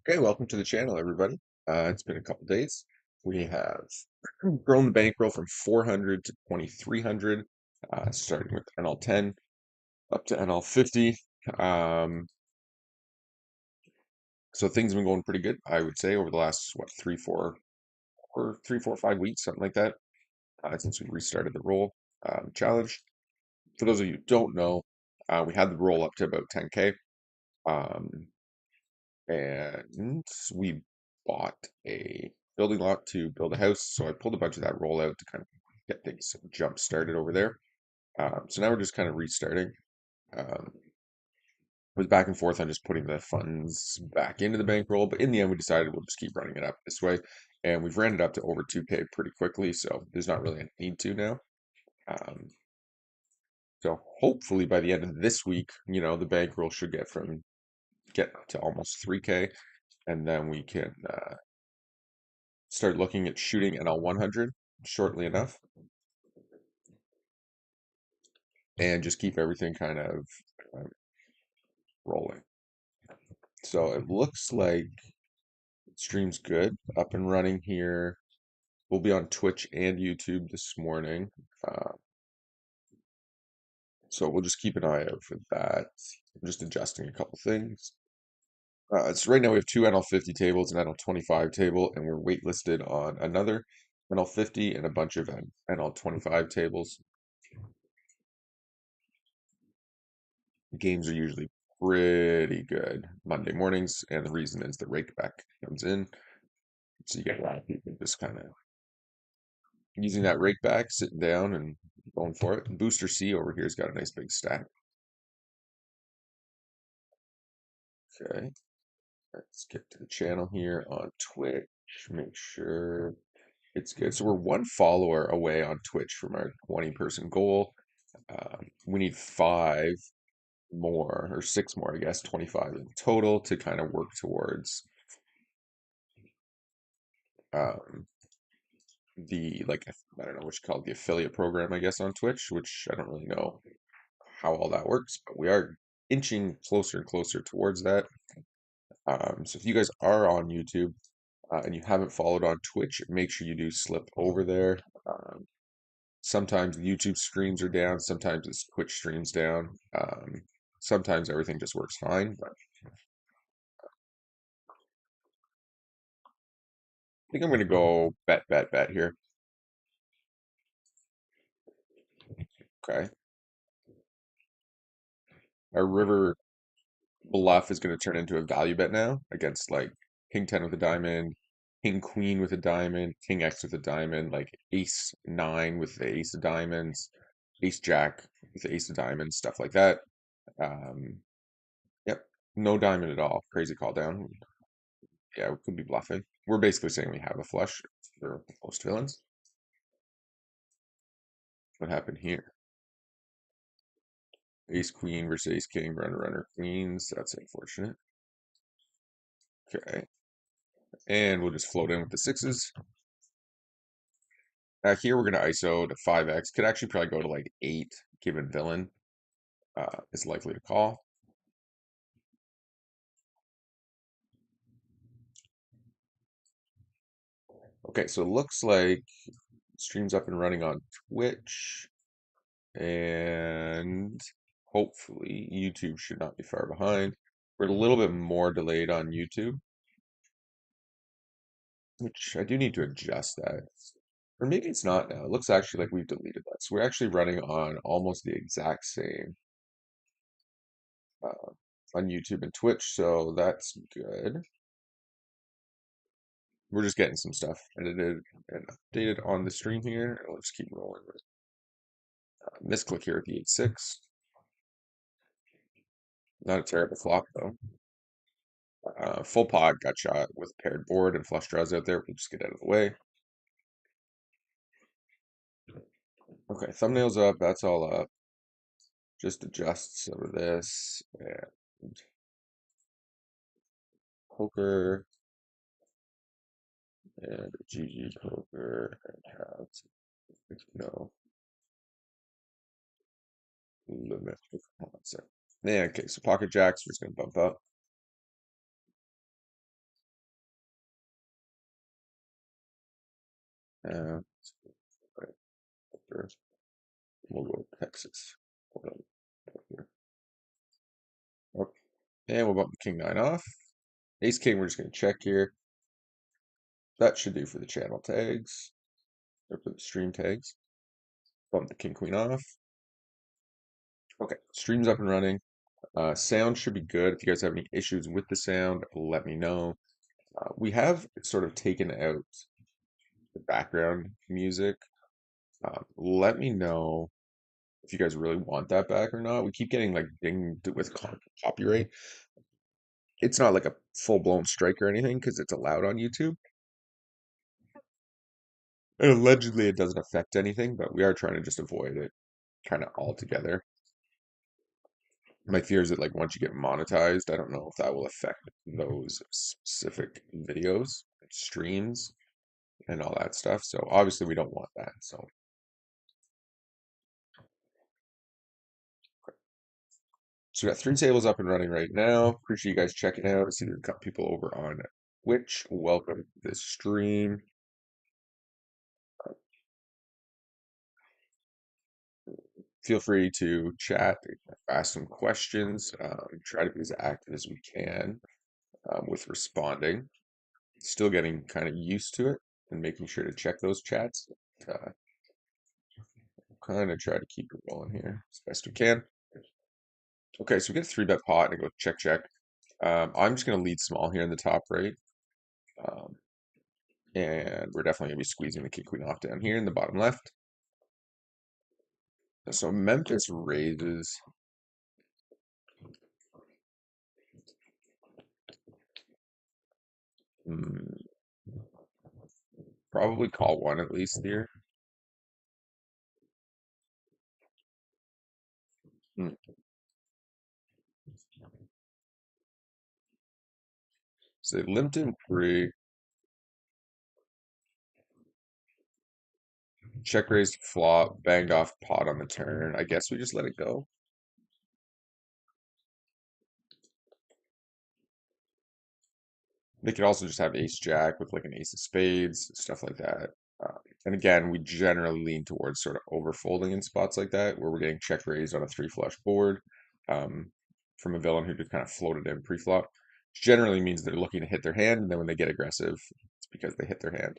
Okay, welcome to the channel, everybody. It's been a couple days. We have grown the bankroll from 400 to 2,300, starting with NL10 up to NL50. Um, so things have been going pretty good, I would say, over the last, what, 5 weeks, something like that, since we restarted the roll challenge. For those of you who don't know, we had the roll up to about 10K. Um, and we bought a building lot to build a house. So I pulled a bunch of that roll out to kind of get things jump started over there. So now we're just kind of restarting. Was back and forth on just putting the funds back into the bankroll, but in the end, we decided we'll just keep running it up this way, and we've ran it up to over 2K pretty quickly. So there's not really a need to now. Um, so hopefully by the end of this week, the bankroll should get to almost 3K, and then we can start looking at shooting NL 100 shortly enough and just keep everything kind of uh, rolling. So it looks like stream's good, up and running here. We'll be on Twitch and YouTube this morning. Uh, so we'll just keep an eye out for that. I'm just adjusting a couple things. So right now we have two NL50 tables, an NL25 table, and we're waitlisted on another NL50 and a bunch of NL25 tables. Games are usually pretty good Monday mornings, and the reason is the rake back comes in. So you get a lot of people just kind of using that rake back, sitting down and going for it. And Booster C over here's got a nice big stack. Okay, let's get to the channel here on Twitch. Make sure it's good. So we're one follower away on Twitch from our 20-person goal. We need five more, or six more, I guess, 25 in total to kind of work towards um, the like I don't know what you call it, the affiliate program, I guess, on Twitch, which I don't really know how all that works, but we are inching closer and closer towards that. So if you guys are on YouTube and you haven't followed on Twitch, make sure you do slip over there. Sometimes the YouTube streams are down, sometimes the Twitch streams down. Sometimes everything just works fine, but I think I'm gonna go bet here. Okay. Our river bluff is going to turn into a value bet now against like king 10 with a diamond, king queen with a diamond, king X with a diamond, like ace 9 with the ace of diamonds, ace jack with the ace of diamonds, stuff like that. Um, yep, no diamond at all. Crazy call down. Yeah, we could be bluffing. We're basically saying we have a flush for most villains. What happened here? Ace queen versus ace king, runner queens. That's unfortunate. Okay, and we'll just float in with the sixes. Here we're going to ISO to 5x. Could actually probably go to like 8, given villain is likely to call. Okay, so it looks like stream's up and running on Twitch, and hopefully YouTube should not be far behind. We're a little bit more delayed on YouTube, which I do need to adjust that. Or maybe it's not now. It looks actually like we've deleted that. So we're actually running on almost the exact same uh, on YouTube and Twitch, so that's good. We're just getting some stuff edited and updated on the stream here. And we'll just keep rolling with misclick here at the 8-6. Not a terrible flop though. Full pot got shot with paired board and flush draws out there. We'll just get out of the way. Okay, thumbnails up. That's all up. Just adjust some of this and poker and ggpoker and have no limit. Yeah, okay, so pocket jacks, we're just gonna bump up. Uh, right, sure. We'll go Texas. Hold on. Here. Oh, and we'll bump the king nine off. Ace king, we're just going to check here. That should do for the channel tags, or for the stream tags. Bump the king queen off. Okay, stream's up and running. Sound should be good. If you guys have any issues with the sound, let me know. We have sort of taken out the background music. Let me know if you guys really want that back or not. We keep getting like dinged with copyright. It's not like a full-blown strike or anything because it's allowed on YouTube. And allegedly it doesn't affect anything, but we are trying to just avoid it kind of altogether. My fear is that like once you get monetized, I don't know if that will affect those specific videos, streams, and all that stuff. So obviously we don't want that. So we got three tables up and running right now. Appreciate you guys checking out. I see we've got people over on Twitch. Welcome to this stream. Feel free to chat, ask some questions. Try to be as active as we can with responding. Still getting kind of used to it and making sure to check those chats. Kind of try to keep it rolling here as best we can. Okay, so we get a three bet pot and I go check, check. I'm just going to lead small here in the top right. Um, and we're definitely going to be squeezing the king queen off down here in the bottom left. So Memphis raises. Hmm, probably call one at least here. Hmm. So they limped in three. Check raised flop, banged off pot on the turn. I guess we just let it go. They could also just have ace jack with like an ace of spades, stuff like that. And again, we generally lean towards sort of overfolding in spots like that, where we're getting check raised on a three flush board um, from a villain who just kind of floated in pre-flop. Which generally means they're looking to hit their hand, and then when they get aggressive, it's because they hit their hand.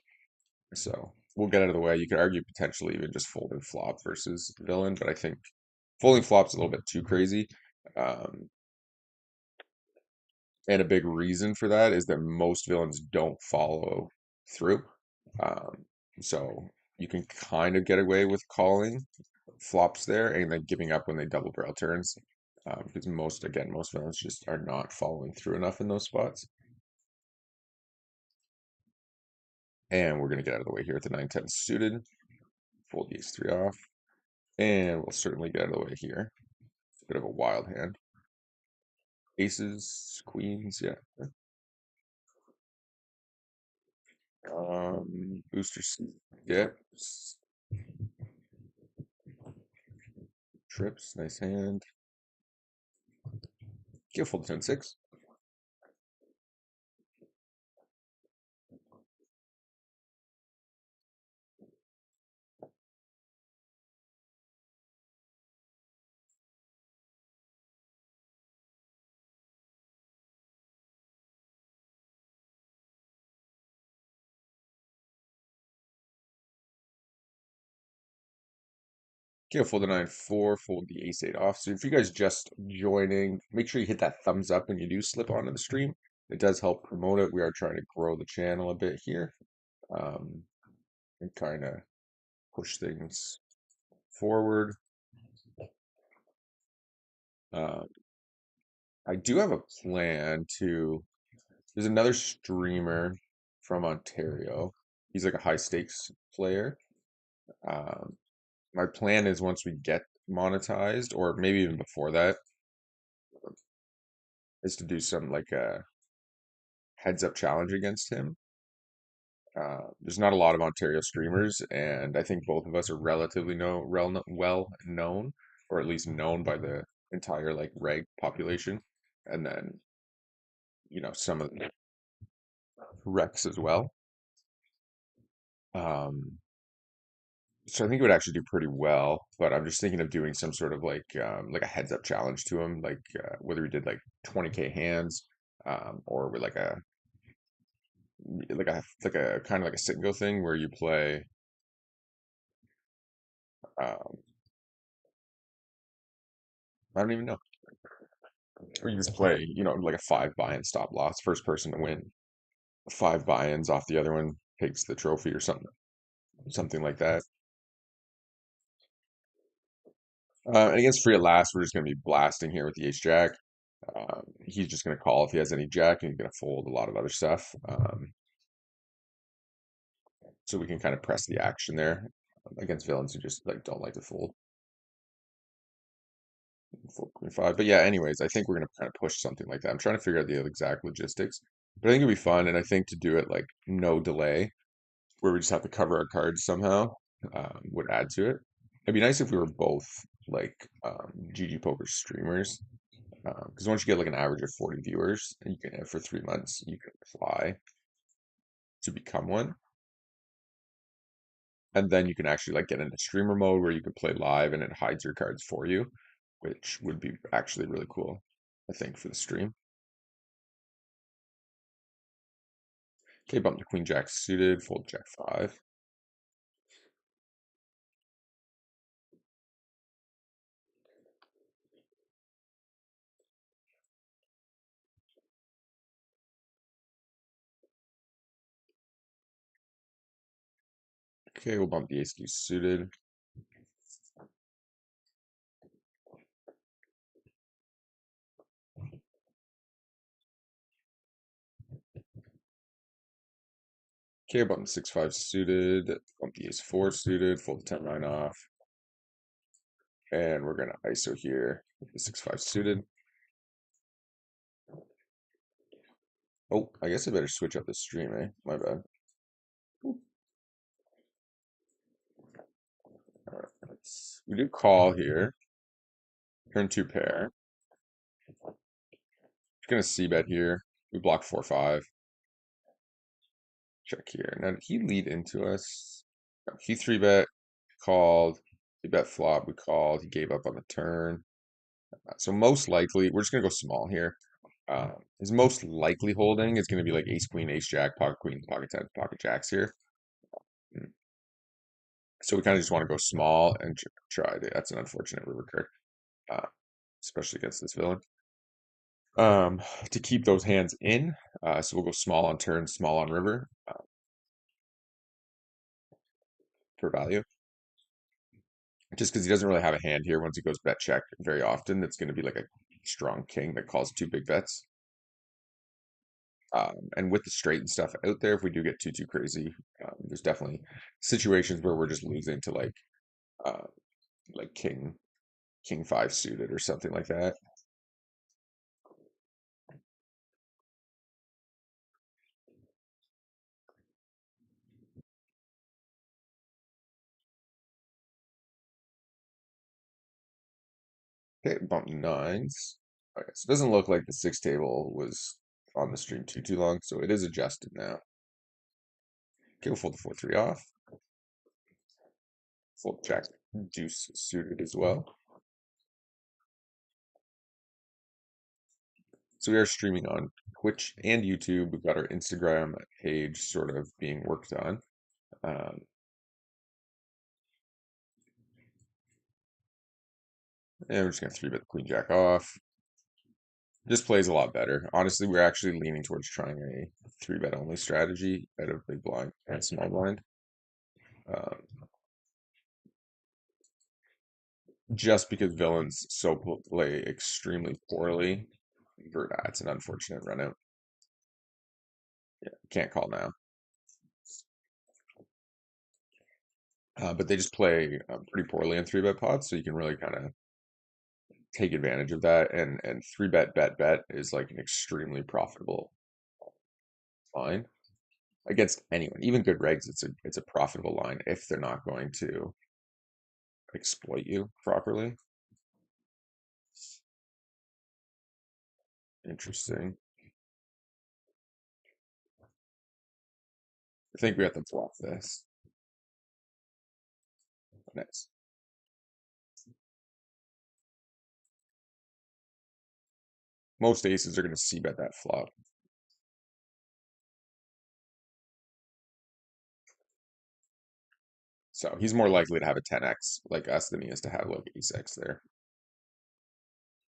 So we'll get out of the way. You could argue potentially even just folding flop versus villain, but I think folding flop's a little bit too crazy. Um, and a big reason for that is that most villains don't follow through. Um, so you can kind of get away with calling flops there and then giving up when they double barrel turns. Because most villains just are not following through enough in those spots. And we're going to get out of the way here at the 9-10 suited. Fold the ace-3 off. And we'll certainly get out of the way here. It's a bit of a wild hand. Aces, queens, yeah. Booster skips. Trips, nice hand. Go fold 10-6. Okay, fold the 9-4, fold the ace-8 off. So if you guys just joining, make sure you hit that thumbs up when you do slip onto the stream. It does help promote it. We are trying to grow the channel a bit here and kind of push things forward. Uh, I do have a plan to. There's another streamer from Ontario. He's like a high stakes player. Um, my plan is once we get monetized, or maybe even before that, is to do some like a heads up challenge against him. There's not a lot of Ontario streamers, and I think both of us are relatively well known, or at least known by the entire like reg population, and then some of the Rex as well. Um, so I think it would actually do pretty well, but I'm just thinking of doing some sort of like a heads up challenge to him, like whether we did like 20K hands, or with like a kind of like a sit and go thing where you play, um, I don't even know, or you just play, like a five buy-in stop loss, first person to win five buy-ins off the other one takes the trophy or something like that. And against free at last, we're just going to be blasting here with the ace jack. He's just going to call if he has any jack, and he's going to fold a lot of other stuff. So we can kind of press the action there against villains who just like don't like to fold queen five. But yeah, anyways, I think we're going to kind of push something like that. I'm trying to figure out the exact logistics, but I think it'd be fun, and I think to do it like no delay, where we just have to cover our cards somehow, would add to it. It'd be nice if we were both like GG Poker streamers, because once you get like an average of 40 viewers, and you can for 3 months, you can apply to become one, and then you can actually like get into streamer mode where you can play live and it hides your cards for you, which would be actually really cool, I think, for the stream. Okay, bump to queen jack suited, fold jack five. Okay, we'll bump the ace deuce suited. Okay, bump the 6-5 suited, bump the ace four suited, fold the 10-9 off, and we're gonna ISO here with the 6-5 suited. Oh, I guess I better switch up the stream, eh? My bad. All right, we do call here. Turn two pair. Gonna c bet here. We block 4-5. Check here. Now did he lead into us? No, he three bet, called. He bet flop. We called. He gave up on the turn. So most likely, we're just gonna go small here. His most likely holding is gonna be like ace queen, ace jack, pocket queen, pocket ten, pocket jacks here. Mm. So we kind of just want to go small and try to. That's an unfortunate river card, uh, especially against this villain. To keep those hands in, so we'll go small on turn, small on river, for value. Just because he doesn't really have a hand here once he goes bet check very often, that's going to be like a strong king that calls two big bets. And with the straight and stuff out there, if we do get too crazy, there's definitely situations where we're just losing to uh, like king five suited or something like that. Okay, bump nines. Okay, so it doesn't look like the six table was on the stream too long, so it is adjusted now. Okay, we'll fold the 4-3 off. Fold jack deuce suited as well. So we are streaming on Twitch and YouTube. We've got our Instagram page sort of being worked on. Um, and we're just gonna three bet the queen jack off. This plays a lot better. Honestly, we're actually leaning towards trying a three bet only strategy out of big blind and small blind. Um, just because villains play extremely poorly. It's an unfortunate run out. Yeah, can't call now. But they just play pretty poorly in three bet pots, so you can really kind of take advantage of that. And three bet is like an extremely profitable line against anyone, even good regs. It's a profitable line if they're not going to exploit you properly. Interesting. I think we have to flop this. Nice. Most aces are going to c-bet that flop. So he's more likely to have a 10x like us than he is to have like ace x there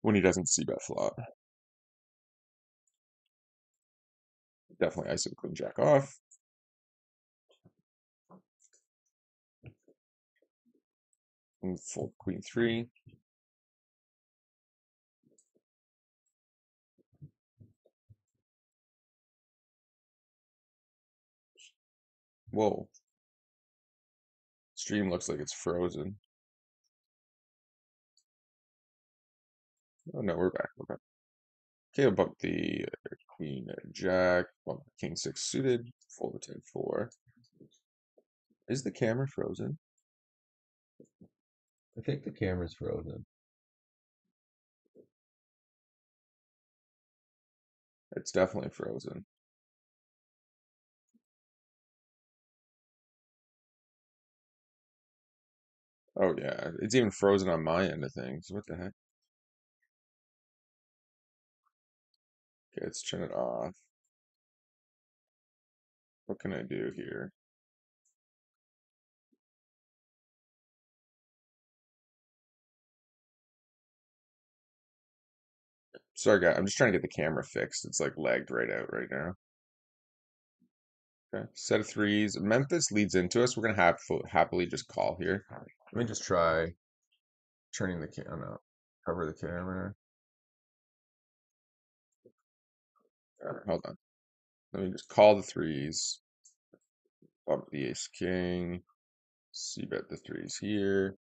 when he doesn't c-bet flop. Definitely ISO queen jack off. And fold queen 3. Whoa. Stream looks like it's frozen. Oh no, we're back. We're back. Okay, I'll bump the queen jack, bump king 6 suited, fold the 10-4. Is the camera frozen? I think the camera's frozen. It's definitely frozen. Oh yeah, it's even frozen on my end of things. What the heck? Okay, let's turn it off. What can I do here? Sorry, guys. I'm just trying to get the camera fixed. It's like lagged right out right now. Okay, set of threes. Memphis leads into us. We're gonna have happily just call here. Let me just try turning the camera. Cover the camera. Hold on. Let me just call the threes. Bump the ace king. C-bet the threes here.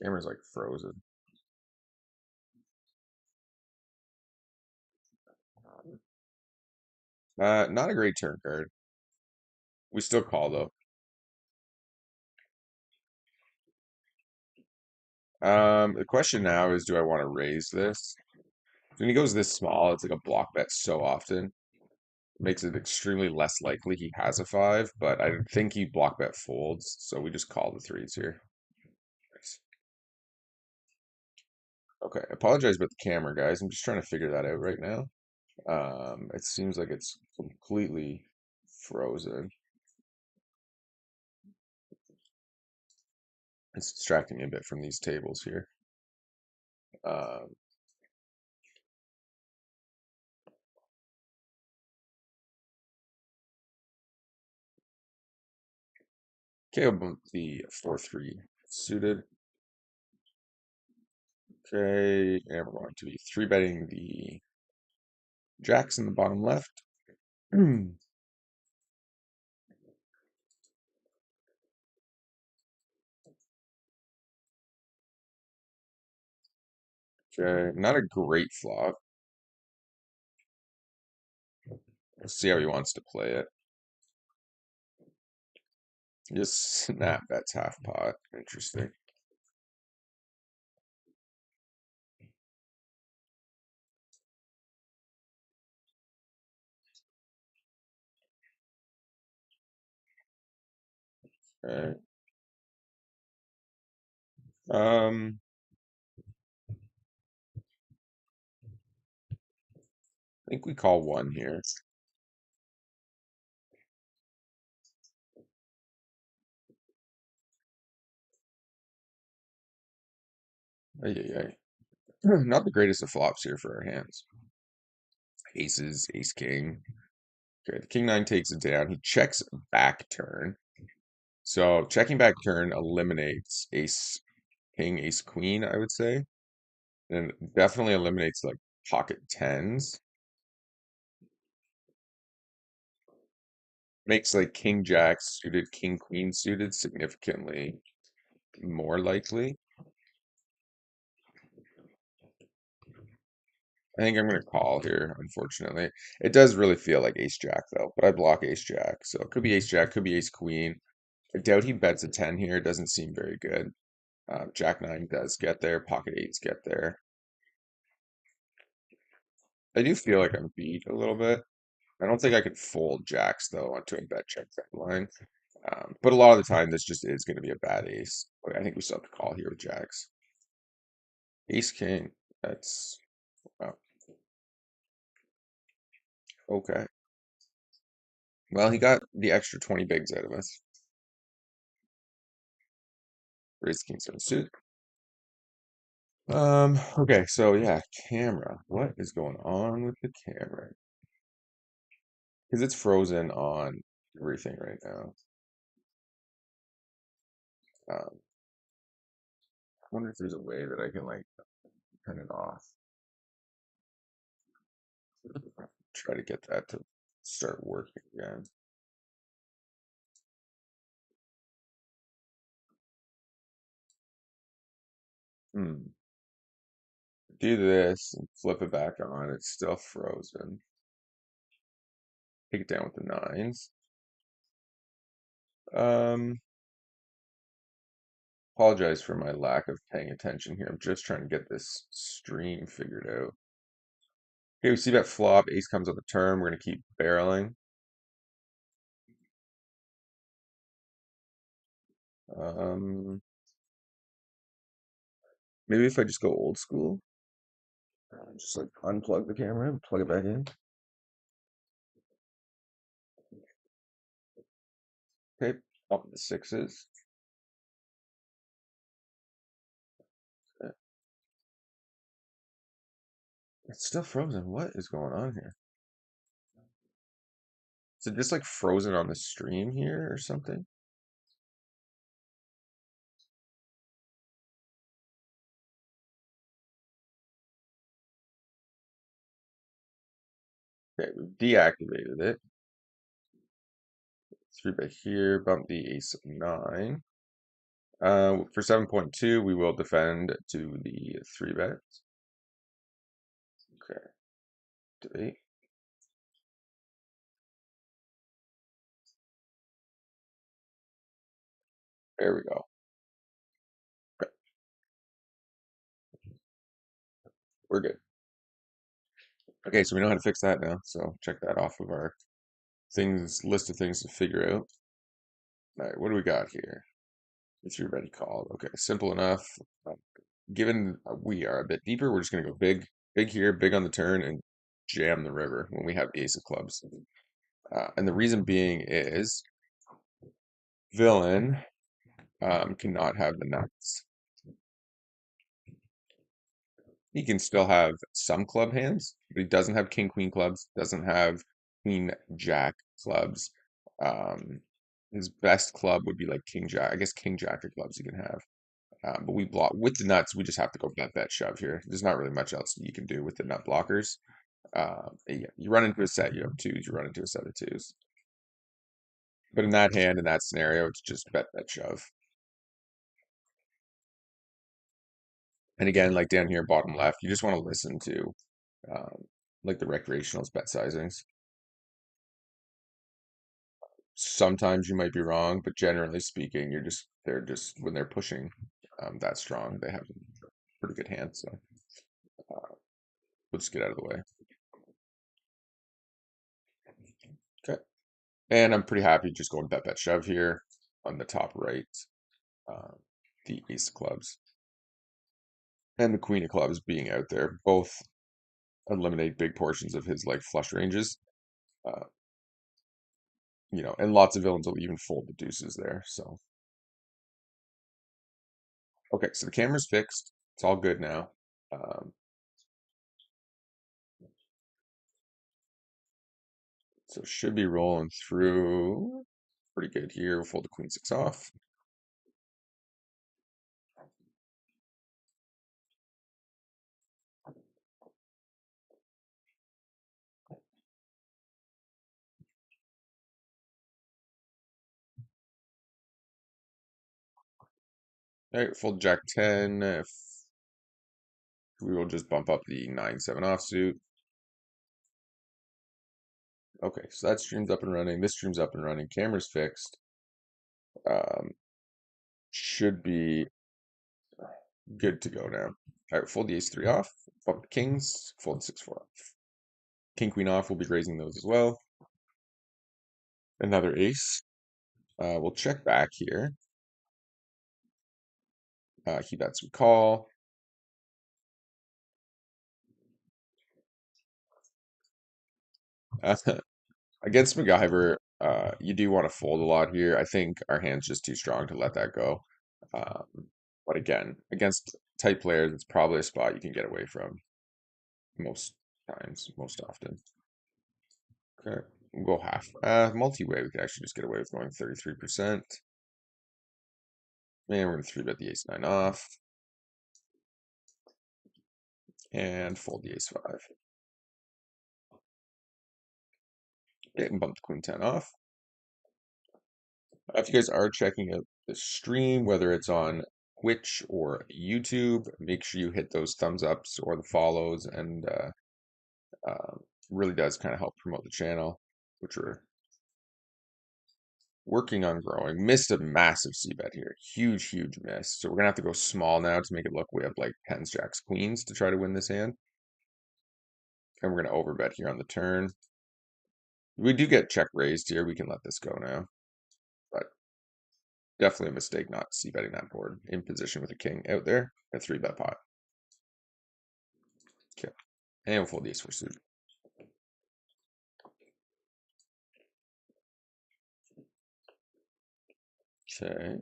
Camera's like frozen. Not a great turn card. We still call though. The question now is, do I want to raise this? When he goes this small, it's like a block bet so often. Makes it extremely less likely he has a five, but I think he block bet folds, so we just call the threes here. Nice. Okay, apologize about the camera, guys. I'm just trying to figure that out right now. It seems like it's completely frozen. It's distracting me a bit from these tables here. Um, okay, I'll bump the 4-3 suited. Okay, and we're going to be three betting the jacks in the bottom left. Okay, not a great flop. We'll see how he wants to play it. Just snap, that's half pot. Interesting. Okay. Um, I think we call one here. Ay, ay, ay. Not the greatest of flops here for our hands. Aces, ace king. Okay, the king nine takes it down. He checks back turn. So checking back turn eliminates ace king, ace queen, I would say. And definitely eliminates like pocket tens. Makes like king jack suited, king queen suited significantly more likely. I think I'm gonna call here, unfortunately. It does really feel like ace jack though, but I block ace jack. So it could be ace jack, could be ace queen. I doubt he bets a 10 here. It doesn't seem very good. Jack 9 does get there. Pocket 8s get there. I do feel like I'm beat a little bit. I don't think I could fold jacks though onto a bet check back line. But a lot of the time, this just is going to be a bad ace. But I think we still have to call here with jacks. Ace king. That's wow. Okay. Well, he got the extra 20 bigs out of us. Raise king seven suit. Okay, so yeah, camera. What is going on with the camera? Because it's frozen on everything right now. I wonder if there's a way that I can like turn it off. Try to get that to start working again. Hmm. Do this and flip it back on. It's still frozen. Take it down with the nines. Um, Apologize for my lack of paying attention here. I'm just trying to get this stream figured out. Okay, we see that flop. Ace comes on the turn. We're going to keep barreling. Um, Maybe if I just go old school, just like unplug the camera and plug it back in. Okay, up the sixes. Okay. It's still frozen. What is going on here? Is it just like frozen on the stream here or something? Okay, we've deactivated it. Three bet here, bump the ace of nine. For 7.2, we will defend to the three bet. Okay, to eight. There we go. Okay, we're good. Okay, so we know how to fix that now. So check that off of our things list of things to figure out. All right, what do we got here? If you're ready, called. Okay, simple enough. Uh, Given we are a bit deeper, we're just gonna go big, big here, big on the turn, and jam the river when we have the ace of clubs. And the reason being is villain cannot have the nuts. He can still have some club hands, but he doesn't have king queen clubs, doesn't have queen jack clubs. Um, his best club would be like king jack. I guess king jack of clubs he can have. But we block with the nuts. We just have to go bet shove here. There's not really much else you can do with the nut blockers. Yeah, you run into a set, you have twos. You run into a set of twos. But in that hand, in that scenario, it's just bet shove. And again, like down here, bottom left, you just want to listen to um, like the recreationals bet sizings. Sometimes you might be wrong, but generally speaking, they're just when they're pushing that strong, they have a pretty good hand. So we'll just get out of the way. Okay. And I'm pretty happy just going bet shove here on the top right. Uh, the ace of clubs and the queen of clubs being out there both eliminate big portions of his like flush ranges. Uh, and lots of villains will even fold the deuces there. So okay, so the camera's fixed. It's all good now. Um, so it should be rolling through pretty good here. We'll fold the queen six off. All right, fold jack 10. If we will just bump up the 9-7 offsuit. Okay, so that stream's up and running. This stream's up and running. Camera's fixed. Um, should be good to go now. All right, fold the ace 3 off. Bump the kings. Fold the 6-4 off. King queen off. We'll be raising those as well. Another ace. We'll check back here. He bets, we call. Uh, against MacGyver, you do want to fold a lot here. I think our hand's just too strong to let that go. Um, but again, against tight players, it's probably a spot you can get away from most times, most often. Okay, we'll go half. Multi-way, we could actually just get away with going 33%. And we're going to 3-bet the ace-9 off. And fold the ace-5. Okay, and bump the queen-10 off. If you guys are checking out the stream, whether it's on Twitch or YouTube, make sure you hit those thumbs ups or the follows, and uh, really does kind of help promote the channel, which we're working on growing. Missed a massive c bet here, huge, huge miss. So we're gonna have to go small now to make it look we have like tens, jacks, queens to try to win this hand, and we're gonna overbet here on the turn. We do get check raised here. We can let this go now, but definitely a mistake not c betting that board in position with a king out there. A 3-bet pot. Okay. And we'll fold the ace four suit. Okay.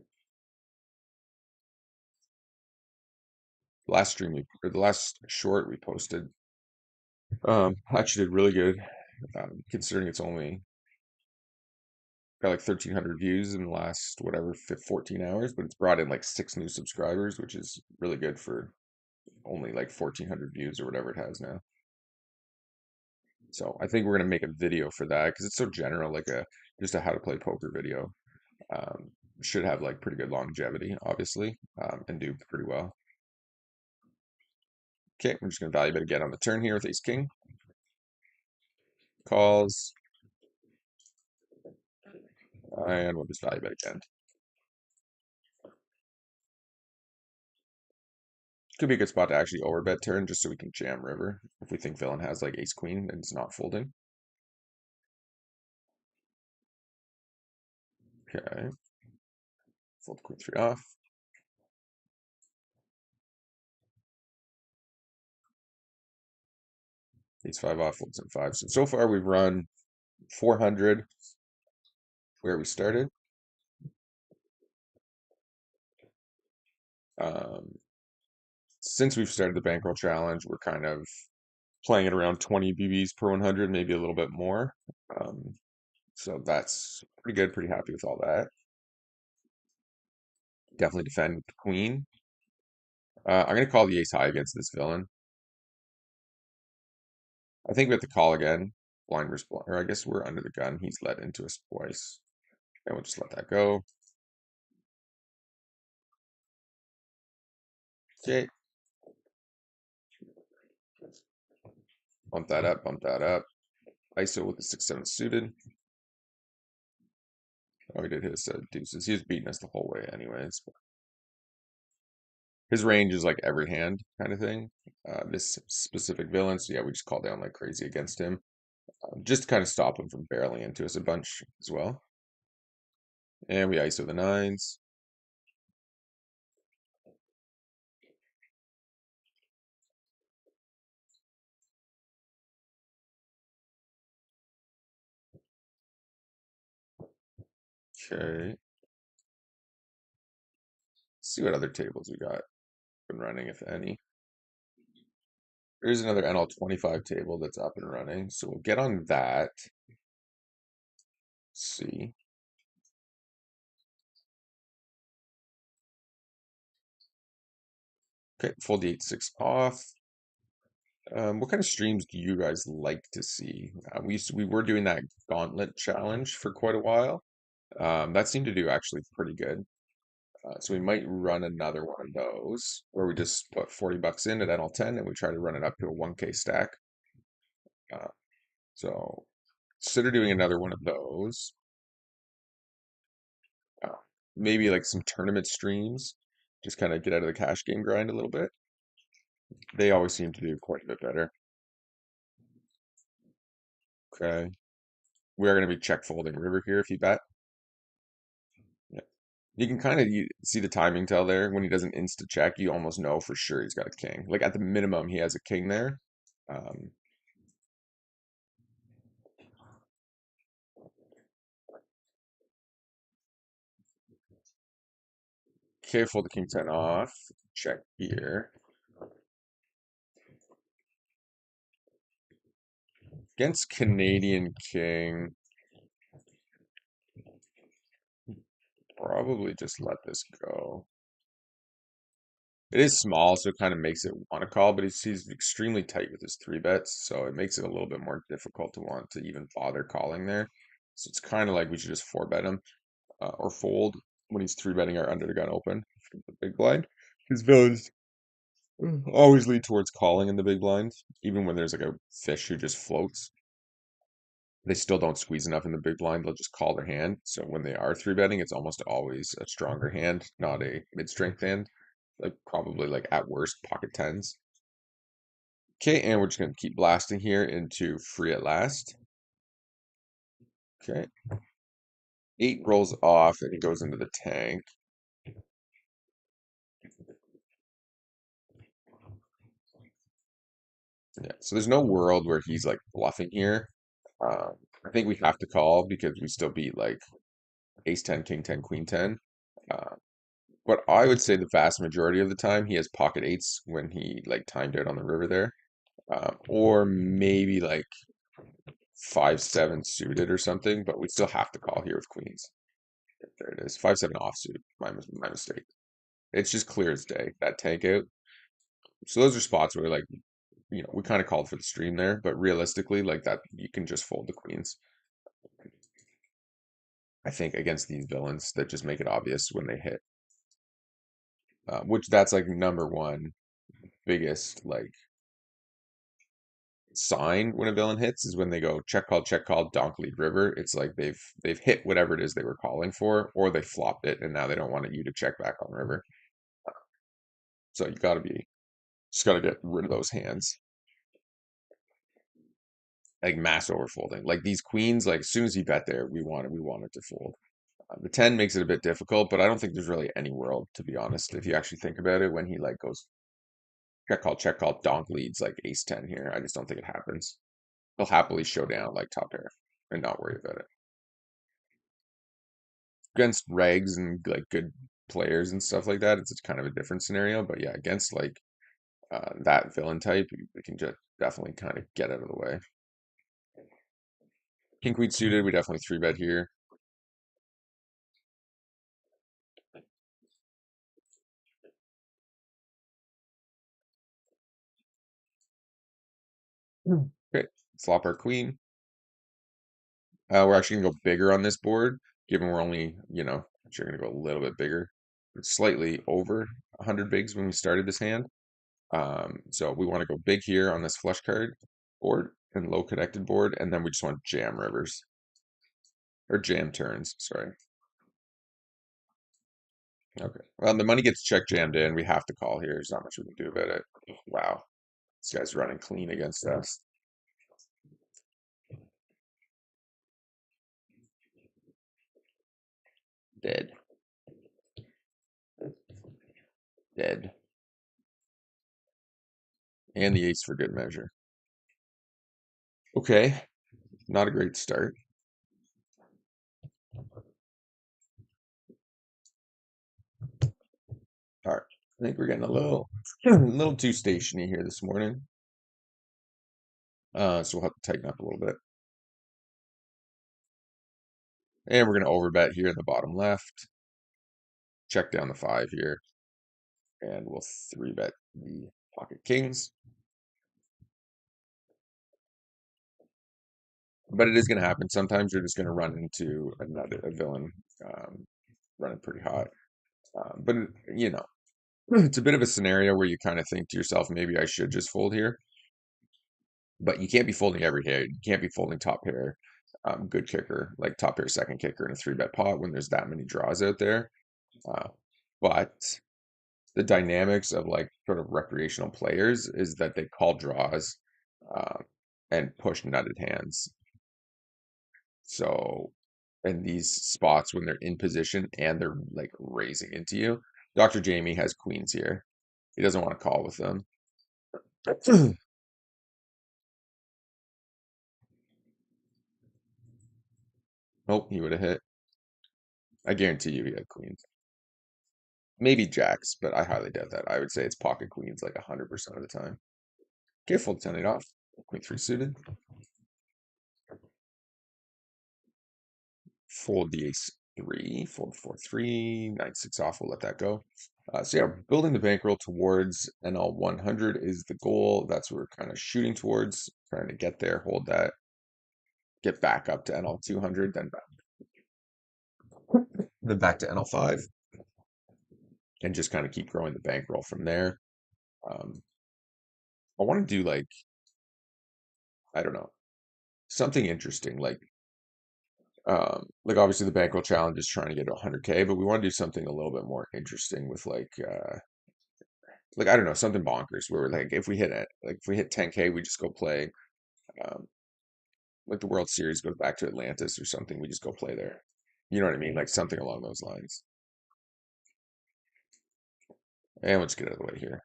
Last stream or the last short we posted, actually did really good, considering it's only got like 1,300 views in the last whatever 14 hours, but it's brought in like 6 new subscribers, which is really good for only like 1,400 views or whatever it has now. So I think we're gonna make a video for that because it's so general, like a just a how to play poker video. Um, should have like pretty good longevity, obviously, and do pretty well. Okay, we're just gonna value bet again on the turn here with ace king. Calls, and we'll just value bet again. Could be a good spot to actually overbet turn just so we can jam river if we think villain has like ace queen and it's not folding. Okay, fold queen 3 off. Ace 5 off, folds in 5. So far we've run 400 where we started. Um, since we've started the bankroll challenge, we're kind of playing it around 20 BBs per 100, maybe a little bit more. Um, so that's pretty good, pretty happy with all that. Definitely defend with the queen. I'm going to call the ace high against this villain. I think we have to call again. Blind versus blind, or I guess we're under the gun. He's led into us twice. And we'll just let that go. Okay. Bump that up, bump that up. ISO with the 6-7 suited. Oh, he did his deuces. He was beating us the whole way anyways. His range is like every hand kind of thing. This specific villain, so yeah, we just call down like crazy against him. Just to kind of stop him from barreling into us a bunch as well. And we ISO the 9s. Okay. See what other tables we got been running, if any. There's another NL25 table that's up and running, so we'll get on that. Let's see. Okay, fold the 8-6 off. What kind of streams do you guys like to see? We were doing that gauntlet challenge for quite a while. That seemed to do actually pretty good. So we might run another one of those where we just put 40 bucks in at NL10 and we try to run it up to a 1K stack. Uh, so consider doing another one of those. Uh, Maybe like some tournament streams. Just kind of get out of the cash game grind a little bit. They always seem to do quite a bit better. Okay. we are going to be check folding river here if you bet. Yeah. You can kind of see the timing tell there. When he does an insta check, you almost know for sure he's got a king. Like at the minimum, he has a king there. Um, okay, fold the king 10 off. Check here. Against Canadian king, probably just let this go. It is small, so it kind of makes it want to call, but he's extremely tight with his three bets, so it makes it a little bit more difficult to want to even bother calling there. So it's kind of like we should just four bet him or fold when he's three betting our under the gun open from the big blind. His villains always lead towards calling in the big blind, even when there's like a fish who just floats. They still don't squeeze enough in the big blind. They'll just call their hand. So when they are three betting, it's almost always a stronger hand, not a mid strength hand. Like probably like at worst pocket tens. Okay, and we're just gonna keep blasting here into free at last. Okay. 8 rolls off and he goes into the tank. Yeah, so there's no world where he's like bluffing here. Um, I think we have to call because we still beat like ace 10, king 10, queen 10. Uh, but I would say the vast majority of the time he has pocket eights when he like timed out on the river there. Or maybe like 5-7 suited or something, but we still have to call here with queens. There it is. 5-7 offsuit. My mistake. It's just clear as day, that tank out. So those are spots where like, we kind of called for the stream there, but realistically, like that, you can just fold the queens. I think against these villains that just make it obvious when they hit. Which that's like number one biggest like sign when a villain hits is when they go check call, donk lead river. It's like they've hit whatever it is they were calling for, or they flopped it and now they don't want you to check back on river. So you gotta be just gotta get rid of those hands. Like mass overfolding. Like these queens, like as soon as you bet there, we want it to fold. The 10 makes it a bit difficult, but I don't think there's really any world, to be honest, if you actually think about it, when he like goes check call, donk leads like ace 10 here. I just don't think it happens. He'll happily show down like top pair and not worry about it. Against regs and like good players and stuff like that, it's kind of a different scenario. But yeah, against like that villain type, we can just definitely kind of get out of the way. King queen suited, we definitely three bet here. Okay, flop our queen. We're actually gonna go bigger on this board, given we're only, actually gonna go a little bit bigger. It's slightly over 100 bigs when we started this hand. So we want to go big here on this flush card board and low connected board, and then we just want jam rivers or jam turns. Sorry. Okay. Well, the money gets check jammed in. We have to call here. There's not much we can do about it. Wow, this guy's running clean against us. Dead. Dead. And the ace for good measure. Okay, not a great start. All right, I think we're getting a little, a little too stationy here this morning. So we'll have to tighten up a little bit. And we're gonna overbet here in the bottom left. Check down the 5 here, and we'll three bet the pocket kings. But it is gonna happen. Sometimes you're just gonna run into a villain running pretty hot. But it's a bit of a scenario where you kind of think to yourself, maybe I should just fold here. But you can't be folding every hand. You can't be folding top pair, good kicker, like top pair second kicker in a three bet pot when there's that many draws out there. Uh, but the dynamics of like sort of recreational players is that they call draws uh, and push nutted hands. So, in these spots when they're in position and they're like raising into you, Dr. Jamie has queens here. He doesn't want to call with them. Nope, he would have hit. I guarantee you he had queens. Maybe jacks, but I highly doubt that. I would say it's pocket queens like 100% of the time. Careful to 10 it off. Queen three suited. Fold the ace three, fold four three, nine six off. We'll let that go. So yeah, building the bankroll towards NL 100 is the goal. That's what we're kind of shooting towards, trying to get there, hold that, get back up to NL 200, then back to NL 5, and just kind of keep growing the bankroll from there. Um, I want to do like, I don't know, something interesting, like obviously the bankroll challenge is trying to get to 100K, but we want to do something a little bit more interesting with like I don't know, something bonkers where like if we hit it, like if we hit 10K, we just go play. Um, like the World Series goes back to Atlantis or something, we just go play there. You know what I mean? Like something along those lines. And let's get out of the way here.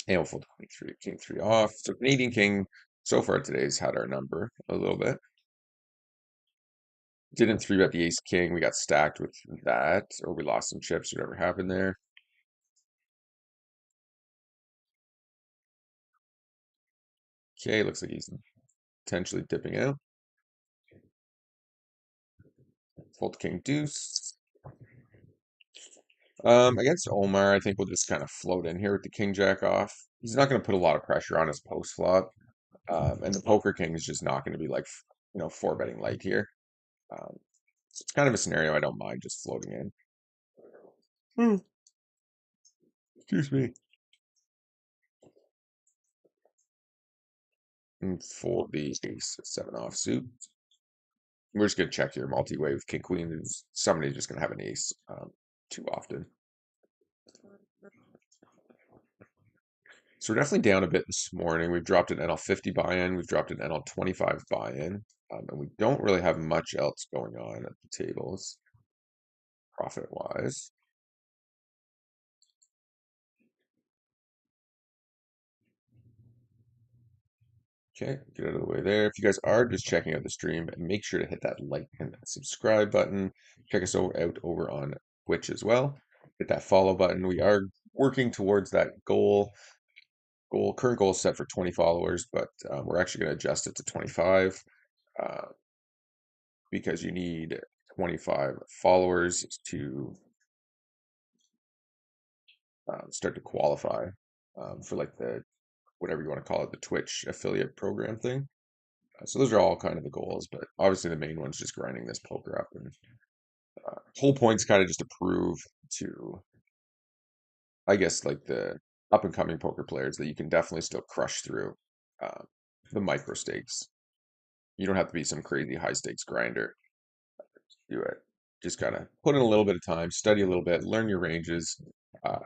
And we'll fold king three off. So Canadian King so far today's had our number a little bit. Didn't three bet the ace king. We got stacked with that, or we lost some chips, whatever happened there. Okay, looks like he's potentially dipping out. Fold king deuce. Against Omar, I think we'll just kind of float in here with the king jack off. He's not going to put a lot of pressure on his post flop, and the poker king is just not going to be like four betting light here. Um, so it's kind of a scenario I don't mind just floating in. Hmm, excuse me. And fold the ace seven offsuit. We're just gonna check here multi-way with king queen. Is somebody's just gonna have an ace too often. So we're definitely down a bit this morning. We've dropped an NL50 buy-in. We've dropped an NL25 buy-in. And we don't really have much else going on at the tables, profit-wise. Okay, get out of the way there. If you guys are just checking out the stream, make sure to hit that like and subscribe button. Check us out over on Twitch as well. Hit that follow button. We are working towards that current goal is set for 20 followers, but we're actually going to adjust it to 25 uh, because you need 25 followers to start to qualify for like the whatever you want to call it, the Twitch affiliate program thing. So those are all kind of the goals, but obviously the main one's just grinding this poker up, and whole point's kind of just to prove to, I guess, like the up and coming poker players that you can definitely still crush through uh, the micro stakes. You don't have to be some crazy high stakes grinder to do it. Just kind of put in a little bit of time, study a little bit, learn your ranges,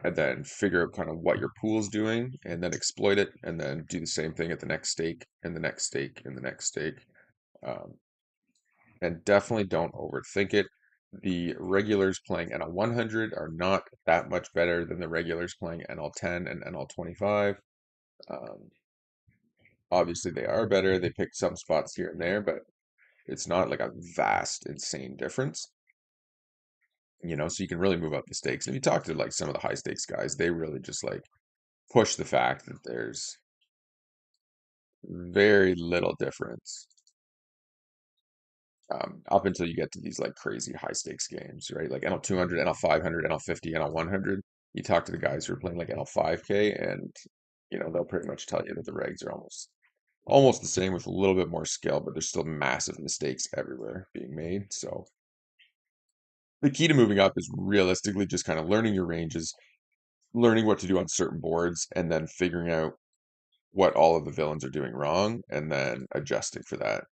and then figure out kind of what your pool's doing, and then exploit it, and then do the same thing at the next stake, and the next stake, and the next stake. Um, and definitely don't overthink it. The regulars playing NL 100 are not that much better than the regulars playing NL 10 and NL 25. Um, obviously, they are better. They picked some spots here and there, but it's not like a vast, insane difference. So you can really move up the stakes. And if you talk to like some of the high stakes guys, they really just like push the fact that there's very little difference up until you get to these like crazy high stakes games, right? Like NL 200, NL 500, NL 50, NL 100. You talk to the guys who are playing like NL 5K, and they'll pretty much tell you that the regs are almost the same with a little bit more skill, but there's still massive mistakes everywhere being made. So the key to moving up is realistically just kind of learning your ranges, learning what to do on certain boards, and then figuring out what all of the villains are doing wrong, and then adjusting for that.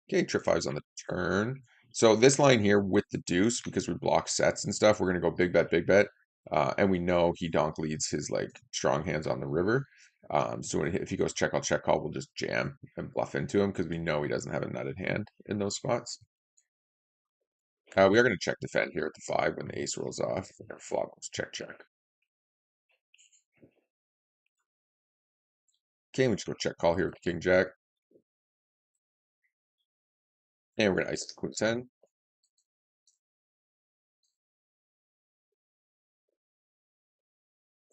Okay, trip five's on the turn. So this line here with the deuce, because we block sets and stuff, we're gonna go big bet, big bet. And we know he donk leads his like strong hands on the river. So if he goes check, I'll check call, we'll just jam and bluff into him because we know he doesn't have a nutted hand in those spots. We are going to check defend here at the 5 when the ace rolls off. And flop goes check, check. Okay, we just go check call here with king jack. And we're going to ice the queen 10.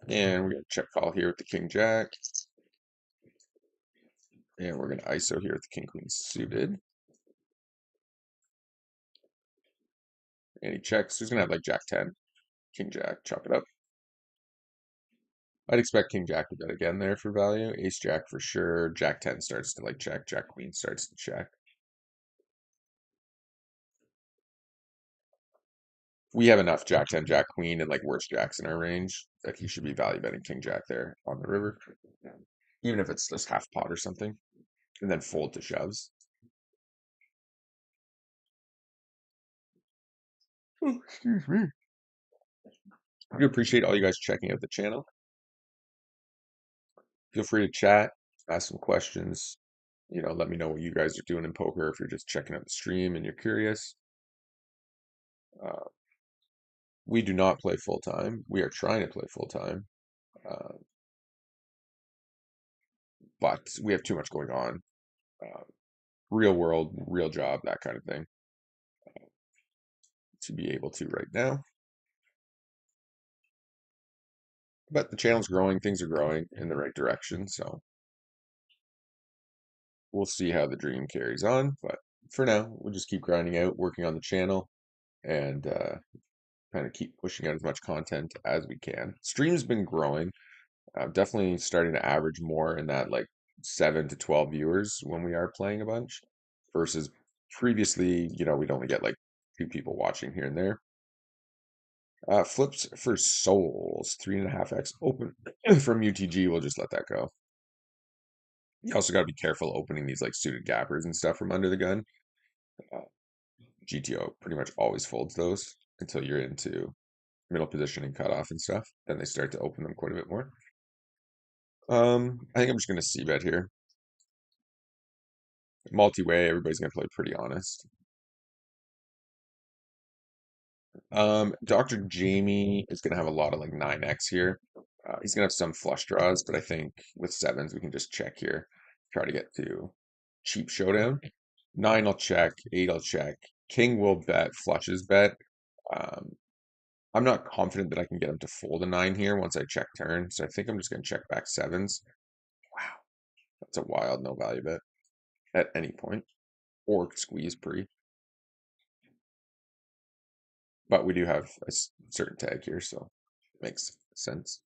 And we're going to check call here with the king jack. And we're going to ISO here with the king queen suited. And he checks. He's going to have like jack 10, king jack, chop it up. I'd expect king jack to bet again there for value. Ace jack for sure. Jack 10 starts to like check. Jack queen starts to check. We have enough jack 10, jack queen, and like worse jacks in our range that he should be value betting king jack there on the river. Even if it's just half pot or something. And then fold to shoves. Oh, excuse me. I do appreciate all you guys checking out the channel. Feel free to chat, ask some questions. Let me know what you guys are doing in poker if you're just checking out the stream and you're curious. Uh, we do not play full time. We are trying to play full time, uh, but we have too much going on. Uh, Real world, real job, that kind of thing to be able to right now. But the channel's growing, things are growing in the right direction, so we'll see how the dream carries on. But for now, we'll just keep grinding out, working on the channel, and kind of keep pushing out as much content as we can. Stream's been growing. Definitely starting to average more in that like 7 to 12 viewers when we are playing a bunch versus previously, we'd only get like 2 people watching here and there. Flips for souls, 3.5x open from UTG. We'll just let that go. You also got to be careful opening these like suited gappers and stuff from under the gun. Uh, GTO pretty much always folds those until you're into middle position and cutoff and stuff. Then they start to open them quite a bit more. I think I'm just gonna c-bet here. Multi-way, everybody's gonna play pretty honest. Dr. Jamie is gonna have a lot of like 9x here. He's gonna have some flush draws, but I think with sevens we can just check here. Try to get to cheap showdown. 9 I'll check, 8 I'll check. King will bet, flushes bet. Um, I'm not confident that I can get him to fold a 9 here once I check turn, so I think I'm just gonna check back sevens. Wow, that's a wild no value bet at any point. Or squeeze pre. But we do have a certain tag here, so it makes sense.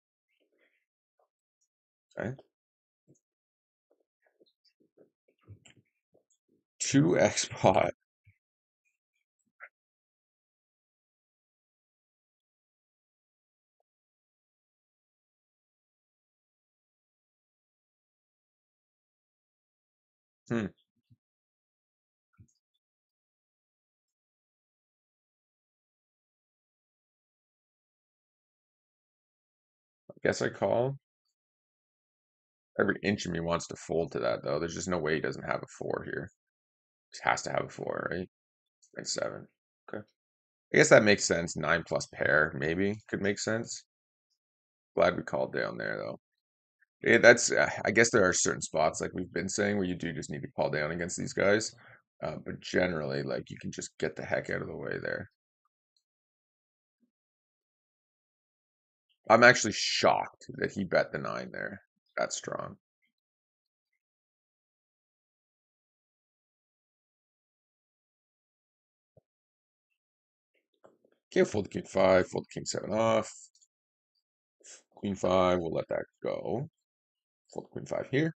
Okay. 2x pot. Hmm. I guess I call. Every inch of me wants to fold to that, though. There's just no way he doesn't have a 4 here. He has to have a 4, right? And 7. Okay. I guess that makes sense. 9 plus pair, maybe, could make sense. Glad we called down there, though. That's, I guess there are certain spots, like we've been saying, where you do just need to call down against these guys. But generally, like, you can just get the heck out of the way there. I'm actually shocked that he bet the 9 there. That's strong. Okay, fold the king 5, fold the king 7 off. Queen 5, we'll let that go. Fold the queen 5 here.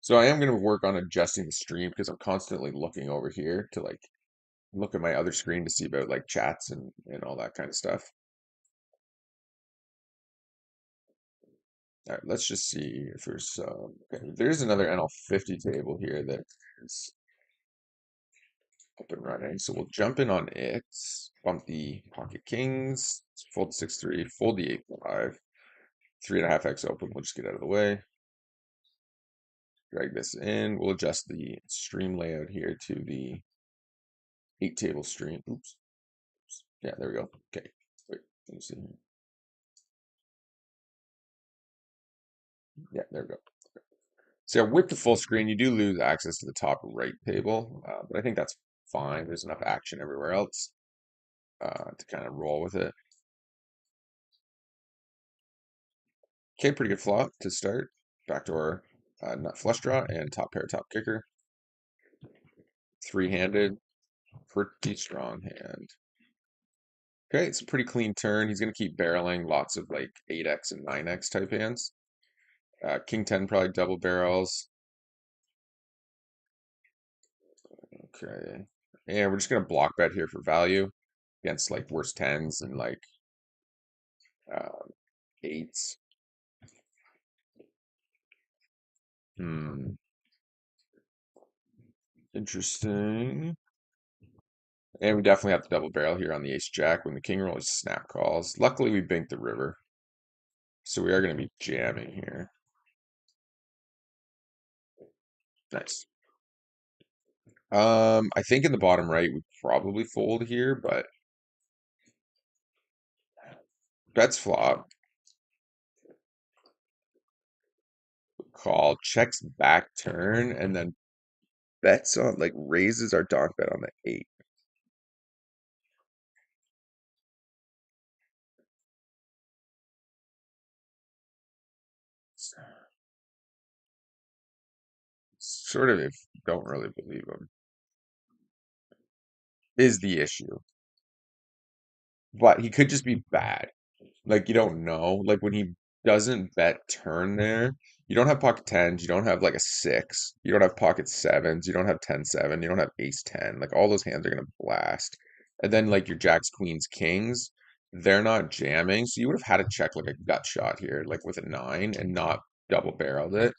So I am going to work on adjusting the stream because I'm constantly looking over here to like look at my other screen to see about like chats and all that kind of stuff. All right, let's just see if there's okay, there's another NL50 table here that is up and running. So we'll jump in on it, bump the pocket kings, fold 6-3, fold the 8-5, 3.5x open. We'll just get out of the way. Drag this in. We'll adjust the stream layout here to the 8-table stream. Oops. Yeah, there we go. Okay. Wait, let me see here. Yeah, there we go. So yeah, with the full screen, you do lose access to the top right table, but I think that's fine. There's enough action everywhere else to kind of roll with it. Okay, pretty good flop to start. Backdoor nut flush draw and top pair top kicker. Three-handed, pretty strong hand. Okay, it's a pretty clean turn. He's going to keep barreling lots of like 8x and 9x type hands. King 10 probably double barrels. Okay. And we're just going to block bet here for value against like worse 10s and like uh, 8s. Hmm. Interesting. And we definitely have to double barrel here on the ace jack when the king rolls snap calls. Luckily, we banked the river. So we are going to be jamming here. Nice. I think in the bottom right, we probably fold here, but bets flop. Call, checks back turn, and then bets on, like, raises our donk bet on the 8. Sort of, if you don't really believe him, is the issue. But he could just be bad. Like, you don't know. Like, when he doesn't bet turn there, you don't have pocket tens, you don't have like a six, you don't have pocket sevens, you don't have 10-7, you don't have ace 10. Like, all those hands are going to blast. And then, like, your jacks, queens, kings, they're not jamming. So you would have had to check like a gut shot here, like with a nine, and not double barreled it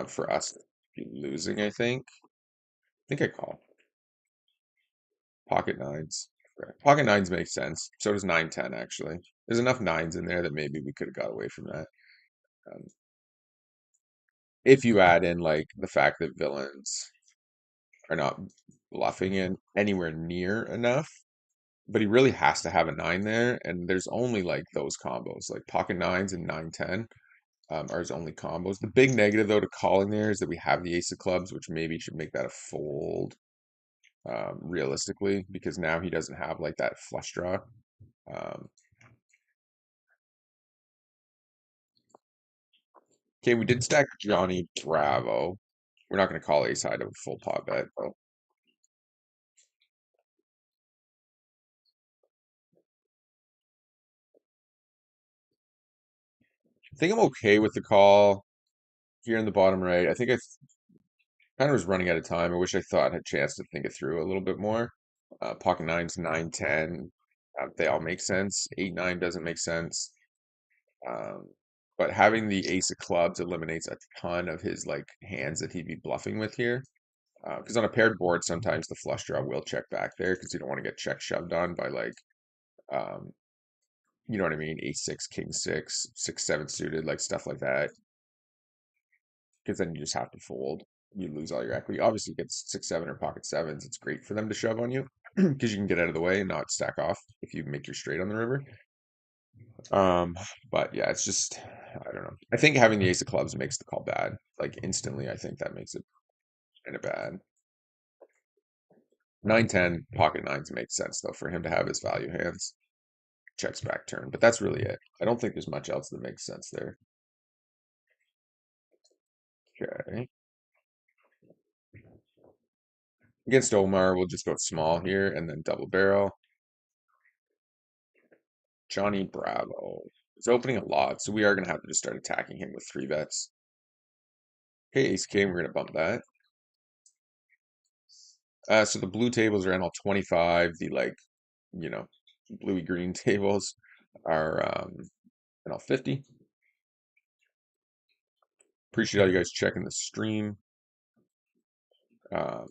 for us to be losing, I think. I think I call pocket nines. Okay. Pocket nines make sense. So does 9-10, actually. There's enough nines in there that maybe we could have got away from that. Um, if you add in like the fact that villains are not bluffing in anywhere near enough, but he really has to have a nine there, and there's only like those combos, like pocket nines and 9-10 are his only combos. The big negative though to calling there is that we have the ace of clubs, which maybe should make that a fold realistically, because now he doesn't have like that flush draw. Um, okay, we did stack Johnny Bravo. We're not going to call ace high to a full pot bet, though. I think I'm okay with the call here in the bottom right. I think I kind of was running out of time. I wish I thought I had a chance to think it through a little bit more. Pocket nines, 9-10, they all make sense. 8-9 doesn't make sense. Um, but having the ace of clubs eliminates a ton of his like hands that he'd be bluffing with here. Because on a paired board, sometimes the flush draw will check back there because you don't want to get check shoved on by like, um, you know what I mean? Ace six, king six, 6-7 suited, like stuff like that. Because then you just have to fold. You lose all your equity. Obviously, you get 6-7 or pocket sevens. It's great for them to shove on you because you can get out of the way and not stack off if you make your straight on the river. But yeah, it's just I don't know. I think having the ace of clubs makes the call bad. Like instantly, I think that makes it kind of bad. 9-10 pocket nines makes sense though for him to have his value hands. Checks back turn, but that's really it. I don't think there's much else that makes sense there. Okay. Against Omar, we'll just go small here and then double barrel. Johnny Bravo is opening a lot, so we are going to have to just start attacking him with three bets. Okay, ace king, we're going to bump that. So the blue tables are NL 25. The like, you know, bluey green tables are NL 50. Appreciate all you guys checking the stream.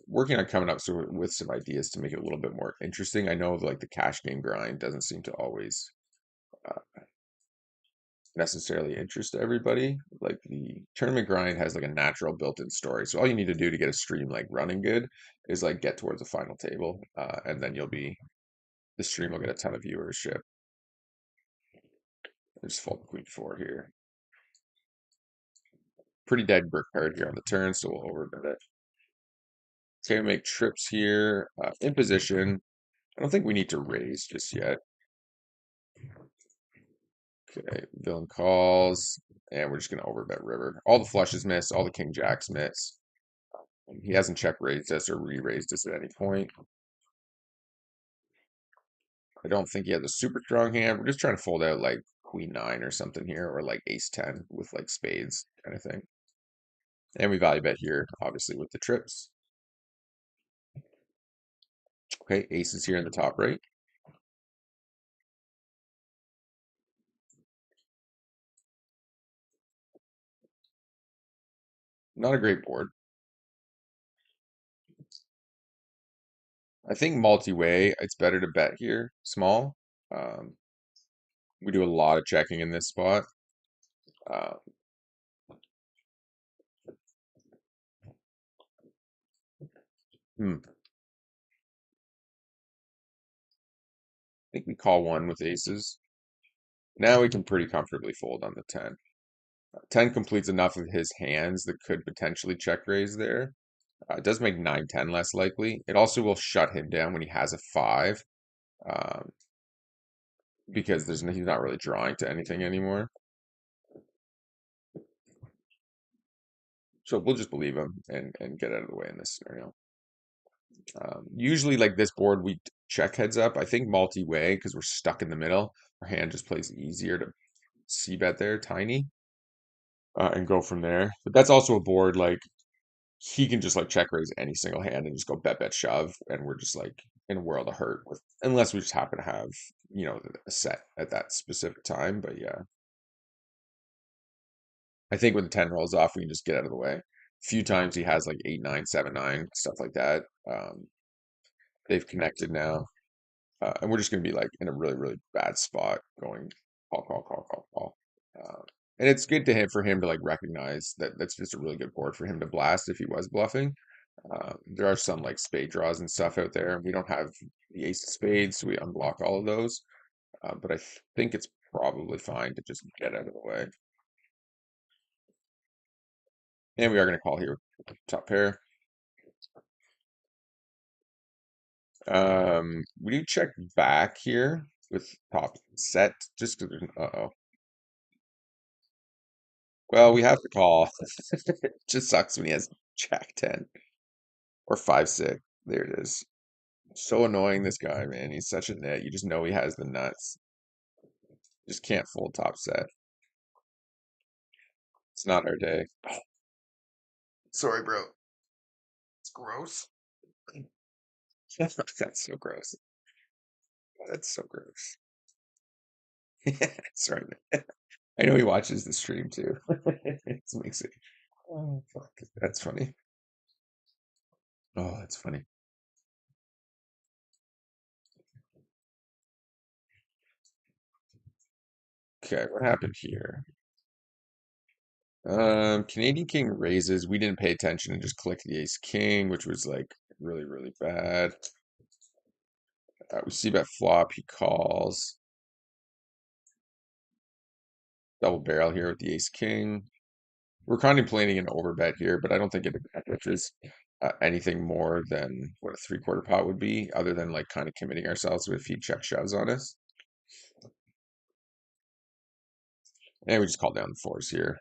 Working on coming up with some ideas to make it a little bit more interesting. I know like the cash game grind doesn't seem to always necessarily interest everybody. Like the tournament grind has like a natural built-in story. So all you need to do to get a stream like running good is like get towards the final table, and then the stream will get a ton of viewership. I just fold queen four here. Pretty dead brick card here on the turn, so we'll overbet it. Okay, we make trips here. In position. I don't think we need to raise just yet. Okay, villain calls, and we're just gonna overbet river. All the flushes miss, all the king jacks miss. He hasn't check raised us or re-raised us at any point. I don't think he has a super strong hand. We're just trying to fold out like queen nine or something here, or like ace 10 with like spades kind of thing. And we value bet here, obviously, with the trips. Okay, aces here in the top right. Not a great board. I think multi-way, it's better to bet here, small. Um, we do a lot of checking in this spot. Uh, I think we call one with aces. Now we can pretty comfortably fold on the 10. 10 completes enough of his hands that could potentially check raise there. It does make 9-10 less likely. It also will shut him down when he has a 5, um, because he's not really drawing to anything anymore. So we'll just believe him and get out of the way in this scenario. Usually, like this board, we check heads up. I think multi-way because we're stuck in the middle. Our hand just plays easier to c-bet there, tiny, and go from there. But that's also a board like he can just like check raise any single hand and just go bet bet shove, and we're just like in a world of hurt with unless we just happen to have a set at that specific time. But yeah, I think when the 10 rolls off, we can just get out of the way. A few times he has like 8-9, 7-9, stuff like that. They've connected now. And we're just going to be like in a really, really bad spot going call, call, call, call, call. Uh, and it's good to him for him to like recognize that that's just a really good board for him to blast if he was bluffing. There are some like spade draws and stuff out there. We don't have the ace of spades, so we unblock all of those. But I think it's probably fine to just get out of the way. And we are going to call here top pair. We do check back here with top set just because uh-oh. Well, we have to call. It just sucks when he has Jack 10 or 5-6. There it is. So annoying, this guy, man. He's such a nit. You just know he has the nuts. Just can't fold top set. It's not our day. Sorry, bro. It's gross. That's so gross. That's so gross. Sorry, man. I know he watches the stream too. It makes it. Oh, fuck. That's funny. Oh, that's funny. Okay, what happened here? Canadian King raises. We didn't pay attention and just clicked the Ace King, which was like really, really bad. We see bet flop. He calls. Double barrel here with the Ace King. We're contemplating an overbet here, but I don't think it accomplishes anything more than what a three-quarter pot would be, other than like kind of committing ourselves with a few check shoves on us. And we just call down the fours here.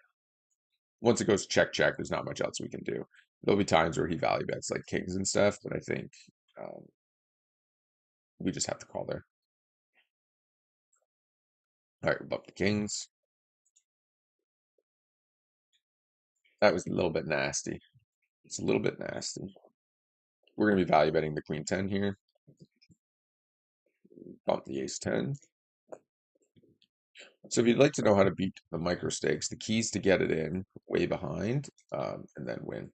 Once it goes check check, there's not much else we can do. There'll be times where he value bets like kings and stuff, but I think um, we just have to call there. All right, we bump the kings. That was a little bit nasty. It's a little bit nasty. We're going to be value betting the queen 10 here. Bump the ace 10. So if you'd like to know how to beat the micro stakes, the keys to get it in way behind and then win.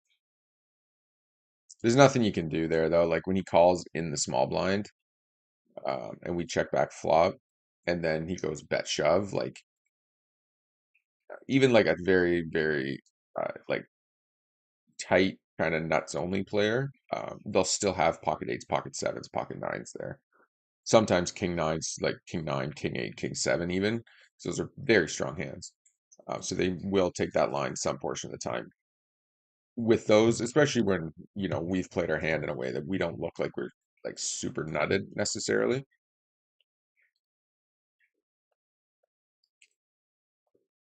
There's nothing you can do there though. Like when he calls in the small blind, and we check back flop, and then he goes bet shove. Like even like a very very like tight kind of nuts only player, they'll still have pocket eights, pocket sevens, pocket nines there. Sometimes king nines, like king nine, king eight, king seven, even. So those are very strong hands. So they will take that line some portion of the time. With those, especially when we've played our hand in a way that we don't look like we're like super nutted necessarily.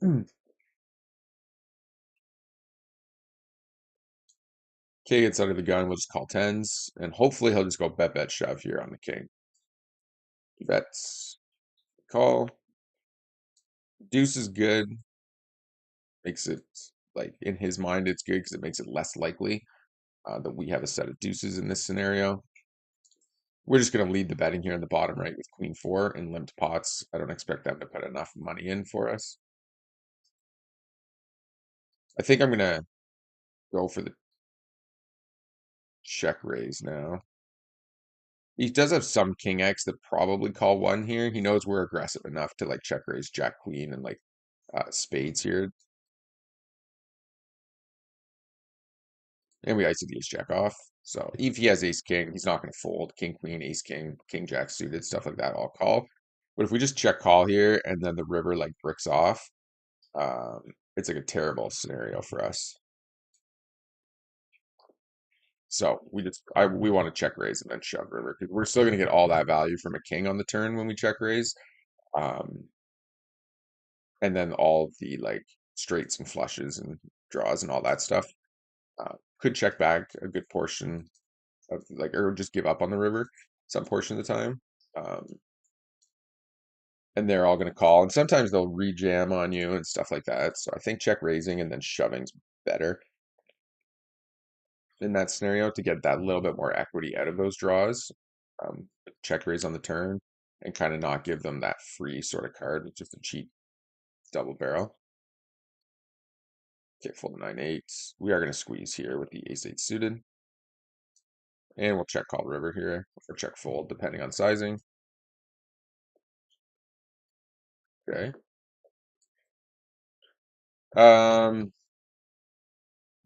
Hmm. King gets under the gun, we'll just call tens, and hopefully he'll just go bet bet shove here on the king. He bets, call. Deuce is good. Makes it like in his mind it's good because it makes it less likely that we have a set of deuces in this scenario. We're just going to lead the betting here in the bottom right with queen four and limped pots. I don't expect them to put enough money in for us. I think I'm going to go for the check raise now. He does have some king X that probably call one here. He knows we're aggressive enough to like check raise jack queen and like spades here. And we ice the ace jack off. So if he has ace king, he's not going to fold. King queen, ace king, king jack suited, stuff like that, I'll call. But if we just check call here and then the river like bricks off, um, it's like a terrible scenario for us. So we want to check raise and then shove river because we're still going to get all that value from a king on the turn when we check raise, um, and then all the like straights and flushes and draws and all that stuff. Could check back a good portion of like or just give up on the river some portion of the time. Um, and they're all going to call, and sometimes they'll rejam on you and stuff like that. So I think check raising and then shoving's better in that scenario to get that little bit more equity out of those draws. Check raise on the turn and kind of not give them that free sort of card with just a cheap double barrel. Okay, fold the 9-8. We are going to squeeze here with the ace-8 suited. And we'll check call river here, or check fold, depending on sizing. Okay. Um,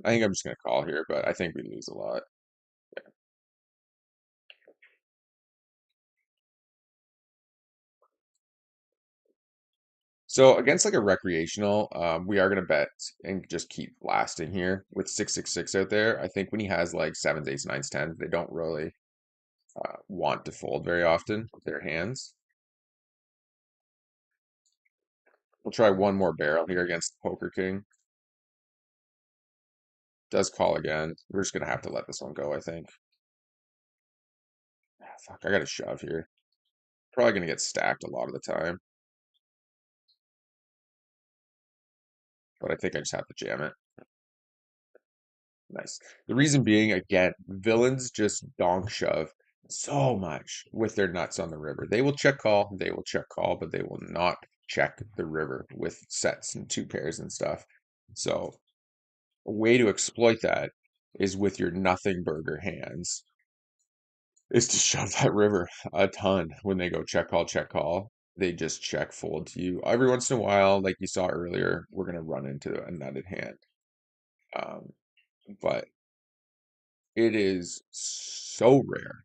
I think I'm just going to call here, but I think we lose a lot. So against like a recreational, we are gonna bet and just keep blasting here with 666 out there. I think when he has like sevens, eights, nines, tens, they don't really want to fold very often with their hands. We'll try one more barrel here against the Poker King. Does call again. We're just gonna have to let this one go, I think. Ah, fuck, I gotta shove here. Probably gonna get stacked a lot of the time, but I think I just have to jam it. Nice. The reason being, again, villains just donk shove so much with their nuts on the river. They will check call, but they will not check the river with sets and two pairs and stuff. So a way to exploit that is with your nothing burger hands, is to shove that river a ton when they go check call. They just check fold to you. Every once in a while, like you saw earlier, we're gonna run into a nutted hand. Um, but it is so rare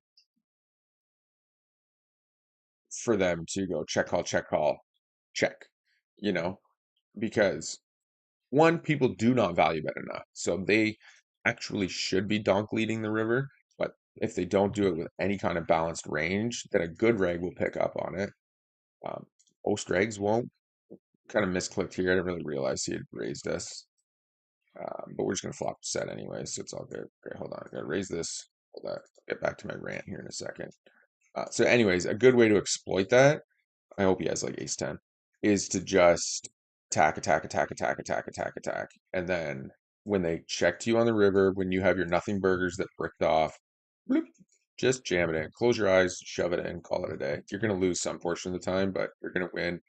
for them to go check call, check, you know, because one, people do not value bet enough. So they actually should be donk leading the river. But if they don't do it with any kind of balanced range, then a good reg will pick up on it. Um, most regs won't. Kind of misclicked here. I didn't really realize he had raised us. But we're just going to flop set anyway, so it's all good. Okay, hold on. I got to raise this. Hold on. Get back to my rant here in a second. So anyways, a good way to exploit that, I hope he has like ace 10, is to just attack, attack, attack, attack, attack, attack, attack. And then when they check to you on the river, when you have your nothing burgers that bricked off, bloop, just jam it in. Close your eyes, shove it in, call it a day. You're going to lose some portion of the time, but you're going to win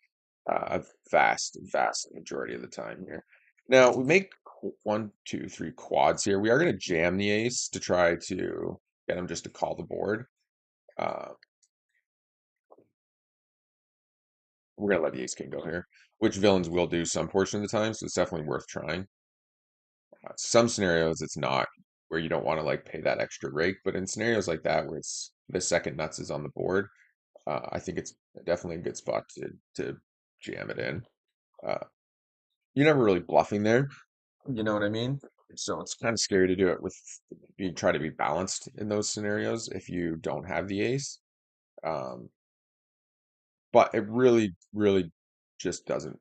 a vast, vast majority of the time here. Now, we make one, two, three quads here. We are going to jam the ace to try to get him just to call the board. Uh, we're going to let the ace king go here, which villains will do some portion of the time, so it's definitely worth trying. Some scenarios it's not, where you don't want to like pay that extra rake, but in scenarios like that where it's the second nuts is on the board, I think it's definitely a good spot to jam it in. Uh, you're never really bluffing there. You know what I mean? So it's kind of scary to do it with you try to be balanced in those scenarios if you don't have the ace. Um, but it really, really just doesn't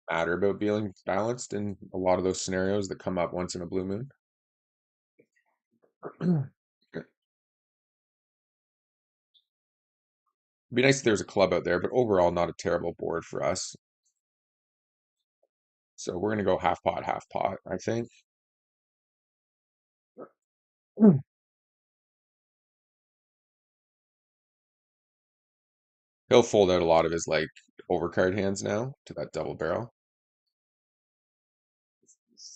matter about being balanced in a lot of those scenarios that come up once in a blue moon. It'd be nice if there was a club out there, but overall not a terrible board for us. So we're gonna go half pot, I think. Mm. He'll fold out a lot of his like overcard hands now to that double barrel.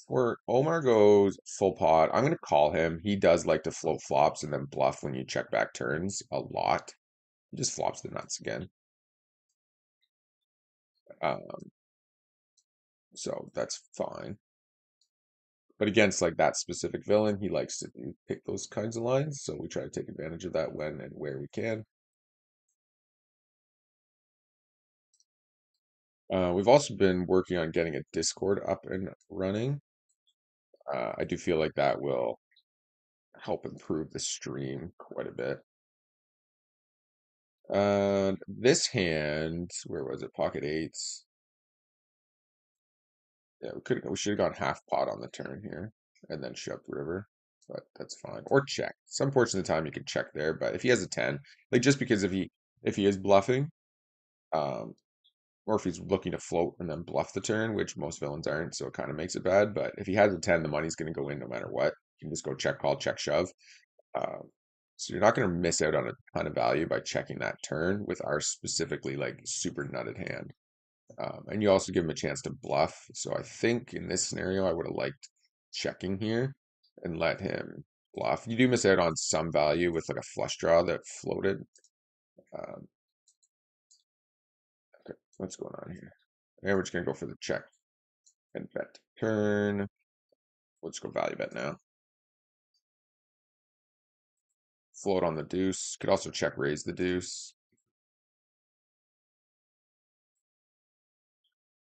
Where Omar goes full pot, I'm going to call him. He does like to float flops and then bluff when you check back turns a lot. He just flops the nuts again. Um, so that's fine. But against like that specific villain, he likes to pick those kinds of lines. So we try to take advantage of that when and where we can. We've also been working on getting a Discord up and running. I do feel like that will help improve the stream quite a bit. This hand, where was it? Pocket eights. Yeah, we should have gone half pot on the turn here and then shoved river, but that's fine. Or check. Some portion of the time you can check there, but if he has a 10, like just because if he is bluffing, um, or if he's looking to float and then bluff the turn, which most villains aren't, so it kind of makes it bad. But if he has a 10, the money's going to go in no matter what. You can just go check call, check shove. Um, so you're not going to miss out on a ton of value by checking that turn with our specifically like super nutted hand. And you also give him a chance to bluff. So I think in this scenario, I would have liked checking here and let him bluff. You do miss out on some value with like a flush draw that floated. Um, okay, what's going on here? And we're just gonna go for the check and bet turn. Let's go value bet now. Float on the deuce. Could also check raise the deuce.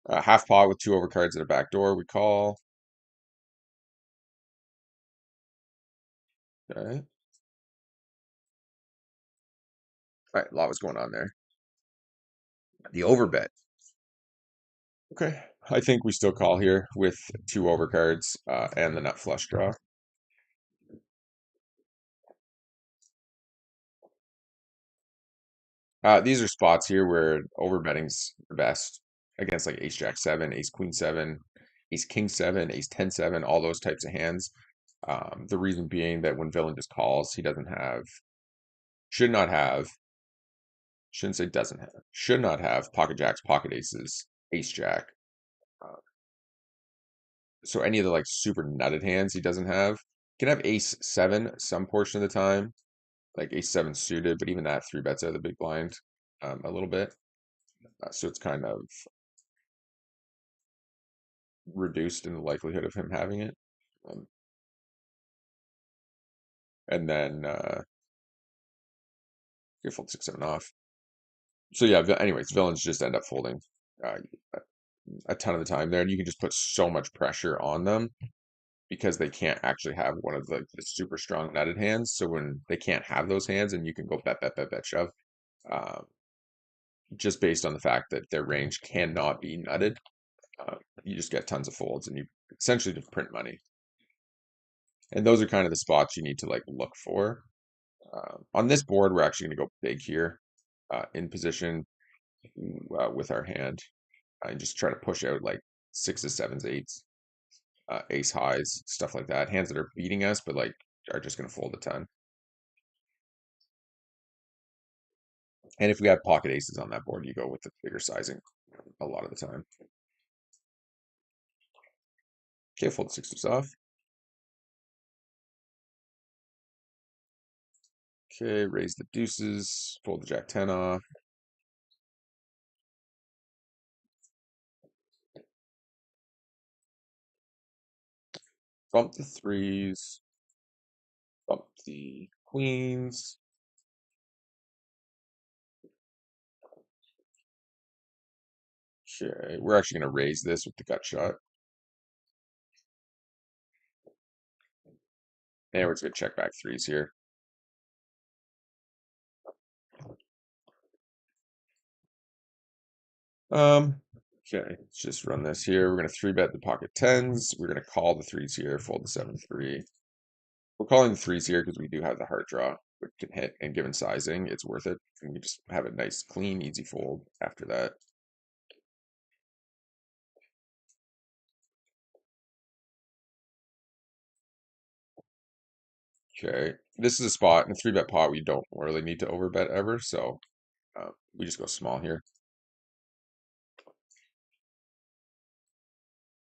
Half pot with two overcards at a back door. We call. Okay. All right, a lot was going on there. The overbet. Okay, I think we still call here with two overcards and the nut flush draw. These are spots here where overbetting's the best against like ace jack seven, ace queen seven, ace king seven, ace 10 7, all those types of hands. The reason being that when villain just calls, he doesn't have, should not have, shouldn't say doesn't have, should not have pocket jacks, pocket aces, ace jack. Uh, so any of the like super nutted hands he doesn't have. He can have ace seven some portion of the time, like ace seven suited, but even that three bets out of the big blind a little bit. So it's kind of reduced in the likelihood of him having it. Um, and then you fold 6 7 off. So yeah, anyways, villains just end up folding uh, a ton of the time there, and you can just put so much pressure on them because they can't actually have one of the super strong nutted hands. So when they can't have those hands, and you can go bet bet bet bet shove, um, just based on the fact that their range cannot be nutted, uh, you just get tons of folds, and you essentially just print money. And those are kind of the spots you need to like look for. On this board, we're actually going to go big here in position with our hand and just try to push out like sixes, sevens, eights, ace highs, stuff like that. Hands that are beating us, but like are just going to fold a ton. And if we have pocket aces on that board, you go with the bigger sizing a lot of the time. Okay, fold six deuce off. Okay, raise the deuces, fold the jack 10 off. Bump the threes, bump the queens. Okay, we're actually going to raise this with the gut shot. And we're just going to check back threes here. Okay, let's just run this here. We're going to three bet the pocket tens. We're going to call the threes here, fold the 7-3. We're calling the threes here because we do have the heart draw, which can hit, and given sizing, it's worth it. And we just have a nice, clean, easy fold after that. Okay, this is a spot in a three bet pot we don't really need to overbet ever, so we just go small here.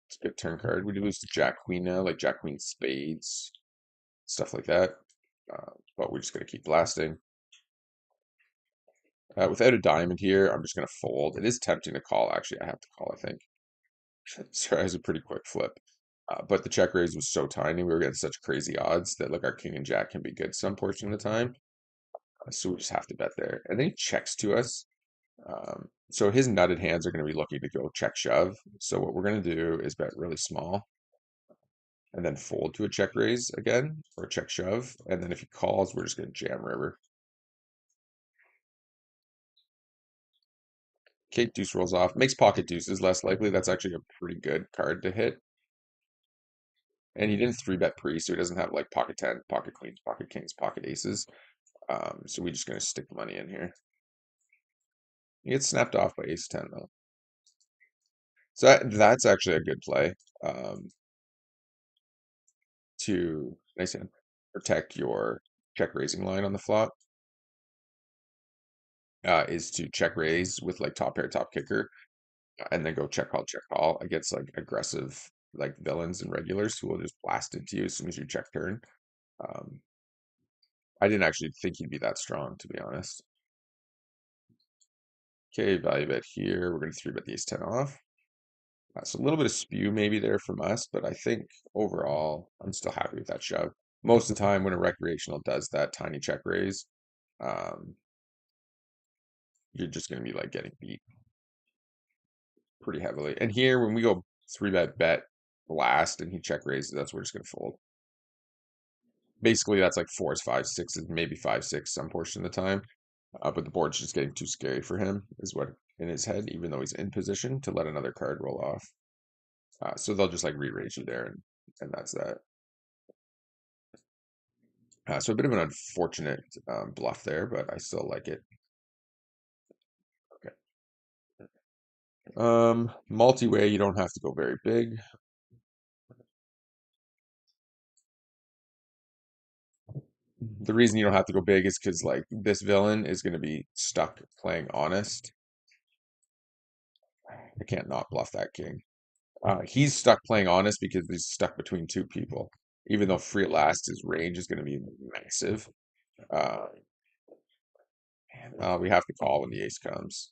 It's a good turn card. We do lose to Jack Queen now, like Jack Queen spades, stuff like that. But we're just gonna keep blasting. Without a diamond here, I'm just gonna fold. It is tempting to call. Actually, I have to call, I think. Sorry, it was a pretty quick flip. But the check raise was so tiny, we were getting such crazy odds that like our king and jack can be good some portion of the time. So we just have to bet there. And then he checks to us. So his nutted hands are going to be looking to go check shove. So what we're going to do is bet really small and then fold to a check raise again or a check shove. And then if he calls, we're just going to jam river. Kate deuce rolls off, makes pocket deuces less likely. That's actually a pretty good card to hit. And he didn't three bet pre, so he doesn't have like pocket 10, pocket queens, pocket kings, pocket aces. So we're just going to stick the money in here. He gets snapped off by ace 10 though. So that's actually a good play to nice hand, protect your check raising line on the flop. Is to check raise with like top pair, top kicker, and then go check call against like aggressive like villains and regulars who will just blast into you as soon as you check turn. Um, I didn't actually think he'd be that strong, to be honest. Okay, value bet here. We're going to three bet the ace 10 off. So a little bit of spew maybe there from us, but I think overall I'm still happy with that shove. Most of the time when a recreational does that tiny check raise, um, you're just going to be like getting beat pretty heavily. And here when we go three bet blast and he check raises, that's we're just going to fold. Basically, that's like fours, fives, sixes, maybe 5-6 some portion of the time. But the board's just getting too scary for him, is what in his head, even though he's in position to let another card roll off. So they'll just like re-raise you there, and that's that. So a bit of an unfortunate bluff there, but I still like it. Okay. Multi-way, you don't have to go very big. The reason you don't have to go big is because like this villain is going to be stuck playing honest. I can't not bluff that king. He's stuck playing honest because he's stuck between two people. Even though free at last, his range is going to be massive. Uh, we have to call when the ace comes.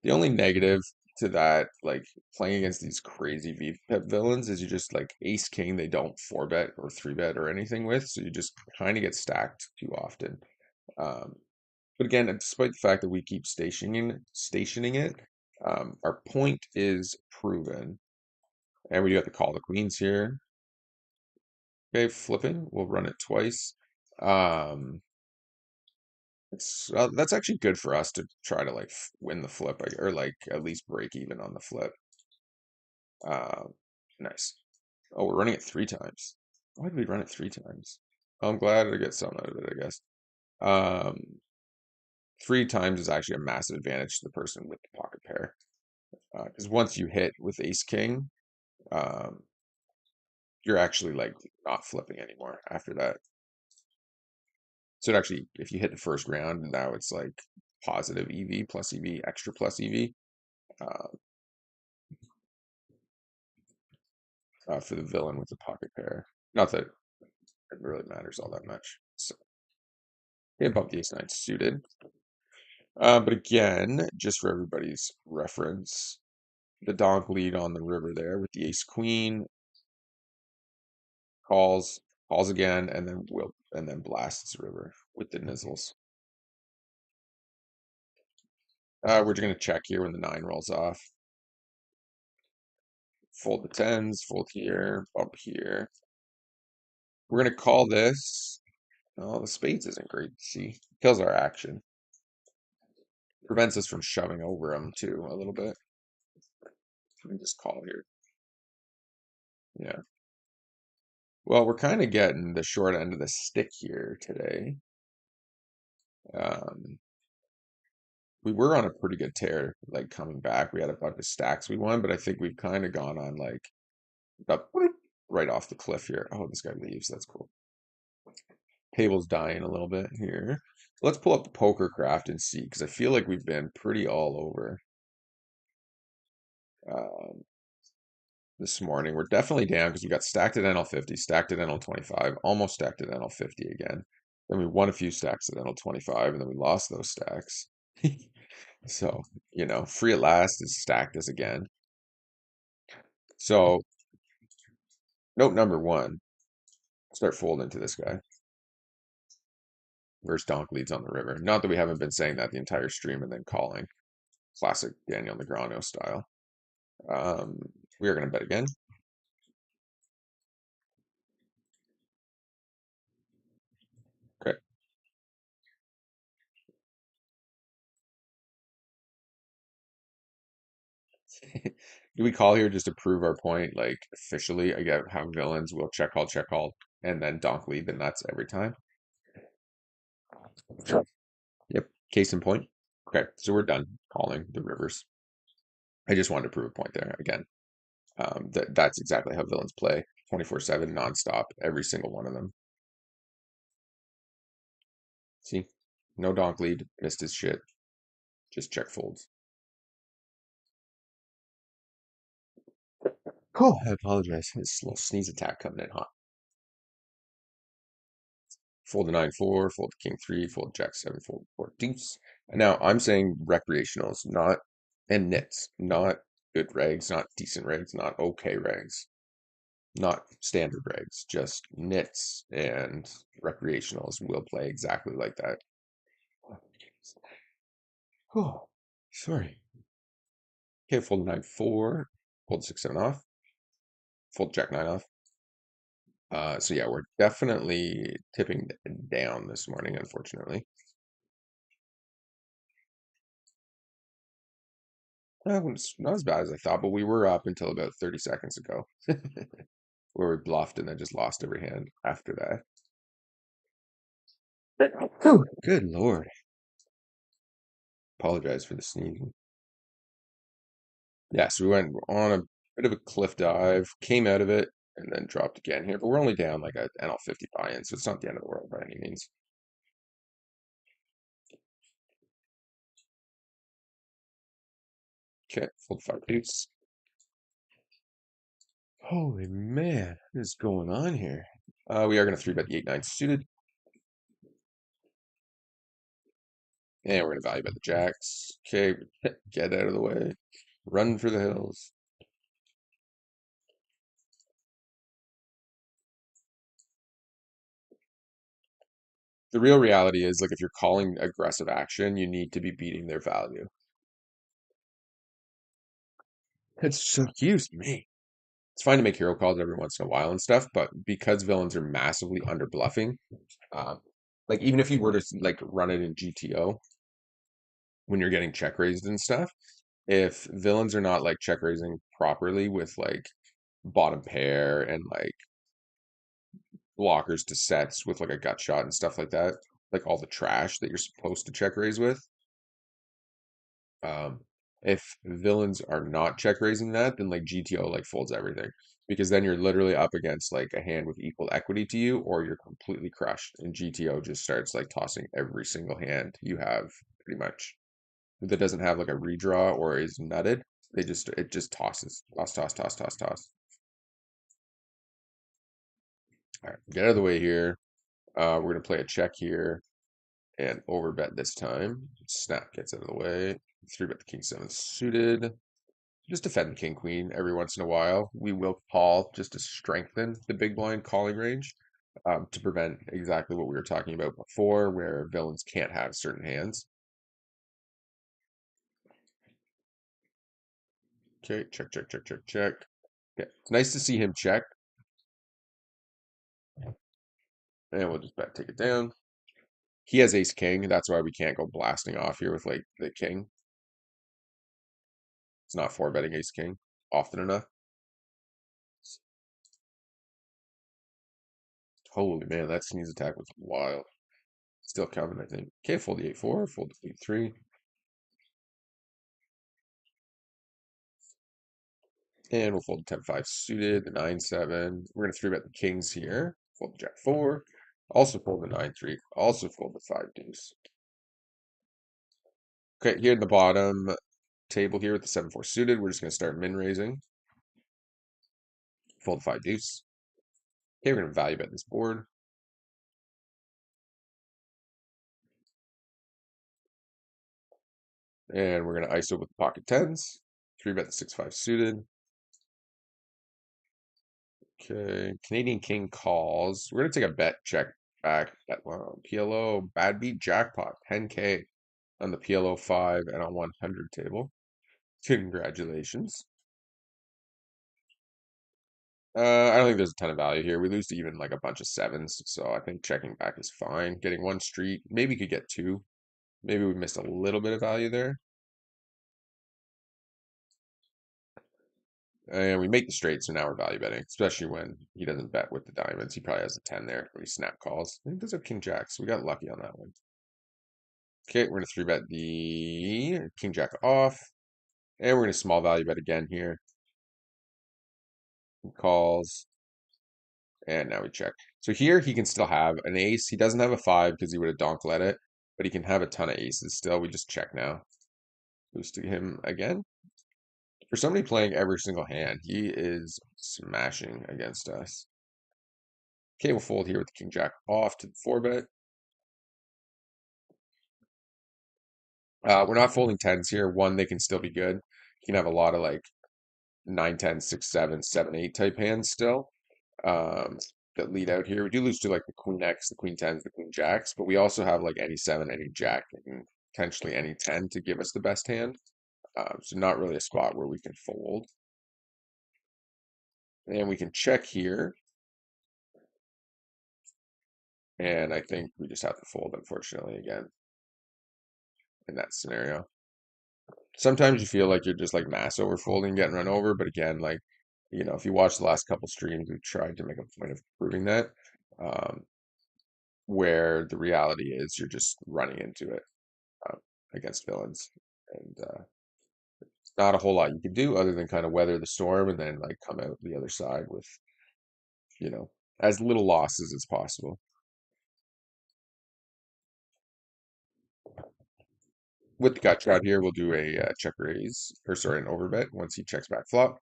The only negative to that, like playing against these crazy VPEP villains, is you just like ace king, they don't four bet or three bet or anything with, so you just kind of get stacked too often. Um, but again, despite the fact that we keep stationing it, our point is proven, and we do have to call the queens here. Okay, flipping, we'll run it twice. Um, that's actually good for us to try to like win the flip or like at least break even on the flip. Uh, nice. Oh, we're running it three times. Why did we run it three times? I'm glad to get some out of it, I guess. Um, three times is actually a massive advantage to the person with the pocket pair. Because once you hit with ace king, um, you're actually like not flipping anymore after that. So it actually, if you hit the first round, now it's like positive EV plus EV, extra plus EV. for the villain with the pocket pair. Not that it really matters all that much. So yeah, bump the ace nine suited. But again, just for everybody's reference, the donk lead on the river there with the ace queen calls, calls again, and then blasts the river with the nizzles. We're just gonna check here when the nine rolls off. Fold the tens, fold here, bump here. We're gonna call this. Oh, the spades isn't great to see. Kills our action. Prevents us from shoving over them too a little bit. Let me just call here. Yeah. Well, we're kind of getting the short end of the stick here today. Um, we were on a pretty good tear, like coming back. We had a bunch of stacks we won, but I think we've kind of gone on like up right off the cliff here. Oh, this guy leaves. That's cool. Table's dying a little bit here. Let's pull up the poker craft and see, because I feel like we've been pretty all over um, this morning. We're definitely down because we got stacked at NL50, stacked at NL25, almost stacked at NL50 again. Then we won a few stacks at NL25, and then we lost those stacks. So, free at last is stacked us again. So, note number one, start folding to this guy. Where's donk leads on the river? Not that we haven't been saying that the entire stream and then calling. Classic Daniel Negreanu style. Um, we are going to bet again. Okay. Do we call here just to prove our point? Like officially, I get how villains will check call, and then donk lead the nuts every time. Sure. Yep. Case in point. Okay, so we're done calling the rivers. I just wanted to prove a point there again. That's exactly how villains play 24/7 nonstop, every single one of them. See, no donk lead, missed his shit, just check folds. Cool. I apologize. This little sneeze attack coming in hot. Fold the 9-4, fold the king 3, fold jack 7, fold 4 deuce. And now I'm saying recreationals, not and nits, not good regs, not decent regs, not okay regs, not standard regs, just nits and recreationals will play exactly like that. Oh, sorry. Okay, fold the 9-4, fold 6-7 off, fold jack 9 off. So yeah, we're definitely tipping down this morning, unfortunately. That was not as bad as I thought, but we were up until about 30 seconds ago, where we bluffed and then just lost every hand after that. Oh, good Lord. Apologize for the sneezing. Yeah, so we went on a bit of a cliff dive, came out of it, and then dropped again here. But we're only down like a NL50 buy-in, so it's not the end of the world by any means. Okay, fold 5 deuce. Holy man, what is going on here? We are going to 3-bet the 8-9 suited. And we're going to value bet the jacks. Okay, get out of the way. Run for the hills. The real reality is, like, if you're calling aggressive action, you need to be beating their value. It's so excuse me. It's fine to make hero calls every once in a while and stuff, but because villains are massively under bluffing, um, like even if you were to like run it in GTO when you're getting check raised and stuff, if villains are not like check raising properly with like bottom pair and like blockers to sets with like a gut shot and stuff like that, like all the trash that you're supposed to check raise with, Um, if villains are not check raising that, then like GTO like folds everything because then you're literally up against like a hand with equal equity to you, or you're completely crushed. And GTO just starts like tossing every single hand you have pretty much that doesn't have like a redraw or is nutted. It just tosses, toss, toss, toss, toss, toss. All right, get out of the way here. We're gonna play a check here and overbet this time. Snap gets out of the way. Three bet the king seven suited. Just defend king queen every once in a while. We will call just to strengthen the big blind calling range, to prevent exactly what we were talking about before, where villains can't have certain hands. Okay, check, check, check, check, check. Okay, it's nice to see him check, and we'll just bet take it down. He has ace king. That's why we can't go blasting off here with like the king. It's not four betting ace king often enough. Holy man, that sneeze attack was wild. Still coming, I think. Okay, fold the 8-4, fold the 8-3. And we'll fold the 10-5 suited, the 9-7. We're going to 3-bet the kings here. Fold the jack-4. Also fold the 9-3. Also fold the 5-deuce. Okay, here in the bottom table here with the 7-4 suited, we're just going to start min-raising. Fold the 5-deuce. Okay, we're going to value bet this board. And we're going to ISO with the pocket tens. 3-bet the 6-5 suited. Okay, Canadian King calls. We're gonna take a bet check back at PLO bad beat jackpot 10K on the PLO 5 and on 100 table. Congratulations. I don't think there's a ton of value here. We lose to even like a bunch of sevens, so I think checking back is fine. Getting one street, maybe could get two. Maybe we missed a little bit of value there. And we make the straight, so now we're value betting, especially when he doesn't bet with the diamonds. He probably has a 10 there when he snap calls. I think those are king jacks. We got lucky on that one. Okay, we're gonna 3-bet the king jack off, and we're gonna small value bet again here. He calls, and now we check. So here he can still have an ace. He doesn't have a 5 because he would have donk let it, but he can have a ton of aces still. We just check now. Boosting him again. For somebody playing every single hand, he is smashing against us. Okay, we'll fold here with the king jack off to the 4-bet. We're not folding tens here. One, they can still be good. You can have a lot of like 9, 10, 6, 7, 7, 8 type hands still, um, that lead out here. We do lose to like the queen X, the queen tens, the queen jacks, but we also have like any 7, any jack, and potentially any 10 to give us the best hand. So not really a spot where we can fold. And we can check here. And I think we just have to fold, unfortunately, again, in that scenario. Sometimes you feel like you're just like mass overfolding, getting run over, but again, like, if you watch the last couple streams, we've tried to make a point of proving that, um, where the reality is you're just running into it, um, against villains, and not a whole lot you can do other than kind of weather the storm and then like come out the other side with, you know, as little losses as possible. With the gut shot here, we'll do a check raise, or sorry, an overbet once he checks back flop.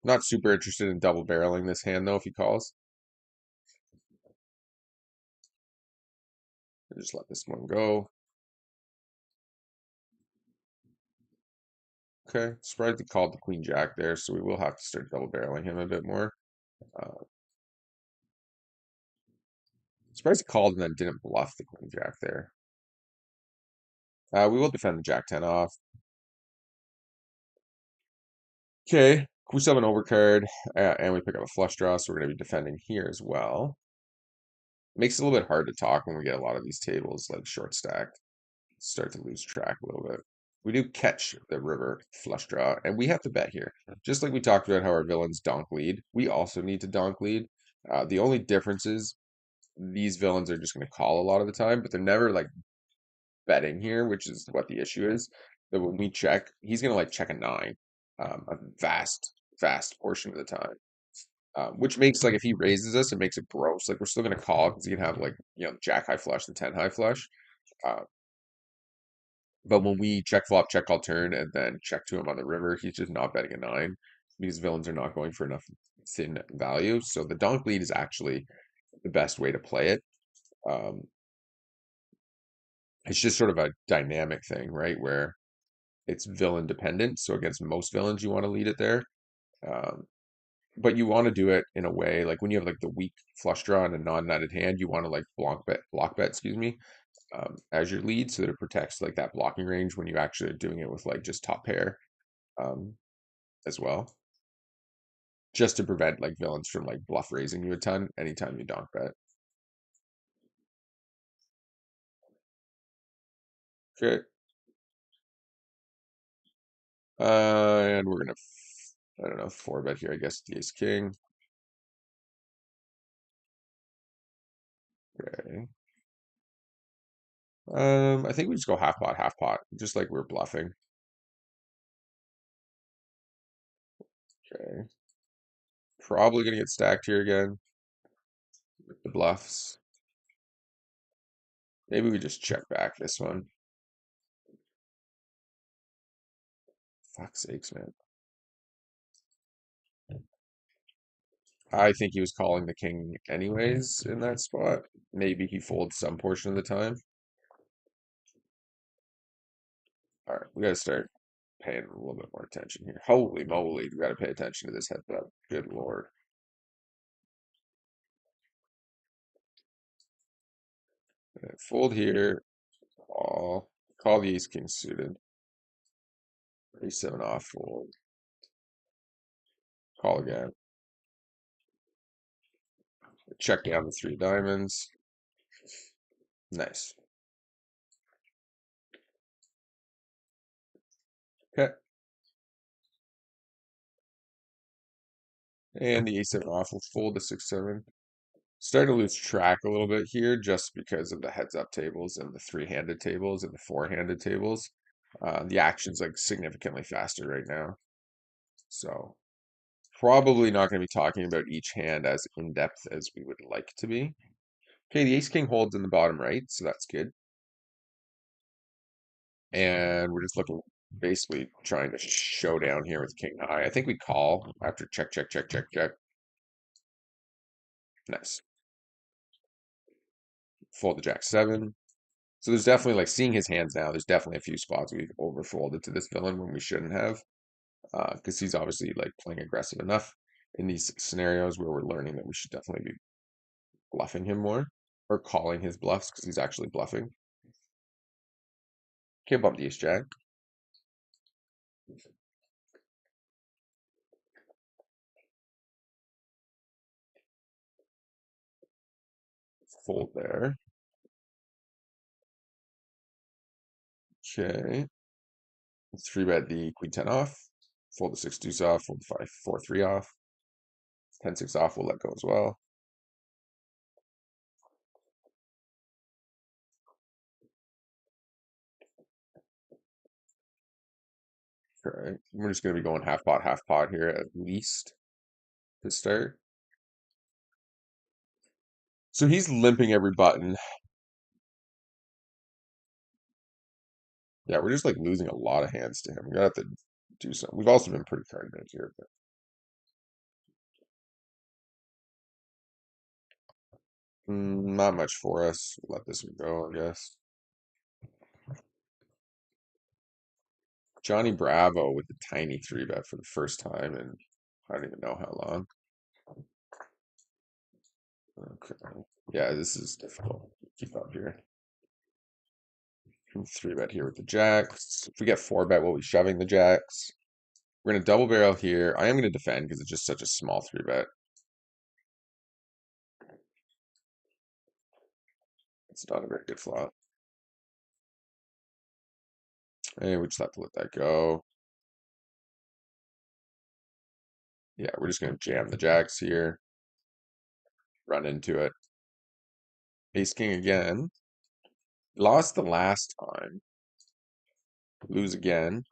Not super interested in double barreling this hand though if he calls. I'll just let this one go. Okay, surprised he called the queen jack there, so we will have to start double barreling him a bit more. Uh, Surprised he called and then didn't bluff the queen jack there. We will defend the jack 10 off. Okay, we still have an overcard, and we pick up a flush draw, so we're going to be defending here as well. Makes it a little bit hard to talk when we get a lot of these tables like short stacked. Start to lose track a little bit. We do catch the river flush draw, and we have to bet here. Just like we talked about how our villains donk lead, we also need to donk lead. The only difference is these villains are just going to call a lot of the time, but they're never like betting here, which is what the issue is. That when we check, he's going to like check a 9, a vast portion of the time. Which makes like if he raises us, it makes it gross. Like we're still gonna call because he can have like jack high flush, the 10 high flush. Uh, but when we check flop, check call turn, and then check to him on the river, he's just not betting a 9 because villains are not going for enough thin value. So the donk lead is actually the best way to play it. Um, it's just sort of a dynamic thing, right? Where it's villain dependent. So against most villains, you want to lead it there. Um, but you want to do it in a way like when you have like the weak flush draw and a non-nutted hand, you want to like block bet, excuse me, as your lead so that it protects like that blocking range when you actually are doing it with like just top pair um, as well, just to prevent like villains from like bluff raising you a ton anytime you donk bet. Okay, and we're gonna, I don't know, four bet here. I guess the ace king. Okay. I think we just go half pot, just like we're bluffing. Okay. Probably gonna get stacked here again with the bluffs. Maybe we just check back this one. Fuck's sakes, man. I think he was calling the king anyways in that spot. Maybe he folds some portion of the time. All right, we gotta start paying a little bit more attention here. Holy moly, we gotta pay attention to this heads up. Good lord. Fold here. Call the ace king suited. Ace seven off. Fold. Call again. Check down the three diamonds. Nice. Okay. And the ace seven off will fold the 6-7. Starting to lose track a little bit here just because of the heads up tables and the three-handed tables and the four-handed tables. The action's like significantly faster right now. So probably not going to be talking about each hand as in depth as we would like to be. Okay, the ace king holds in the bottom right, so that's good. And we're just looking, basically trying to show down here with king high. I think we call after check, check, check, check, check. Nice. Fold the jack seven. So there's definitely like seeing his hands now. There's definitely a few spots we've overfolded to this villain when we shouldn't have, because he's obviously like playing aggressive enough in these scenarios where we're learning that we should definitely be bluffing him more or calling his bluffs because he's actually bluffing. Can't bump the ace jack. Fold there. Okay. Three bet the queen ten off. Fold the six deuce off. Fold the five four three off. 10-6 off. We'll let go as well. Okay. We're just gonna be going half pot here at least to start. So he's limping every button. Yeah, we're just like losing a lot of hands to him. We're gonna have to do something. We've also been pretty card rich here, but not much for us. Let this one go, I guess. Johnny Bravo with the tiny three bet for the first time, and I don't even know how long. Okay. Yeah, this is difficult. Keep up here. Three bet here with the jacks. If we get four bet, we'll be shoving the jacks. We're gonna double barrel here. I am gonna defend because it's just such a small three bet. It's not a very good flop. And we just have to let that go. Yeah, we're just gonna jam the jacks here. Run into it. Ace king again. Lost the last time. Lose again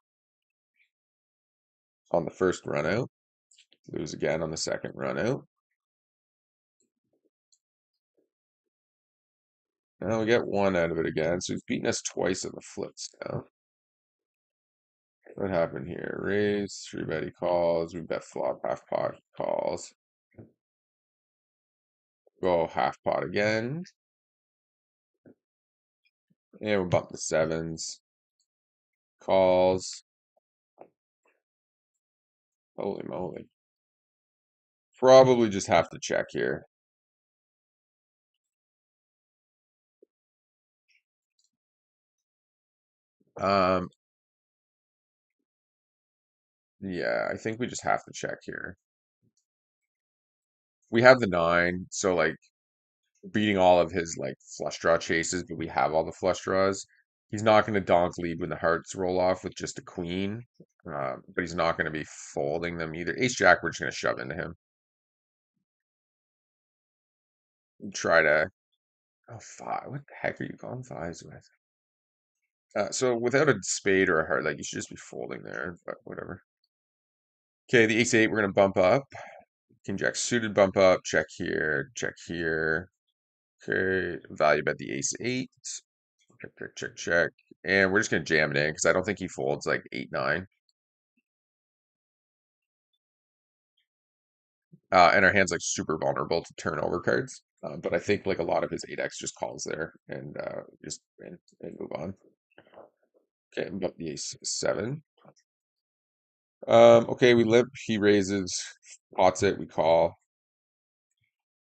on the first run out. Lose again on the second run out. Now we get one out of it again. So he's beaten us twice in the flips now. What happened here? Raise, three bet he calls. We bet flop, half pot calls. Go half pot again. And we'll bump the sevens. Calls. Holy moly. Probably just have to check here. Um, yeah, I think we just have to check here. We have the nine, so like beating all of his like flush draw chases, but we have all the flush draws. He's not going to donk lead when the hearts roll off with just a queen, but he's not going to be folding them either. Ace Jack, we're just going to shove into him. Try to. Oh, five. What the heck are you calling fives with? So without a spade or a heart, like you should just be folding there, but whatever. Okay, the ace eight, we're going to bump up. King Jack suited, bump up. Check here, check here. Okay, value bet the ace eight. Check, check, check, check. And we're just gonna jam it in because I don't think he folds like 8-9. And our hand's like super vulnerable to turnover cards. But I think like a lot of his 8x just calls there and just and move on. Okay, and bump the ace seven. Okay, we limp. He raises, pots it. We call.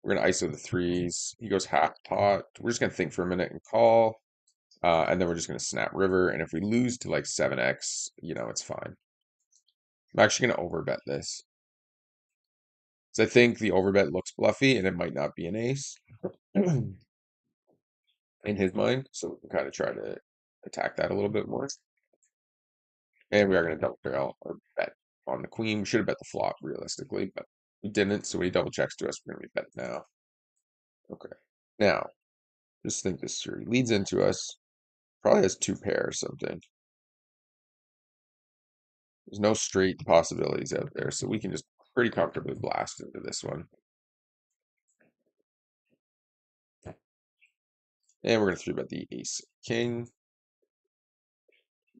We're gonna ISO the threes. He goes half pot. We're just gonna think for a minute and call. And then we're just gonna snap river. And if we lose to like 7x, it's fine. I'm actually gonna overbet this. So I think the overbet looks bluffy and it might not be an ace in his mind. So we can kind of try to attack that a little bit more. And we are going to double barrel or bet on the queen. We should have bet the flop realistically, but we didn't. So when he double checks to us, we're going to be bet now. Okay. Now, just think this through. He leads into us. Probably has two pair or something. There's no straight possibilities out there. So we can just pretty comfortably blast into this one. And we're going to three bet the ace king.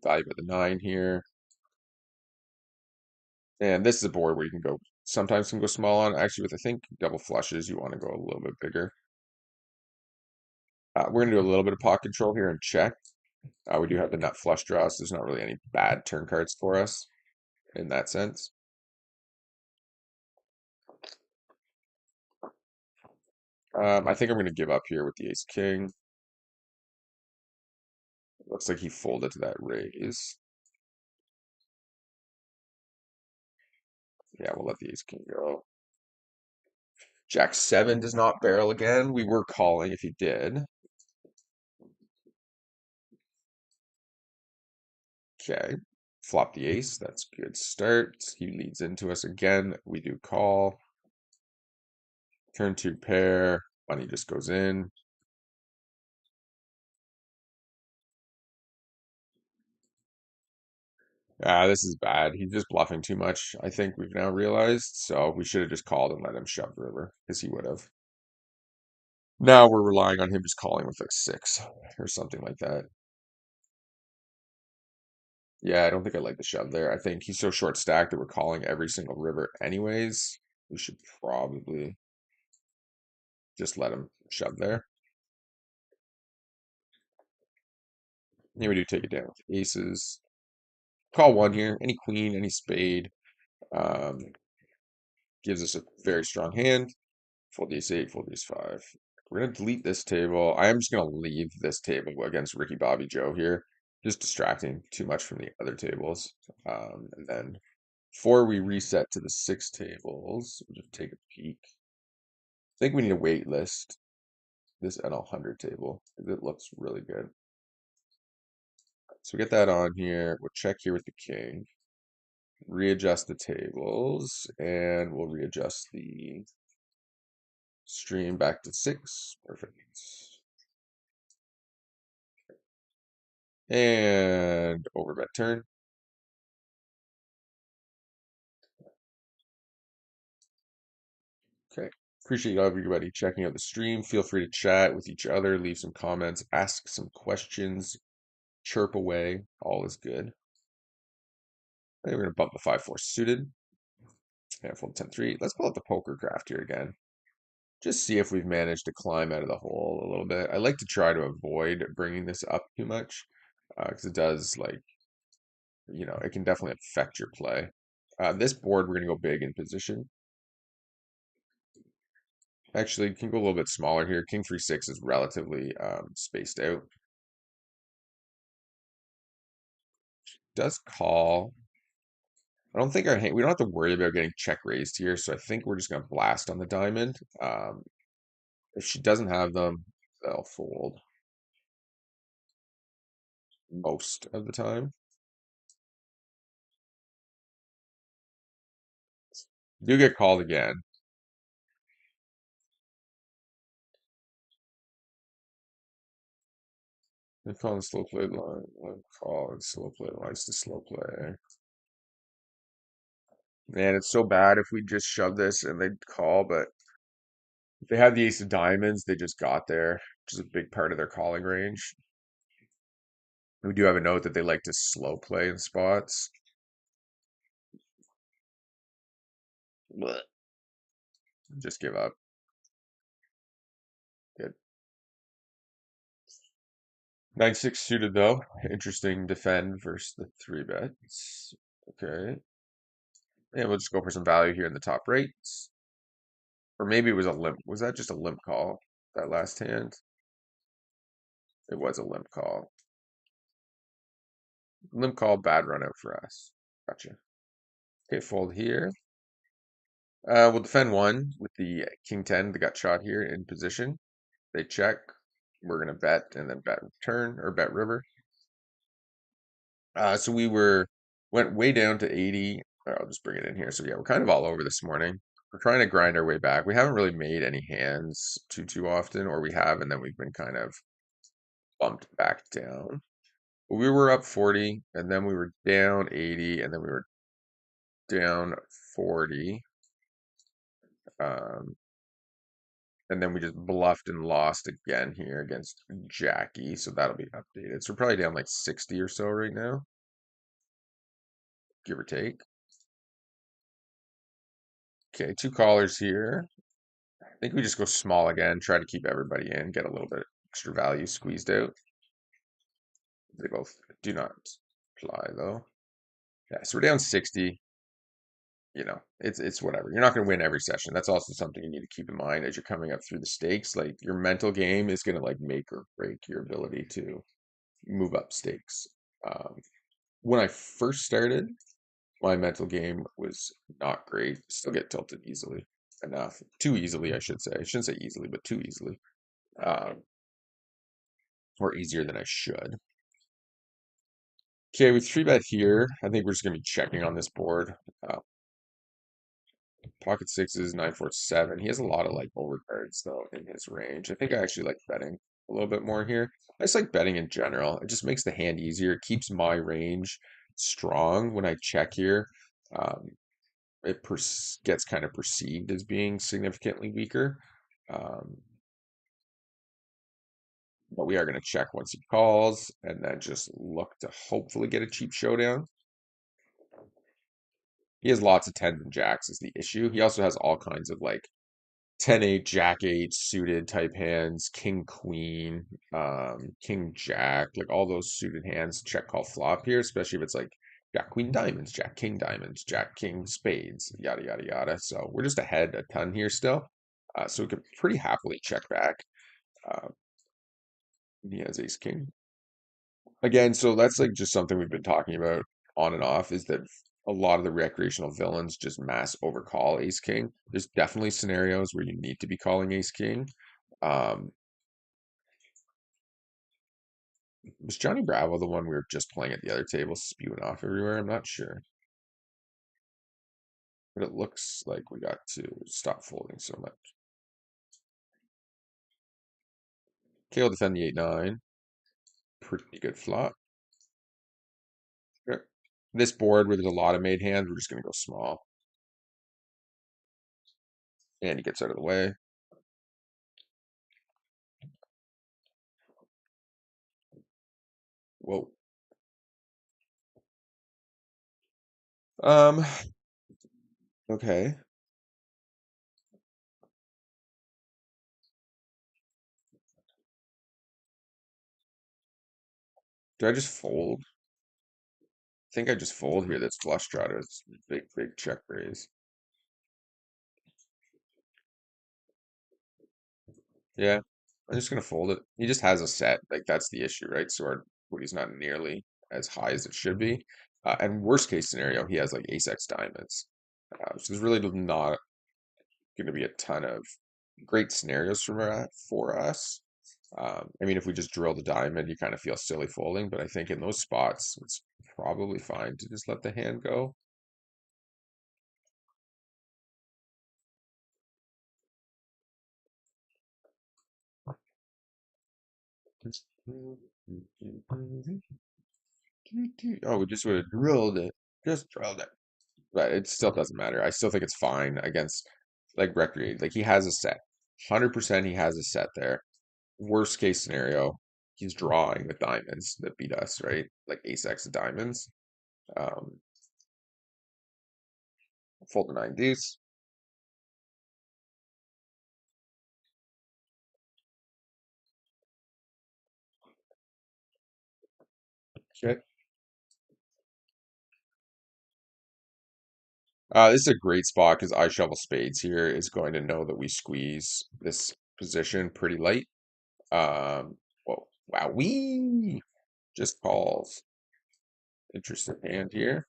Value bet the nine here. And this is a board where you can go, sometimes can go small on. Actually, with I think double flushes, you want to go a little bit bigger. We're going to do a little bit of pot control here and check. We do have the nut flush draw, so there's not really any bad turn cards for us in that sense. I think I'm going to give up here with the ace king. Looks like he folded to that raise. Yeah, we'll let the ace king go. Jack seven does not barrel again. We were calling if he did. Okay. Flop the ace. That's good start. He leads into us again. We do call. Turn two pair. Money just goes in. This is bad. He's just bluffing too much, I think we've now realized. So we should have just called and let him shove the river, because he would have. Now we're relying on him just calling with like six or something like that. Yeah, I don't think I like the shove there. I think he's so short stacked that we're calling every single river anyways. We should probably just let him shove there. Yeah, we do take it down with aces. Call one here. Any queen, any spade. Um, gives us a very strong hand. Fold ace eight, fold ace five. We're gonna delete this table. I am just gonna leave this table against Ricky Bobby Joe here. Just distracting too much from the other tables. And then before we reset to the six tables, we'll just take a peek. I think we need a wait list this NL100 table because it looks really good. So we get that on here. We'll check here with the king. Readjust the tables, and we'll readjust the stream back to six. Perfect. And overbet turn. Okay. Appreciate everybody checking out the stream. Feel free to chat with each other, leave some comments, ask some questions, chirp away. All is good. And we're going to bump the 5-4 suited. And fold 10-3. Let's pull out the poker craft here again. Just see if we've managed to climb out of the hole a little bit. I like to try to avoid bringing this up too much because it does like, it can definitely affect your play. This board, we're going to go big in position. Actually, you can go a little bit smaller here. King 3-6 is relatively spaced out. Does call. I don't think we don't have to worry about getting check raised here, so I think we're just going to blast on the diamond. If she doesn't have them, they'll fold most of the time. Do get called again. They call the slow play line. Call it slow play likes the slow play. Man, it's so bad if we just shove this and they'd call, but if they had the ace of diamonds, they just got there, which is a big part of their calling range. We do have a note that they like to slow play in spots. Blech. Just give up. Good. 9-6 suited though. Interesting defend versus the three bets. Okay. Yeah, we'll just go for some value here in the top right. Or maybe it was a limp. Was that just a limp call, that last hand? It was a limp call. Limp call, bad run out for us. Gotcha. Okay, fold here. We'll defend one with the king 10, the gut shot here in position. They check. We're gonna bet and then bet turn or bet river. So went way down to 80. I'll just bring it in here. So yeah, we're kind of all over this morning. We're trying to grind our way back. We haven't really made any hands too often, or we have, and then we've been kind of bumped back down. But we were up 40, and then we were down 80, and then we were down 40. Um, and then we just bluffed and lost again here against Jackie, so that'll be updated. So we're probably down like 60 or so right now, give or take. Okay, two callers here. I think we just go small again, try to keep everybody in, get a little bit extra value squeezed out. They both do not apply though. Yeah, so we're down 60. It's whatever. You're not going to win every session. That's also something you need to keep in mind as you're coming up through the stakes. Like your mental game is going to like make or break your ability to move up stakes. Um, when I first started, my mental game was not great. Still get tilted easily enough. Too easily, I should say. I shouldn't say easily, but too easily. Um, or easier than I should. Okay, with three bet here, I think we're just gonna be checking on this board. Uh, Pocket sixes, 9-4-7. He has a lot of like overcards though in his range. I think I actually like betting a little bit more here. I just like betting in general. It just makes the hand easier. It keeps my range strong when I check here. Um, it gets kind of perceived as being significantly weaker. Um, but we are going to check once he calls and then just look to hopefully get a cheap showdown. He has lots of tens and jacks is the issue. He also has all kinds of like 10-8, Jack-8 suited type hands, King Queen, King Jack, like all those suited hands check call flop here, especially if it's like Jack Queen diamonds, Jack King diamonds, Jack King spades, yada yada yada. So we're just ahead a ton here still. So we could pretty happily check back. Uh, he has Ace King. Again, so that's like just something we've been talking about on and off is that a lot of the recreational villains just mass overcall Ace King. There's definitely scenarios where you need to be calling Ace King. Um, was Johnny Bravo the one we were just playing at the other table spewing off everywhere? I'm not sure. But it looks like we got to stop folding so much. Okay, will defend the 8-9. Pretty good flop. Okay. This board where there's a lot of made hands, we're just gonna go small. And he gets out of the way. Whoa. Um, okay. Do I just fold? I think I just fold here. That's flush draw to its big, big check raise. Yeah, I'm just gonna fold it. He just has a set. Like that's the issue, right? So our equity's not nearly as high as it should be. And worst case scenario, he has like ace X diamonds. So there's really not going to be a ton of great scenarios for us. I mean, if we just drill the diamond, you kind of feel silly folding, but I think in those spots, it's probably fine to just let the hand go. Oh, we just would have drilled it. Just drilled it. But it still doesn't matter. I still think it's fine against like recreate. Like he has a set. 100% he has a set there. Worst case scenario, he's drawing with diamonds that beat us, right? Like ace X of diamonds. Um, fold the nine deuce. Okay. This is a great spot because I shovel spades here is going to know that we squeeze this position pretty light. Whoa, wow, we just calls. Interesting hand here.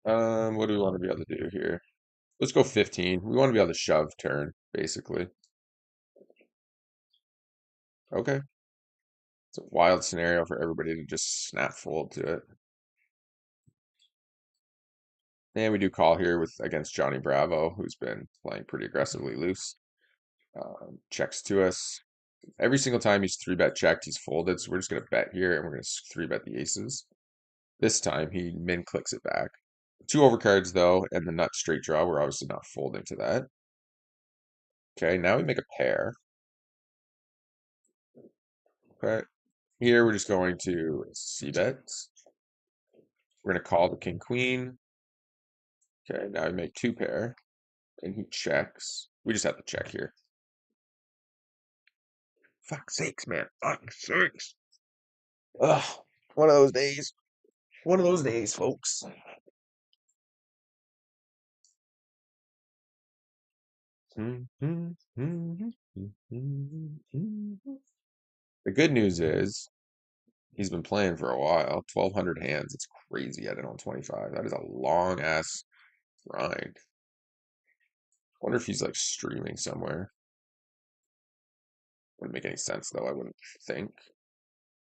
What do we want to be able to do here? Let's go 15. We want to be able to shove turn, basically. Okay. It's a wild scenario for everybody to just snap fold to it. And we do call here with against Johnny Bravo, who's been playing pretty aggressively loose. Checks to us. Every single time he's 3-bet checked, he's folded. So we're just going to bet here and we're going to 3-bet the aces. This time he min clicks it back. Two overcards though, and the nut straight draw. We're obviously not folding to that. Okay, now we make a pair. Okay, here we're just going to c-bet. We're going to call the king queen. Okay, now we make two pair, and he checks. We just have to check here. Fuck sakes, man. Fuck sakes. Ugh, one of those days. One of those days, folks. The good news is he's been playing for a while. 1,200 hands. It's crazy at it on 25. That is a long ass grind. Wonder if he's like streaming somewhere. Wouldn't make any sense though, I wouldn't think.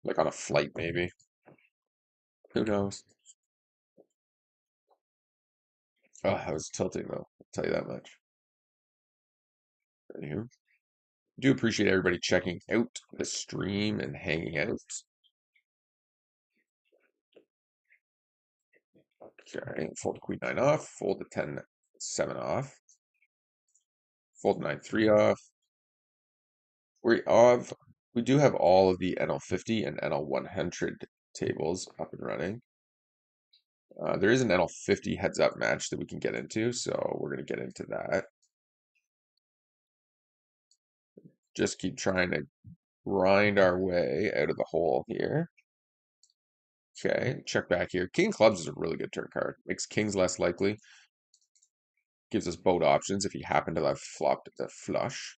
Like on a flight maybe. Who knows? Oh, I was tilting though. I'll tell you that much. Anywho, do appreciate everybody checking out the stream and hanging out. Okay, fold the queen nine off, fold the 10-7 off, fold the 9-3 off. We do have all of the NL50 and NL100 tables up and running. There is an NL50 heads up match that we can get into, so we're going to get into that. Just keep trying to grind our way out of the hole here. Okay, check back here. King clubs is a really good turn card. Makes kings less likely. Gives us both options if he happened to have flopped the flush.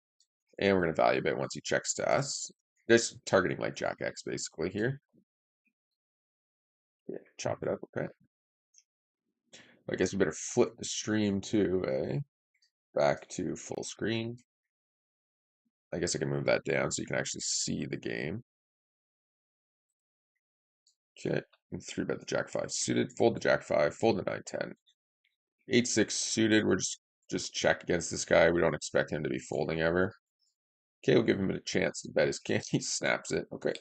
And we're going to value bet once he checks to us. Just targeting like Jack X basically here. Yeah, chop it up, okay. I guess we better flip the stream to back to full screen. I guess I can move that down so you can actually see the game. Okay, and 3-bet the Jack 5 suited, fold the Jack 5, fold the 9-10. 8-6 suited, we're just check against this guy. We don't expect him to be folding ever. Okay, we'll give him a chance to bet his king. He snaps it. Okay.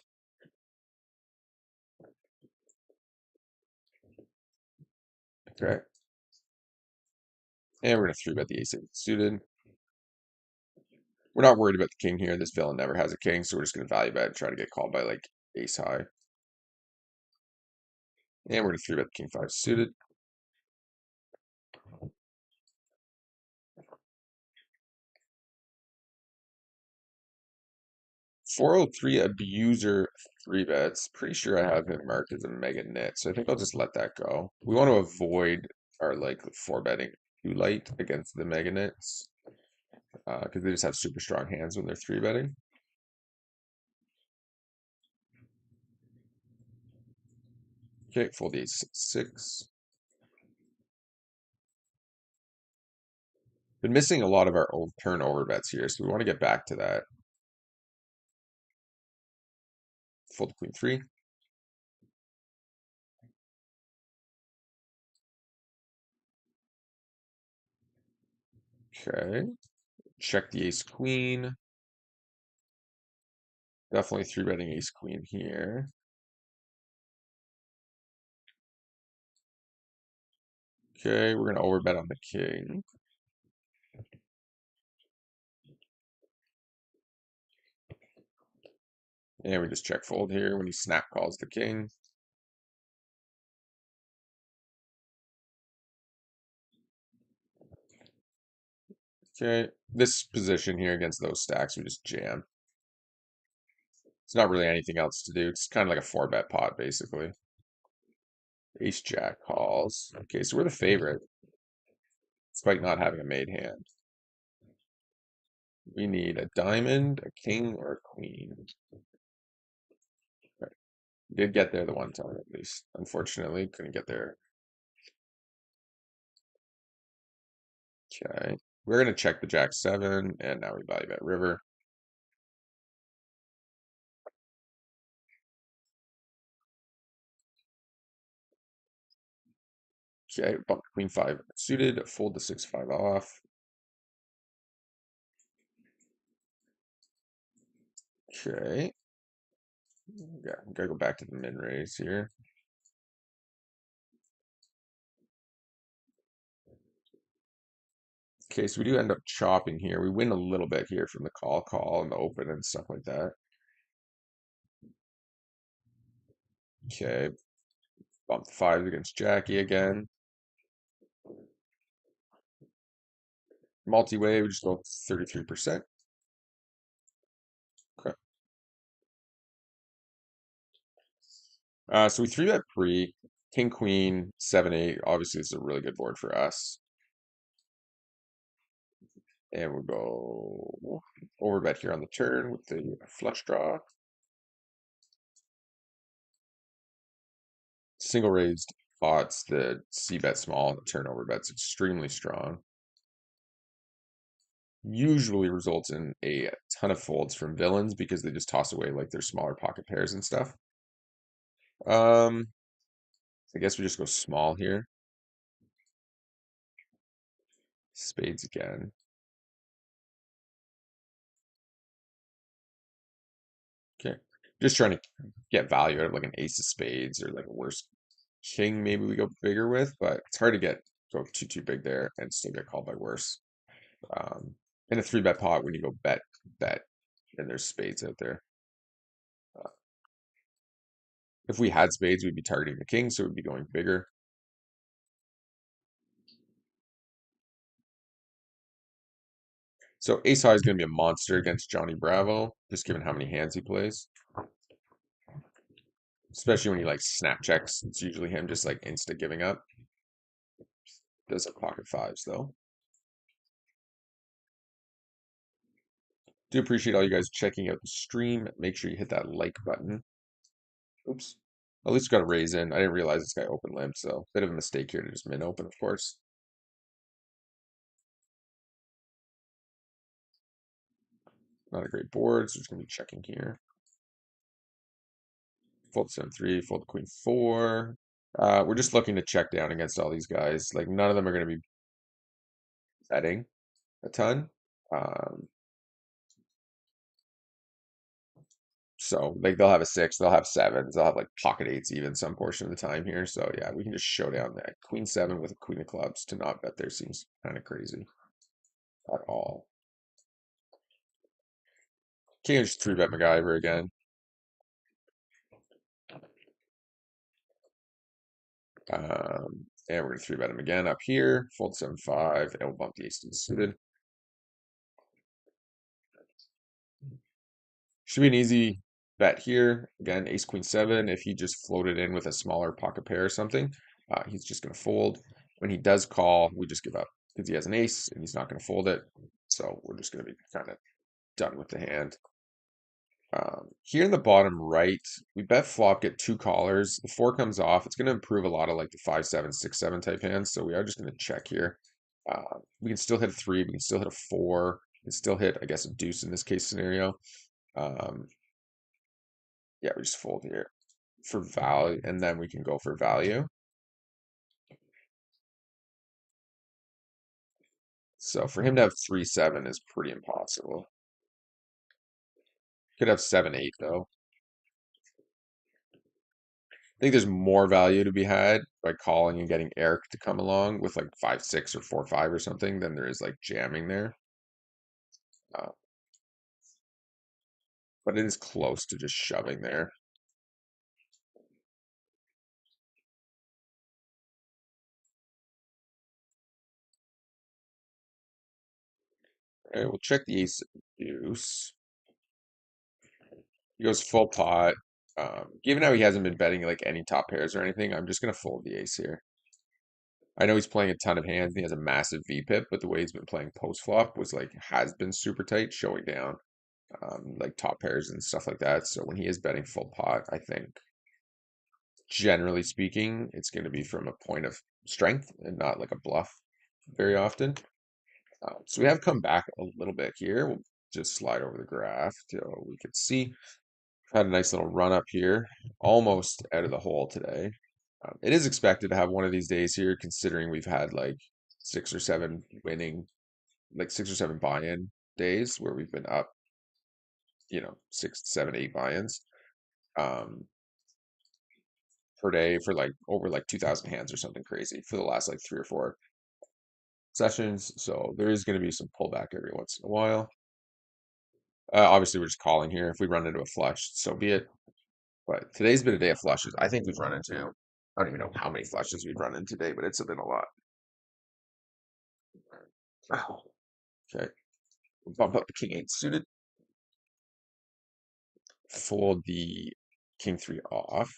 Okay. And we're gonna 3-bet the ace 8 suited. We're not worried about the king here. This villain never has a king, so we're just gonna value bet and try to get called by like ace high. And we're gonna 3-bet the king 5 suited. 403 abuser three bets. Pretty sure I have him marked as a mega nit, so I think I'll just let that go. We want to avoid our like four betting too light against the mega nits because they just have super strong hands when they're three betting. Okay, fold ace six. Been missing a lot of our old turnover bets here, so we want to get back to that. Fold queen three. Okay. Check the ace queen. Definitely three betting ace queen here. Okay, we're gonna overbet on the king. And we just check fold here when he snap calls the king. Okay, this position here against those stacks, we just jam. It's not really anything else to do. It's kind of like a four bet pot, basically. Ace jack calls. Okay, so we're the favorite, despite not having a made hand. We need a diamond, a king, or a queen. Right. Did get there the one time at least. Unfortunately, couldn't get there. Okay, we're gonna check the jack seven, and now we value bet river. Okay, bump queen five suited, fold the 6-5 off. Okay. Yeah, gotta go back to the min raise here. Okay, so we do end up chopping here. We win a little bit here from the call and the open and stuff like that. Okay, bump the fives against Jackie again. Multi-way, we just go 33%. Okay. So we three bet pre, king, queen, 7-8. Obviously, it's a really good board for us. And we'll go over bet here on the turn with the flush draw. Single raised odds, the C bet small, the turnover bet's extremely strong. Usually results in a ton of folds from villains because they just toss away like their smaller pocket pairs and stuff. Um, I guess we just go small here. Spades again. Okay. Just trying to get value out of like an ace of spades or like a worse king maybe we go bigger with, but it's hard to go too big there and still get called by worse. In a three bet pot when you go bet and there's spades out there. Uh, if we had spades, we'd be targeting the king, so we'd be going bigger. So ace high is going to be a monster against Johnny Bravo, just given how many hands he plays. Especially when he like snap checks, it's usually him just like insta giving up. Does have pocket fives though. Do appreciate all you guys checking out the stream. Make sure you hit that like button. Oops. At least got a raise in. I didn't realize this guy open limp, so bit of a mistake here to just min open, of course. Not a great board, so just gonna be checking here. Fold 7-3, fold queen 4. We're just looking to check down against all these guys. Like none of them are gonna be betting a ton. Um, so like they'll have a six, they'll have sevens, they'll have like pocket eights even some portion of the time here. So yeah, we can just show down that queen seven with a queen of clubs to not bet there seems kind of crazy at all. Can't just three bet MacGyver again. And we're gonna three bet him again up here. Fold 7-5, and we'll bump the ace to the suited. Should be an easy bet here. Again, ace queen seven. If he just floated in with a smaller pocket pair or something, he's just going to fold. When he does call, we just give up because he has an ace and he's not going to fold it. So we're just going to be kind of done with the hand. Here in the bottom right, we bet flop, get two callers. The four comes off. It's going to improve a lot of like the 5-7, 6-7 type hands. So we are just going to check here. We can still hit a three. We can still hit a four. We can still hit, I guess, a deuce in this case scenario. Um, yeah, we just fold here for value, and then we can go for value. So for him to have 3-7 is pretty impossible. Could have 7-8 though. I think there's more value to be had by calling and getting Eric to come along with like 5-6 or 4-5 or something than there is like jamming there. Uh, but it is close to just shoving there. Okay, we'll check the ace deuce. He goes full pot. Given how he hasn't been betting like any top pairs or anything, I'm just gonna fold the ace here. I know he's playing a ton of hands and he has a massive VPIP, but the way he's been playing post flop was like has been super tight, showing down like top pairs and stuff like that. So when he is betting full pot, I think generally speaking, it's going to be from a point of strength and not like a bluff very often. So we have come back a little bit here. We'll just slide over the graph so we can see. Had a nice little run up here, almost out of the hole today. It is expected to have one of these days here, considering we've had like 6 or 7 winning, like 6 or 7 buy-in days where we've been up, 6, 7, 8 buy-ins um, per day for like over like 2,000 hands or something crazy for the last like 3 or 4 sessions. So there is going to be some pullback every once in a while. Obviously, we're just calling here. If we run into a flush, so be it. But today's been a day of flushes. I think we've run into, I don't even know how many flushes we've run into today, but it's been a lot. Oh, okay. Bump up the king eight suited. Fold the king three off.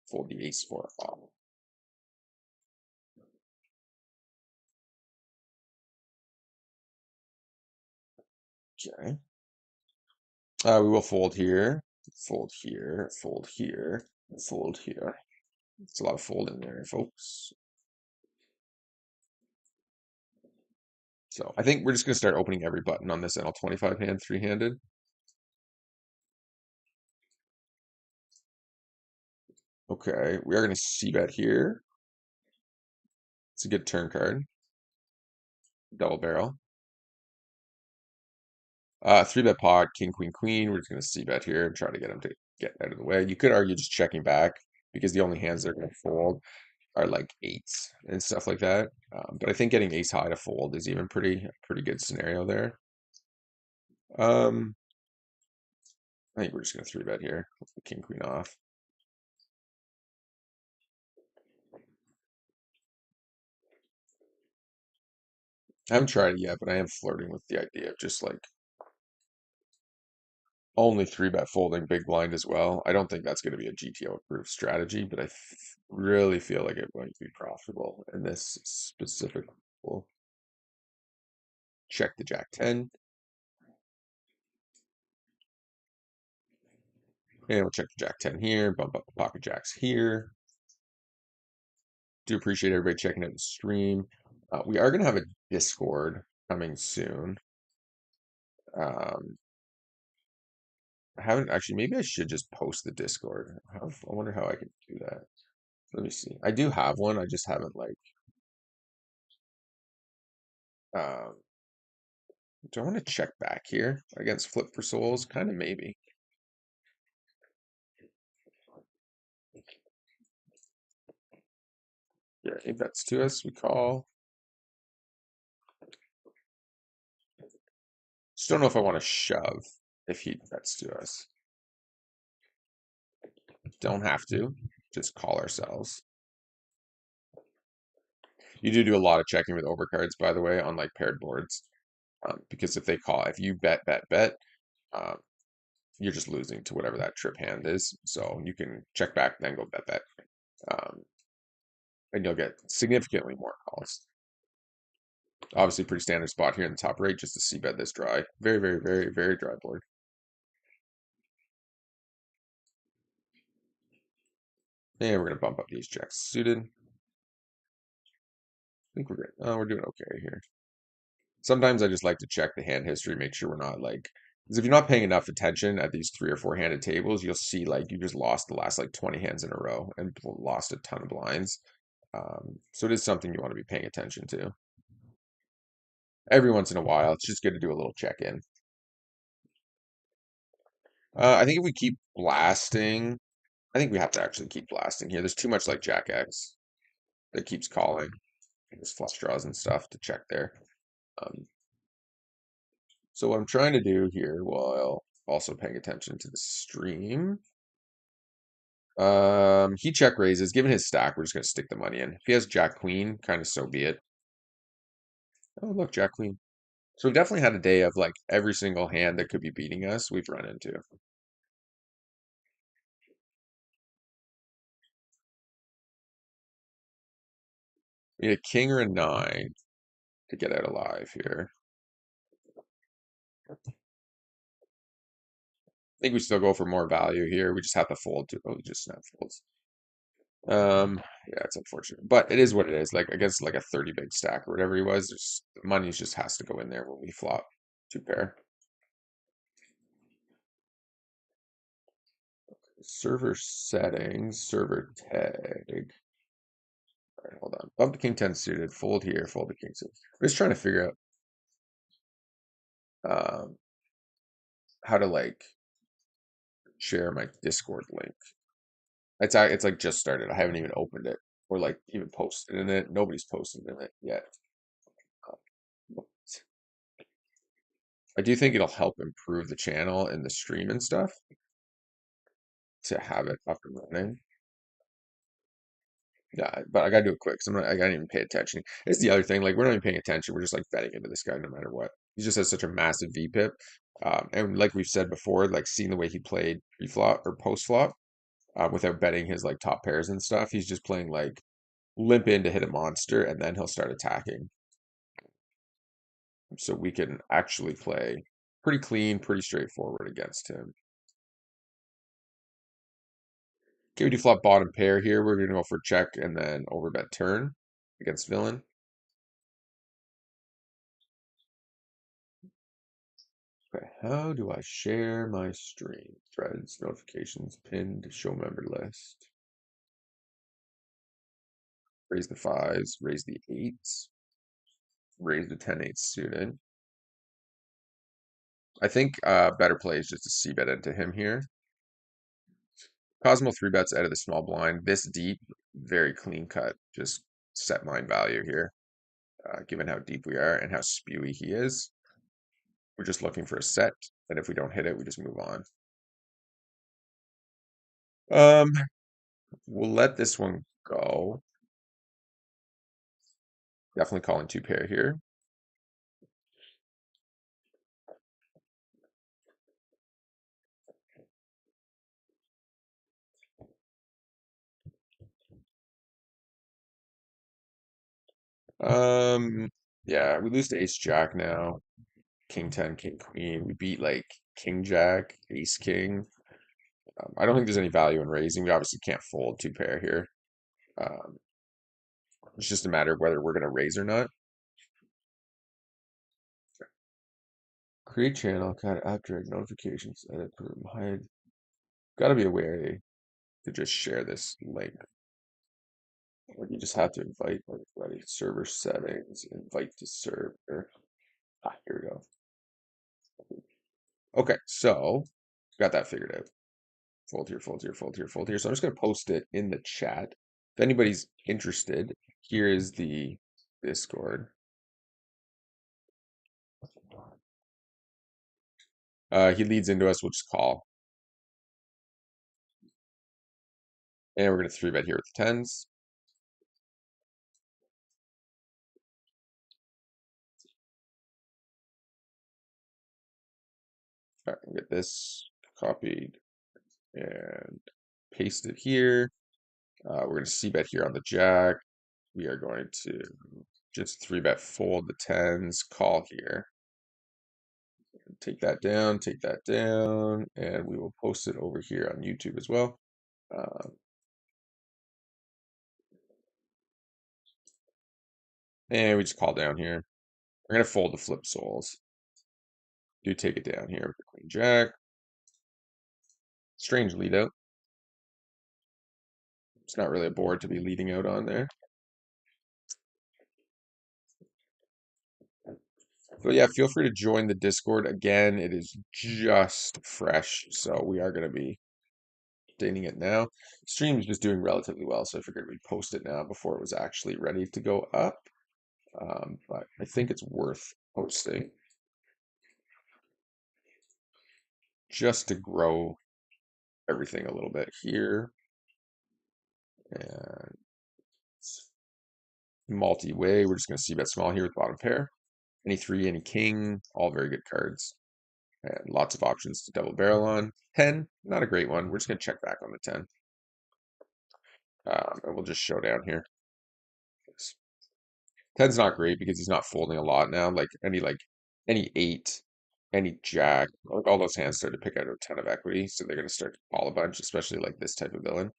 Fold the ace four off. Okay. We will fold here, fold here, fold here, fold here. It's a lot of folding there, folks. So I think we're just going to start opening every button on this NL25 hand, three-handed. Okay, we are going to c-bet here. It's a good turn card. Double barrel. Three-bet pot, king, queen, queen. We're just going to c-bet here and try to get him to get out of the way. You could argue just checking back because the only hands they're going to fold are like eights and stuff like that. But I think getting ace high to fold is even pretty good scenario there. I think we're just gonna three bet here with the king queen off. I haven't tried it yet, but I am flirting with the idea of just like only three bet folding big blind as well. I don't think that's going to be a GTO approved strategy, but I really feel like it might be profitable in this specific. We'll check the jack 10. And we'll check the jack 10 here, bump up the pocket jacks here. Do appreciate everybody checking out the stream. We are going to have a Discord coming soon. I haven't actually, maybe I should just post the Discord. I wonder how I could do that. Let me see. I do have one. I just haven't like, um, do I want to check back here against Flip for Souls? Kind of maybe. Yeah, he bets to us. We call. Just don't know if I want to shove if he bets to us. Don't have to. Just call ourselves. You do a lot of checking with overcards, by the way, on like paired boards. Because if they call, if you bet, um, you're just losing to whatever that trip hand is. So you can check back, then go bet that, um, and you'll get significantly more calls. Obviously, pretty standard spot here in the top right, just to see bet this dry. Very, very, very, very dry board. And we're gonna bump up these jacks suited. I think we're good. Oh, we're doing okay here. Sometimes I just like to check the hand history, make sure we're not like, because if you're not paying enough attention at these 3 or 4 handed tables, you'll see like you just lost the last like 20 hands in a row and lost a ton of blinds. So it is something you want to be paying attention to. Every once in a while, it's just good to do a little check-in. I think if we keep blasting, I think we have to actually keep blasting here. There's too much like Jack X that keeps calling. There's flush draws and stuff to check there. Um, so what I'm trying to do here, while also paying attention to the stream, he check raises. Given his stack, we're just gonna stick the money in. If he has Jack Queen, kind of so be it. Oh, look, Jack Queen. So we've definitely had a day of like every single hand that could be beating us, we've run into. We need a king or a nine to get out alive here. I think we still go for more value here. We just have to fold to. Oh, he just snap folds. Yeah, it's unfortunate, but it is what it is. Like against like a 30 big stack or whatever he was, there's money just has to go in there when we flop 2 pair. Server settings, server tag. All right, hold on. Bump the king 10 suited, fold here, fold the king suited. I'm just trying to figure out how to like share my Discord link. It's like just started. I haven't even opened it or like even posted in it. Nobody's posted in it yet. I do think it'll help improve the channel and the stream and stuff to have it up and running. Yeah, but I gotta do it quick because I gotta even pay attention. It's the other thing, like we're not even paying attention. We're just like betting into this guy no matter what. He just has such a massive VPIP. And like we've said before, like seeing the way he played pre-flop or post-flop, without betting his like top pairs and stuff, he's just playing like limp in to hit a monster and then he'll start attacking. So we can actually play pretty clean, pretty straightforward against him. Okay, we do flop bottom pair here. We're gonna go for check and then overbet turn against villain. Okay, how do I share my stream? Threads, notifications, pinned, show member list. Raise the fives, raise the eights, raise the 10-8 suited. I think better play is just to c-bet into him here. Cosmo 3 bets out of the small blind. This deep, very clean cut. Just set mine value here, given how deep we are and how spewy he is. We're just looking for a set, and if we don't hit it, we just move on. Um, we'll let this one go. Definitely calling 2 pair here. Um, yeah, we lose to ace jack now. King 10, king queen. We beat like king jack, ace king. I don't think there's any value in raising. We obviously can't fold 2 pair here. Um, it's just a matter of whether we're going to raise or not. Create channel, kind of app direct notifications, edit, room, hide. Got to be a way to just share this link. Like you just have to invite everybody. Server settings, invite to server. Ah, here we go. Okay, so got that figured out. Fold here, fold here, fold here, fold here. So I'm just going to post it in the chat. If anybody's interested, here is the Discord. He leads into us, we'll just call. And we're going to 3-bet here with the tens. All right, we'll get this copied and paste it here. We're going to c-bet here on the jack. We are going to just 3-bet fold the tens, call here. Take that down, and we will post it over here on YouTube as well. And we just call down here. We're going to fold the flip souls. Do take it down here with the queen jack. Strange lead out. It's not really a board to be leading out on there. But yeah, feel free to join the Discord. Again, it is just fresh, so we are going to be updating it now. Stream is just doing relatively well, so I figured we'd post it now before it was actually ready to go up. But I think it's worth posting just to grow everything a little bit here. And multi-way, we're just going to see bet small here with bottom pair. Any three, any king, all very good cards. And lots of options to double barrel on. 10, not a great one. We're just going to check back on the 10. And we'll just show down here. 10's not great because he's not folding a lot now. Any 8, any jack, like all those hands start to pick out a ton of equity, so they're going to start to call a bunch, especially like this type of villain.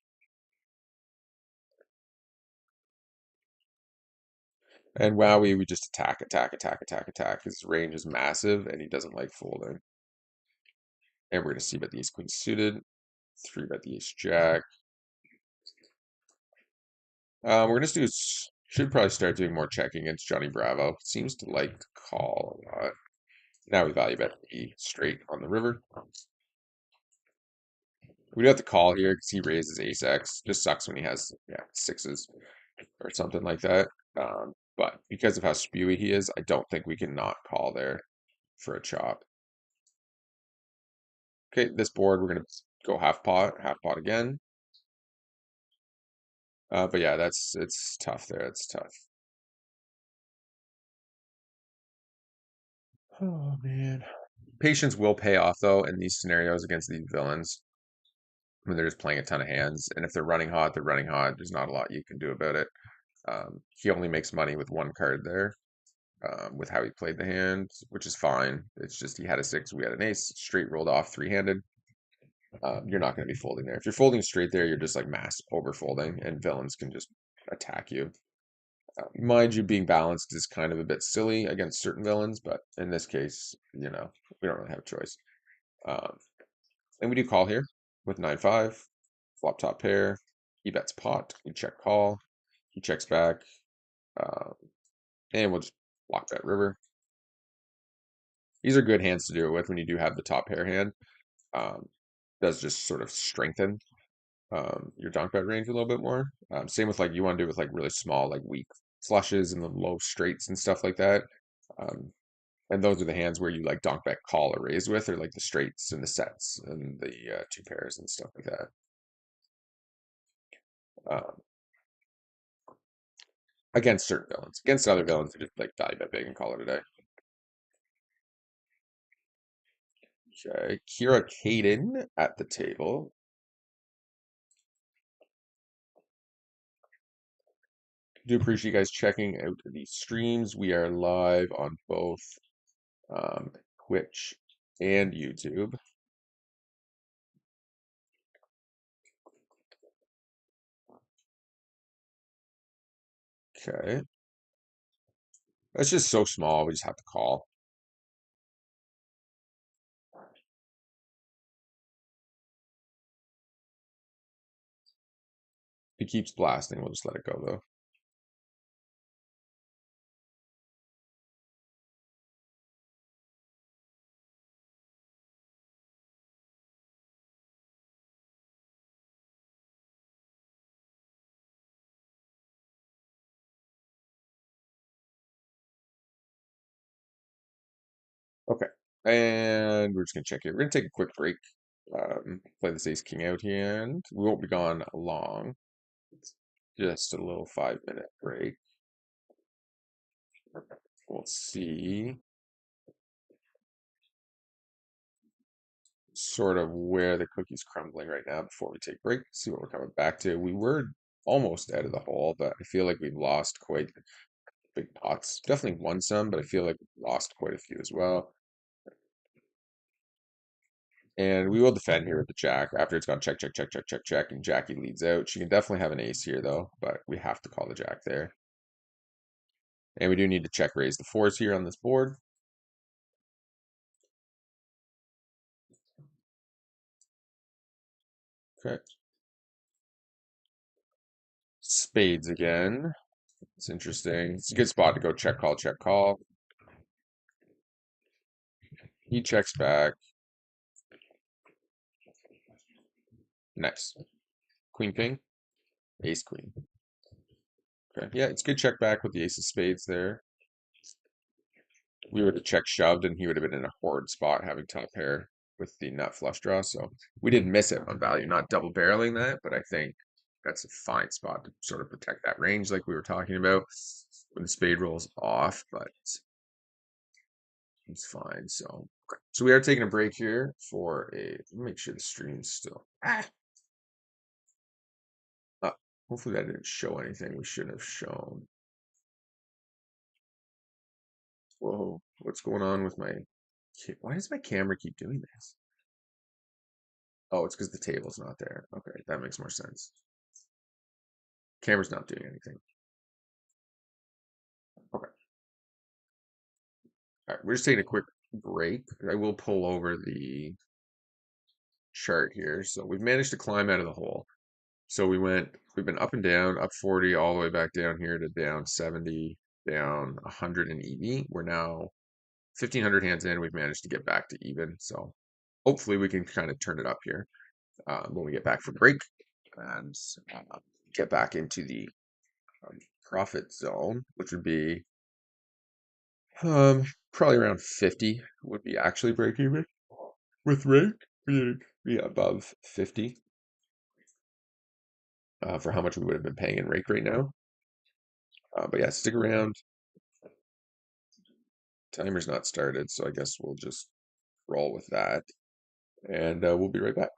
And Wowie, we just attack. His range is massive, and he doesn't like folding. And we're going to see bet the ace queen suited, 3-bet the ace jack. We're going to do, should probably start doing more checking against Johnny Bravo. Seems to like to call a lot. Now we value bet the straight on the river. We do have to call here because he raises ace X. Just sucks when he has sixes or something like that. But because of how spewy he is, I don't think we can not call there for a chop. Okay, this board we're gonna go half pot again. But yeah, it's tough there. It's tough. Oh man. Patience will pay off though in these scenarios against these villains when they're just playing a ton of hands. And if they're running hot, they're running hot. There's not a lot you can do about it. He only makes money with one card there, with how he played the hand, which is fine. It's just he had a 6, we had an ace, straight rolled off, three-handed. You're not going to be folding there. If you're folding straight there, you're just like mass overfolding, and villains can just attack you. Mind you, being balanced is kind of a bit silly against certain villains, but in this case, we don't really have a choice. Um, and we do call here with 9-5, flop top pair. He bets pot. We check call. He checks back, um, and we'll just block that river. These are good hands to do it with when you do have the top pair hand. Does just sort of strengthen your donk bet range a little bit more. Same with like you want to do it with like really small, like weak flushes and the low straights and stuff like that. Um, and those are the hands where you like donk bet call or raise with, or like the straights and the sets and the two pairs and stuff like that. Um, against certain villains, against other villains, they just like value bet big and call it a day. Okay, Kira Kaden at the table. Do appreciate you guys checking out these streams. We are live on both Twitch and YouTube. Okay. That's just so small, we just have to call. If he keeps blasting, we'll just let it go though. Okay. And we're just gonna check it. We're gonna take a quick break. Play this ace king out here, and we won't be gone long. It's just a little 5-minute break. We'll see. sort of where the cookie's crumbling right now before we take break. See what we're coming back to. We were almost out of the hole, but I feel like we've lost quite big pots. Definitely won some, but I feel like we've lost quite a few as well. And we will defend here with the jack after it's gone check, check, check, check, check, check, and Jackie leads out. She can definitely have an ace here though, but we have to call the jack there. And we do need to check raise the fours here on this board. Okay. Spades again. It's interesting. It's a good spot to go check, call, check, call. He checks back. Nice. Queen, king, ace, queen. Okay. Yeah, it's good check back with the ace of spades there. We would have check shoved and he would have been in a horrid spot having top pair with the nut flush draw. So we didn't miss it on value, not double barreling that, but I think that's a fine spot to sort of protect that range like we were talking about when the spade rolls off, but it's fine. So okay. So we are taking a break here for a make sure the stream's still hopefully that didn't show anything we shouldn't have shown. Whoa, what's going on with my why does my camera keep doing this? Oh, it's because the table's not there. Okay, that makes more sense. Camera's not doing anything. Okay. All right, we're just taking a quick break. I will pull over the chart here. So we've managed to climb out of the hole. So we've been up and down, up 40, all the way back down here to down 70, down 180. We're now 1,500 hands in. We've managed to get back to even. So hopefully we can kind of turn it up here when we get back from break and get back into the profit zone, which would be probably around 50 would be actually break even with rake. We'd be above 50 for how much we would have been paying in rake right now. But yeah, stick around. Timer's not started, so I guess we'll just roll with that. And we'll be right back.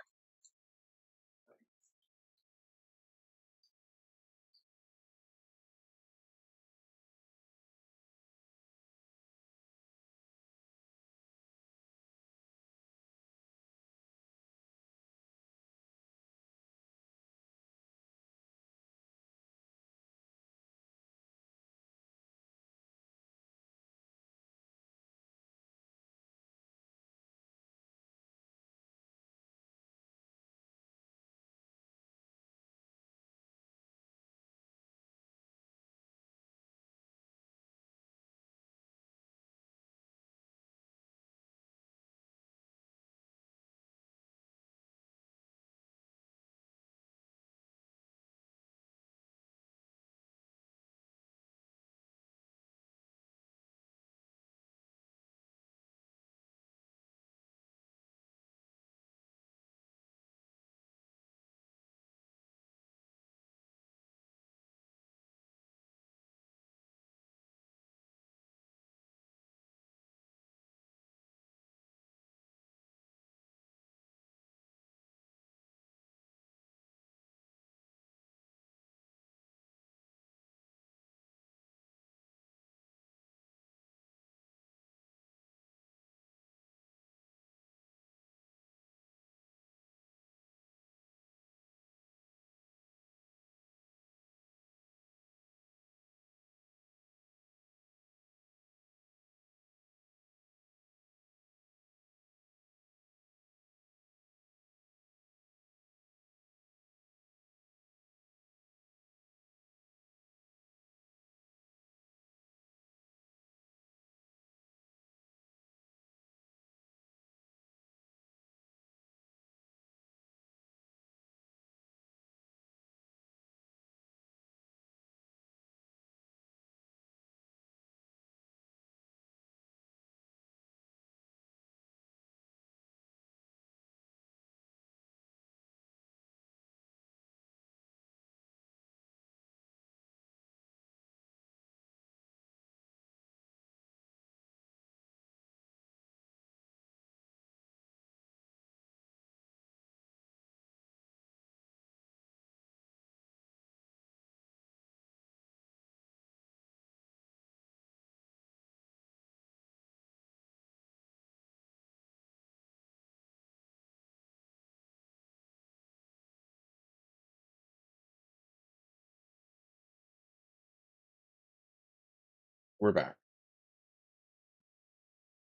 We're back.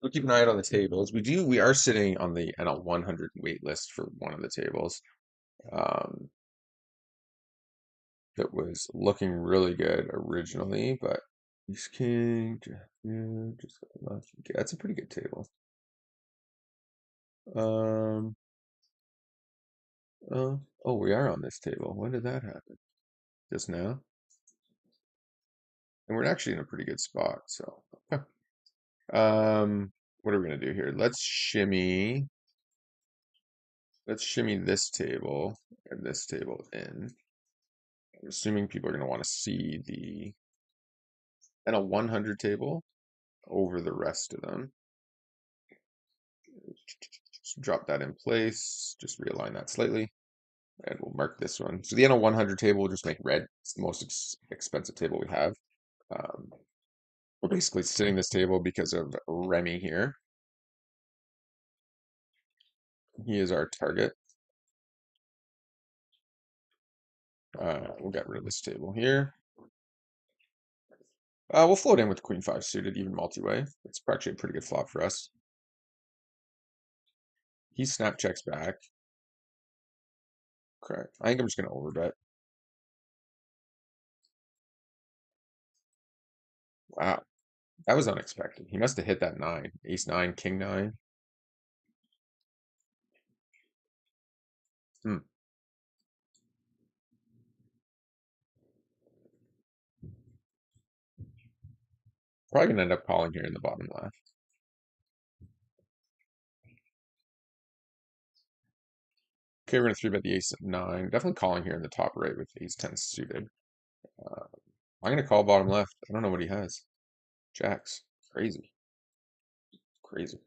We'll keep an eye out on the tables. We are sitting on the NL 100 wait list for one of the tables. Um, that was looking really good originally, but Ace King, yeah, just got left. Yeah, that's a pretty good table. Um, oh, we are on this table. When did that happen? Just now? And we're actually in a pretty good spot, so. Um, what are we gonna do here? Let's shimmy this table and this table in. I'm assuming people are gonna want to see the NL 100 table over the rest of them. Just drop that in place, just realign that slightly, and we'll mark this one. So the NL 100 table will just make red. It's the most expensive table we have. Um, we're basically sitting this table because of Remy here. He is our target. We'll get rid of this table here. We'll float in with Queen 5 suited, even multi-way. It's actually a pretty good flop for us. He snap checks back. Correct. I think I'm just going to overbet. Wow, that was unexpected. He must have hit that 9. Ace 9, King 9. Hmm. Probably going to end up calling here in the bottom left. Okay, we're going to 3-bet the Ace 9. Definitely calling here in the top right with Ace 10 suited. Uh, I'm going to call bottom left. I don't know what he has. Jacks. Crazy. Crazy.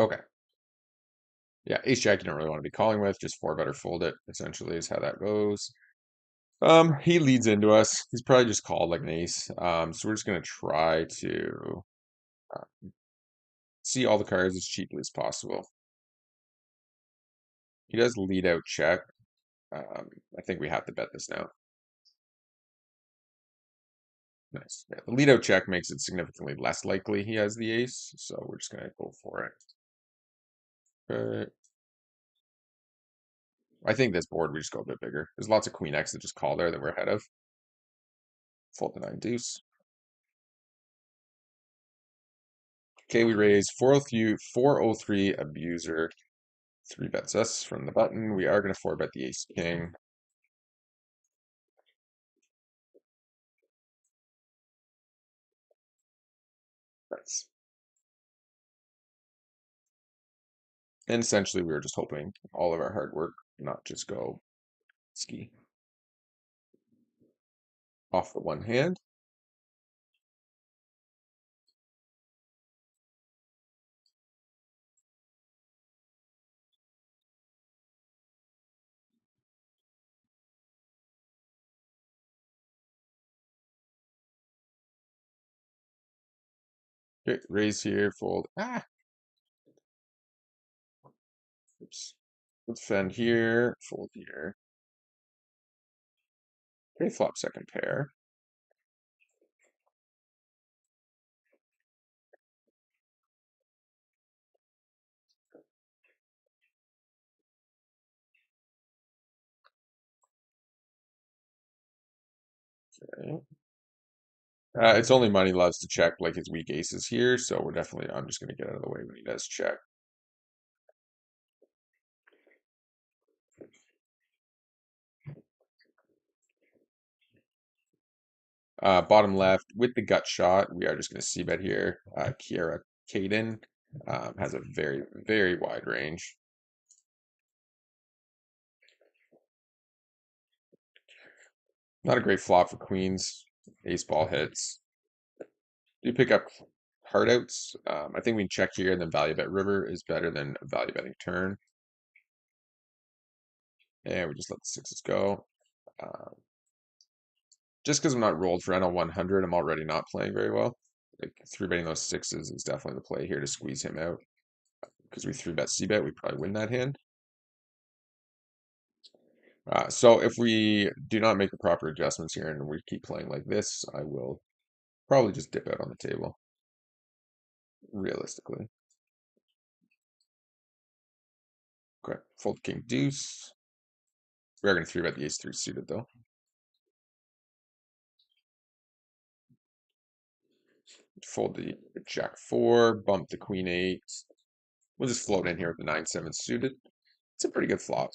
Okay. Yeah, Ace Jack you don't really want to be calling with. Just 4-bet or fold it, essentially, is how that goes. He leads into us. He's probably just called like an ace. So we're just gonna try to see all the cards as cheaply as possible. He does lead out check. I think we have to bet this now. Nice. Yeah, the lead out check makes it significantly less likely he has the ace, so we're just gonna go for it. Okay. I think this board we just go a bit bigger. There's lots of queen X that just call there that we're ahead of. Fold the 9 deuce. Okay, we raise 403 abuser. 3-bets us from the button. We are gonna 4-bet the ace king. That's And essentially, we were just hoping all of our hard work not just go ski off the one hand. Okay, raise here, fold. Ah, oops. Let's defend here, fold here. Okay, flop second pair. Okay. It's only money loves to check like his weak aces here, so we're definitely. I'm just gonna get out of the way when he does check. Bottom left with the gut shot, we are just gonna see bet here. Kiera Caden has a very very wide range. Not a great flop for queens. Ace ball hits. Do pick up hard outs. I think we can check here and then value bet river is better than value betting turn. And we just let the sixes go. Uh, just because I'm not rolled for NL 100, I'm already not playing very well. Like three betting those sixes is definitely the play here to squeeze him out. Because we three bet C bet, we probably win that hand. So if we do not make the proper adjustments here and we keep playing like this, I will probably just dip out on the table. Realistically. Okay, fold king deuce. We are going to three bet the ace three suited though. Fold the jack four, bump the queen eight. We'll just float in here with the 9-7 suited. It's a pretty good flop.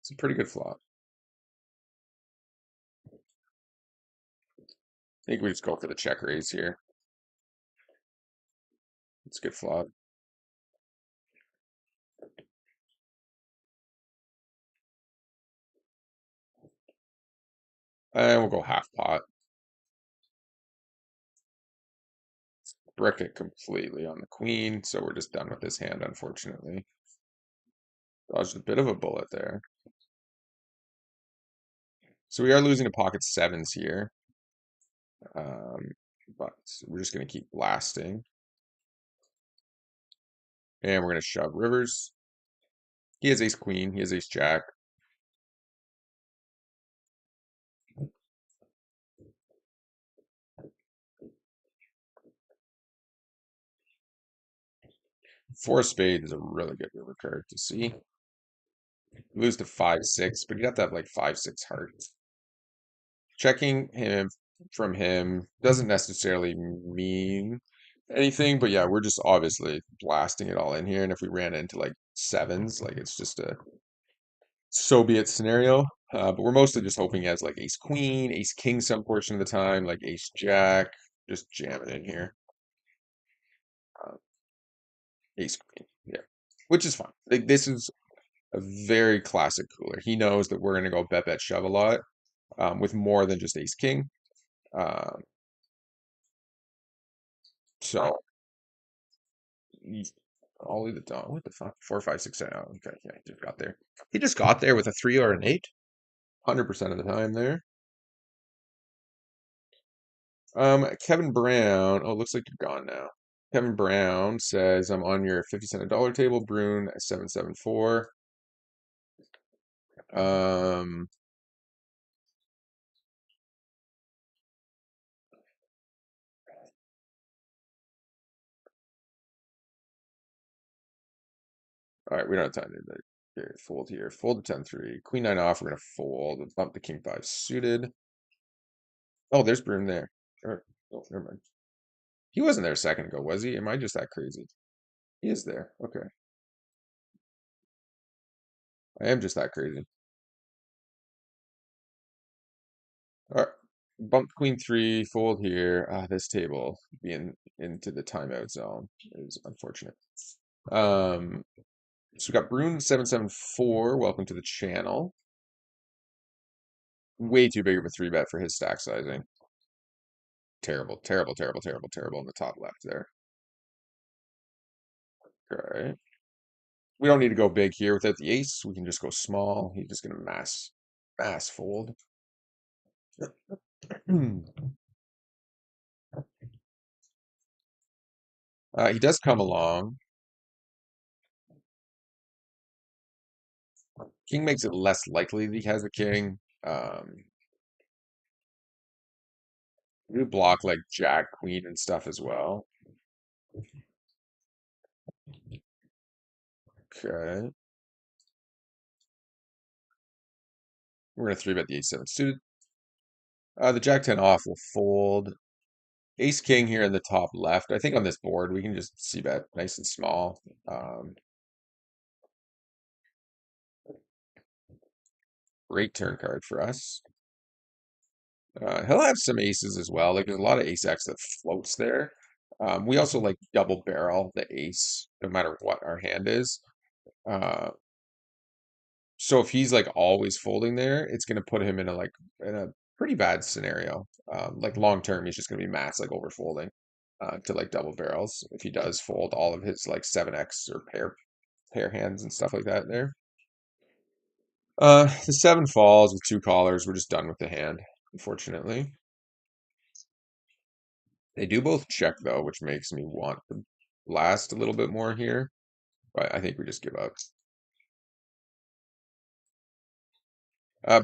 It's a pretty good flop. I think we just go for the check raise here. It's a good flop. And we'll go half pot. Brick it completely on the queen, so we're just done with this hand, unfortunately. Dodged a bit of a bullet there. So we are losing to pocket sevens here. But we're just going to keep blasting. And we're going to shove rivers. He has ace queen. He has ace jack. Four of spades is a really good river card to see. Lose to 5-6, but you have to have like 5-6 hearts. Checking him from him doesn't necessarily mean anything, but yeah, we're just obviously blasting it all in here. And if we ran into like sevens, like it's just a so be it scenario. But we're mostly just hoping he has like ace queen, ace king some portion of the time, like ace jack, just jam it in here. Uh, Ace queen, yeah, which is fine. Like this is a very classic cooler. He knows that we're gonna go bet bet shove a lot with more than just ace king. Um, so Ollie the dog. What the fuck? 4, 5, 6, 7. Oh, okay, yeah, he just got there. He just got there with a 3 or an 8. 100% of the time there. Kevin Brown. Oh, looks like you're gone now. Kevin Brown says, I'm on your 50 cent a dollar table, Brune 774. Um, all right, we don't have time to here, fold here. Fold the 10-3. Queen 9 off, we're gonna fold. Bump the king 5 suited. Oh, there's Brune there. Oh, never mind. He wasn't there a second ago, was he? Am I just that crazy? He is there. Okay. I am just that crazy. All right. Bump queen 3, fold here. This table being into the timeout zone is unfortunate. Um, so we got Brune 774. Welcome to the channel. Way too big of a three bet for his stack sizing. Terrible, terrible, terrible, terrible, terrible in the top left there. All right. We don't need to go big here without the ace. We can just go small. He's just gonna mass fold. He does come along. King makes it less likely that he has a king. We block like Jack, Queen, and stuff as well. Okay. We're gonna three bet the ace seven suited. The Jack 10 off will fold. Ace King here in the top left. I think on this board we can just see bet nice and small. Great turn card for us. He'll have some aces as well. Like there's a lot of ace X that floats there. We also like double barrel the ace no matter what our hand is. Uh, so if he's like always folding there, it's gonna put him in a pretty bad scenario. Like long term, he's just gonna be mass like over folding to like double barrels if he does fold all of his like 7x or pair hands and stuff like that there. The seven falls with two callers. We're just done with the hand, unfortunately. They do both check though, which makes me want to blast a little bit more here, but I think we just give up.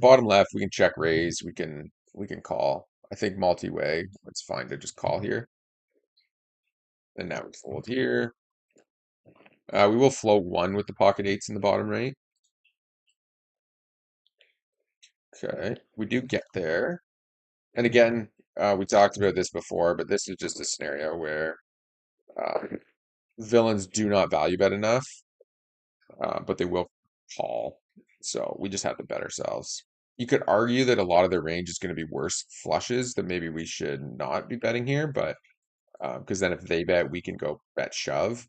Bottom left, we can check raise. We can call. I think multi-way. It's fine to just call here. And now we fold here. We will float one with the pocket eights in the bottom right. Okay, we do get there. And again, we talked about this before, but this is just a scenario where uh, villains do not value bet enough, but they will call. So we just have to bet ourselves. You could argue that a lot of their range is going to be worse flushes, that maybe we should not be betting here, but because then if they bet, we can go bet shove.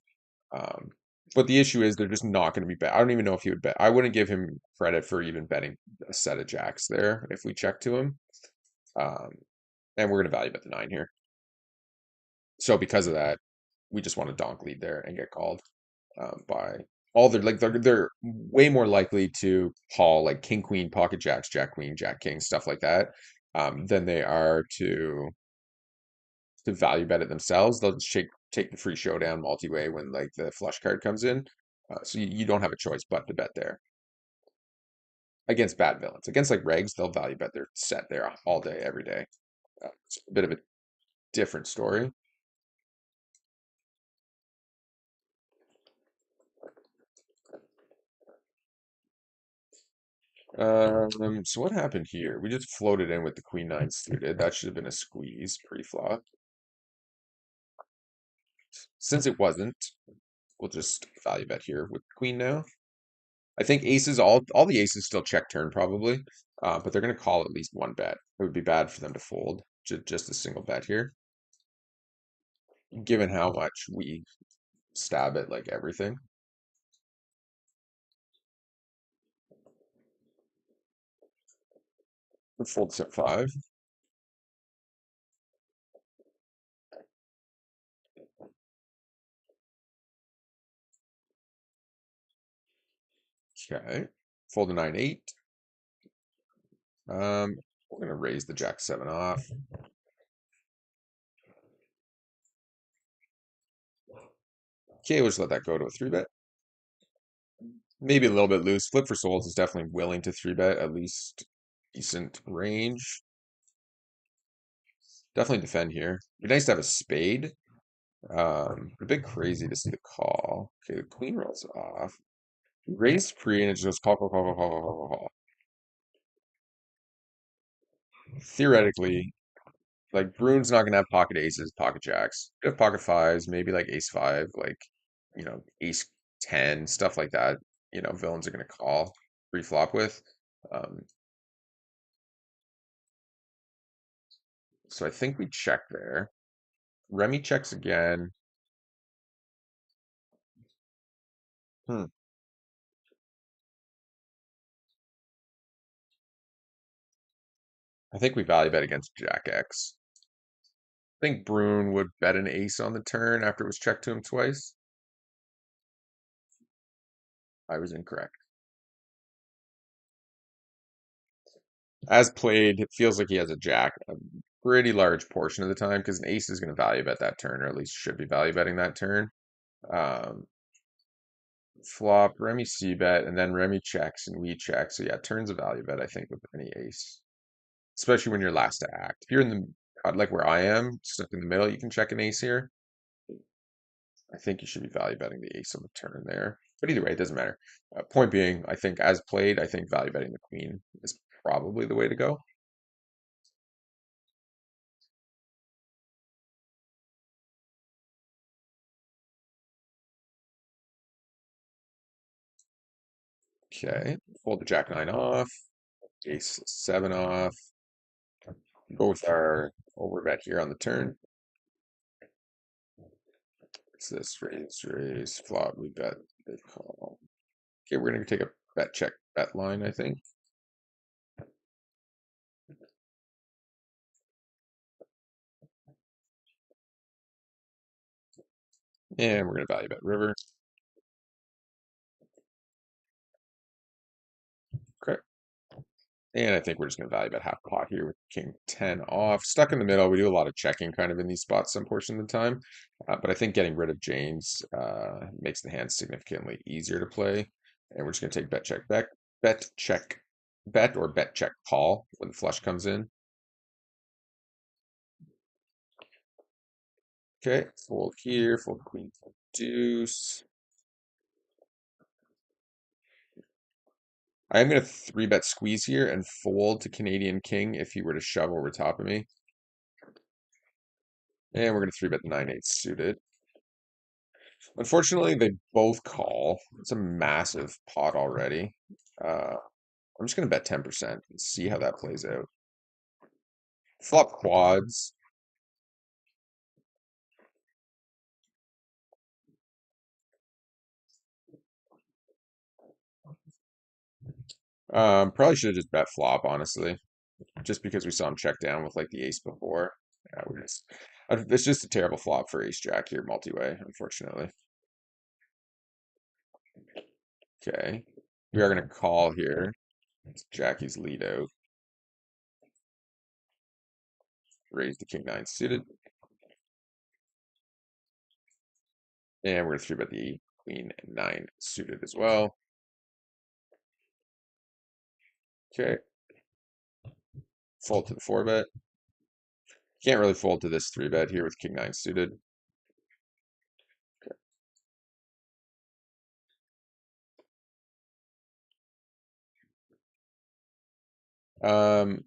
Um, but the issue is they're just not going to be bet. I don't even know if he would bet. I wouldn't give him credit for even betting a set of jacks there if we check to him. Um, and we're going to value bet the nine here. So because of that, we just want to donk lead there and get called by all their like they're way more likely to call like king queen pocket jacks jack queen jack king stuff like that than they are to value bet it themselves. They'll just take the free showdown multi-way when like the flush card comes in. So you don't have a choice but to bet there against bad villains. Against like regs, they'll value bet their set there all day, every day. It's a bit of a different story. So what happened here? We just floated in with the queen nine suited. That should have been a squeeze pre-flop. Since it wasn't, we'll just value bet here with queen now. I think aces, all the aces still check turn probably, but they're going to call at least one bet. It would be bad for them to fold just a single bet here, given how much we stab at like everything. We'll fold set five. Okay, fold a 9-8. We're going to raise the jack seven off. Okay, we'll just let that go to a three bet. Maybe a little bit loose. Flip for souls is definitely willing to three bet at least decent range. Definitely defend here. Be nice to have a spade. A bit crazy to see the call. Okay, the queen rolls off. Raise pre and it just goes call, call, call, call, call, call, call, call. Theoretically, like Brune's not gonna have pocket aces, pocket jacks. Could have pocket fives, maybe like ace five, like ace 10, stuff like that. Villains are gonna call pre-flop with. Um, so I think we check there. Remy checks again. Hmm. I think we value bet against Jack X. I think Brune would bet an ace on the turn after it was checked to him twice. I was incorrect. As played, it feels like he has a jack, a pretty large portion of the time because an ace is going to value bet that turn, or at least should be value betting that turn. Um, Flop, Remy C bet, and then Remy checks and we check. So yeah, turns a value bet, I think, with any ace, especially when you're last to act. If you're in the like where I am, stuck in the middle, you can check an ace here. I think you should be value betting the ace on the turn there. But either way, it doesn't matter. Point being, I think as played, I think value betting the queen is probably the way to go. Okay, fold the jack nine off, ace seven off. Go with our overbet here on the turn. What's this? Raise, raise, flop, we bet, they call. Okay, we're gonna take a bet check bet line, I think. And we're gonna value bet river. Okay. And I think we're just gonna value bet half pot here with king 10 off. Stuck in the middle. We do a lot of checking kind of in these spots some portion of the time. But I think getting rid of James makes the hand significantly easier to play. And we're just gonna take bet check back, bet check bet or bet check call when the flush comes in. Okay, fold here, fold queen, fold deuce. I am going to three bet squeeze here and fold to Canadian king if he were to shove over top of me. And we're going to three bet 9-8 suited. Unfortunately, they both call. It's a massive pot already. I'm just going to bet 10% and see how that plays out. Flop quads. Probably should have just bet flop, honestly, just because we saw him check down with like the ace before. Yeah, it's just a terrible flop for ace jack here, multi-way, unfortunately. Okay, we are going to call here. It's Jackie's lead out. Raise the king nine suited. And we're going to three bet the queen nine suited as well. Okay. Fold to the four bet. Can't really fold to this three bet here with king nine suited. Um,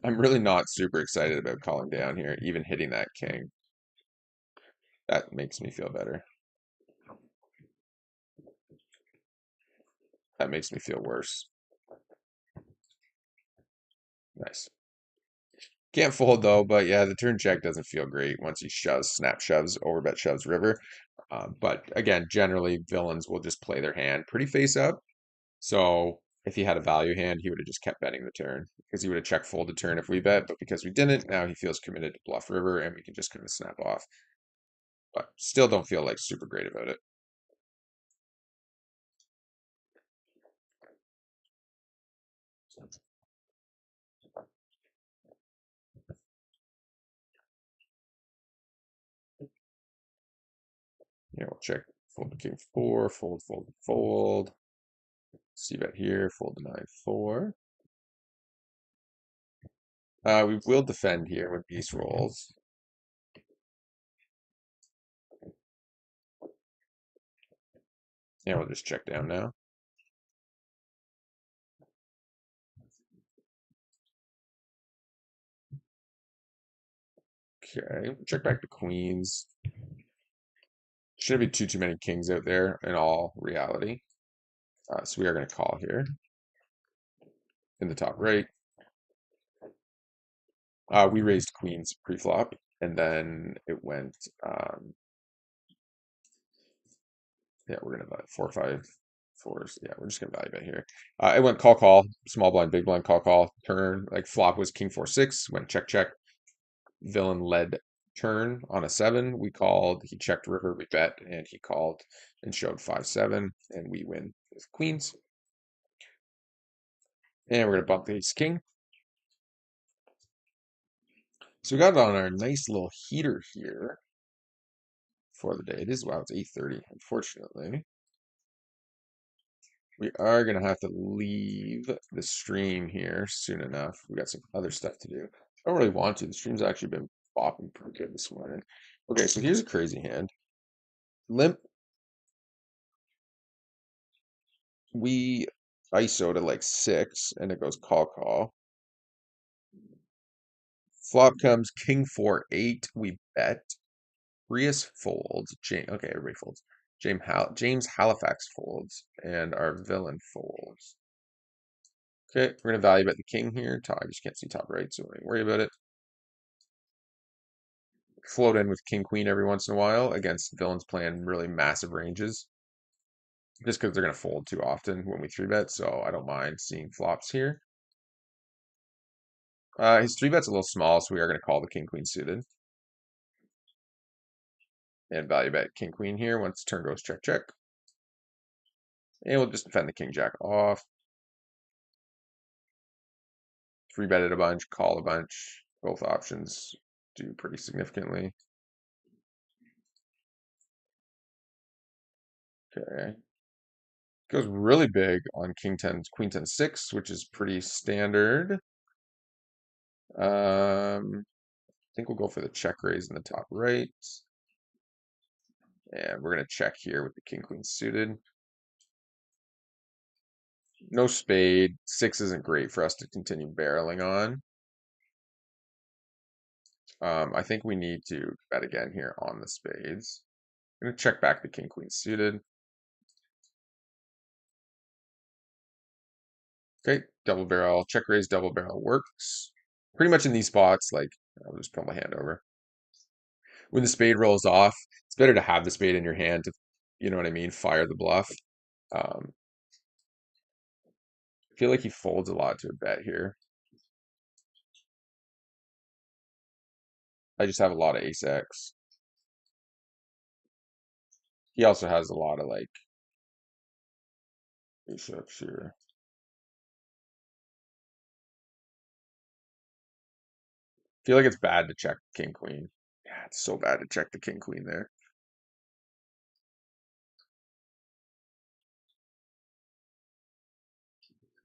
I'm really not super excited about calling down here, even hitting that king. That makes me feel better. That makes me feel worse. Nice. Can't fold though, but yeah, the turn check doesn't feel great once he shoves, snap shoves, overbet shoves river. But again, generally villains will just play their hand pretty face up. So if he had a value hand, he would have just kept betting the turn because he would have check fold the turn if we bet. But because we didn't, now he feels committed to bluff river and we can just kind of snap off. But still don't feel like super great about it. Yeah, we'll check fold the king four, fold, fold, fold. See bet here, fold the 9-4. We will defend here when beast rolls. Yeah, we'll just check down now. Okay, check back the queens. Shouldn't be too many kings out there in all reality. So we are going to call here in the top right. We raised queens pre-flop, and then it went. Yeah, we're gonna buy 4-5-4s. Yeah, we're just gonna value bet here. It went call call, small blind, big blind, call call. Turn like flop was king 4-6. Went check check. Villain led turn on a 7. We called. He checked river. We bet, and he called and showed 5-7, and we win with queens. And we're gonna bump the ace king. So we got it on our nice little heater here for the day. It is, wow, it's 8:30, unfortunately. We are going to have to leave the stream here soon enough. We got some other stuff to do. I don't really want to. The stream's actually been bopping pretty good this morning. Okay, so here's a crazy hand. Limp, we ISO to like 6, and it goes call call. Flop comes king 4 8. We bet. Rias folds. Okay, everybody folds. James Halifax folds, and our villain folds. Okay, we're gonna value bet the king here. I just can't see top right, so don't worry about it. Float in with king queen every once in a while against villains playing really massive ranges, just because they're gonna fold too often when we three bet. So I don't mind seeing flops here. His three bet's a little small, so we are gonna call the king queen suited and value bet king queen here once turn goes check check. And we'll just defend the king jack off. Three betted a bunch, call a bunch. Both options do pretty significantly. Okay. Goes really big on king 10, queen 10 6, which is pretty standard. I think we'll go for the check raise in the top right. And we're going to check here with the king queen suited. No spade. 6 isn't great for us to continue barreling on. I think we need to bet again here on the spades. I'm going to check back the king queen suited. Okay, double barrel, check raise, double barrel works. Pretty much in these spots, like, I'll just put my hand over. When the spade rolls off, it's better to have the spade in your hand to, you know what I mean, fire the bluff. I feel like he folds a lot to a bet here. I just have a lot of ace X. He also has a lot of like ace X here. I feel like it's bad to check king queen. Yeah, it's so bad to check the king queen there.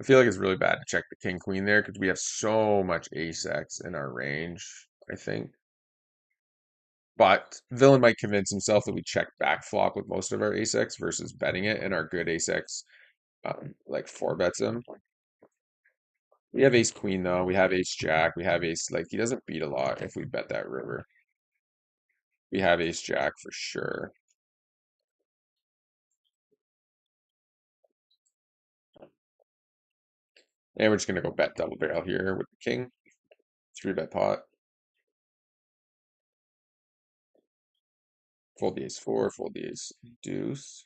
I feel like it's really bad to check the king queen there because we have so much ace X in our range, I think. But villain might convince himself that we check back flop with most of our ace X versus betting it, and our good ace X like four bets him. We have ace queen though. We have ace jack. We have ace like he doesn't beat a lot if we bet that river. We have ace jack for sure. And we're just gonna go bet double barrel here with the king. Three bet pot. Fold the ace four. Fold the ace deuce.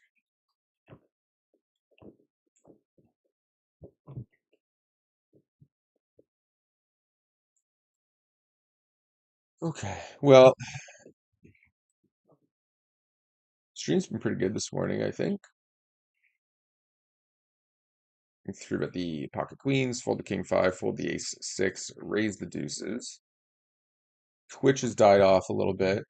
Okay. Well, stream's been pretty good this morning, I think. Three bet the pocket queens, fold the king five, fold the ace six, raise the deuces. Twitch has died off a little bit.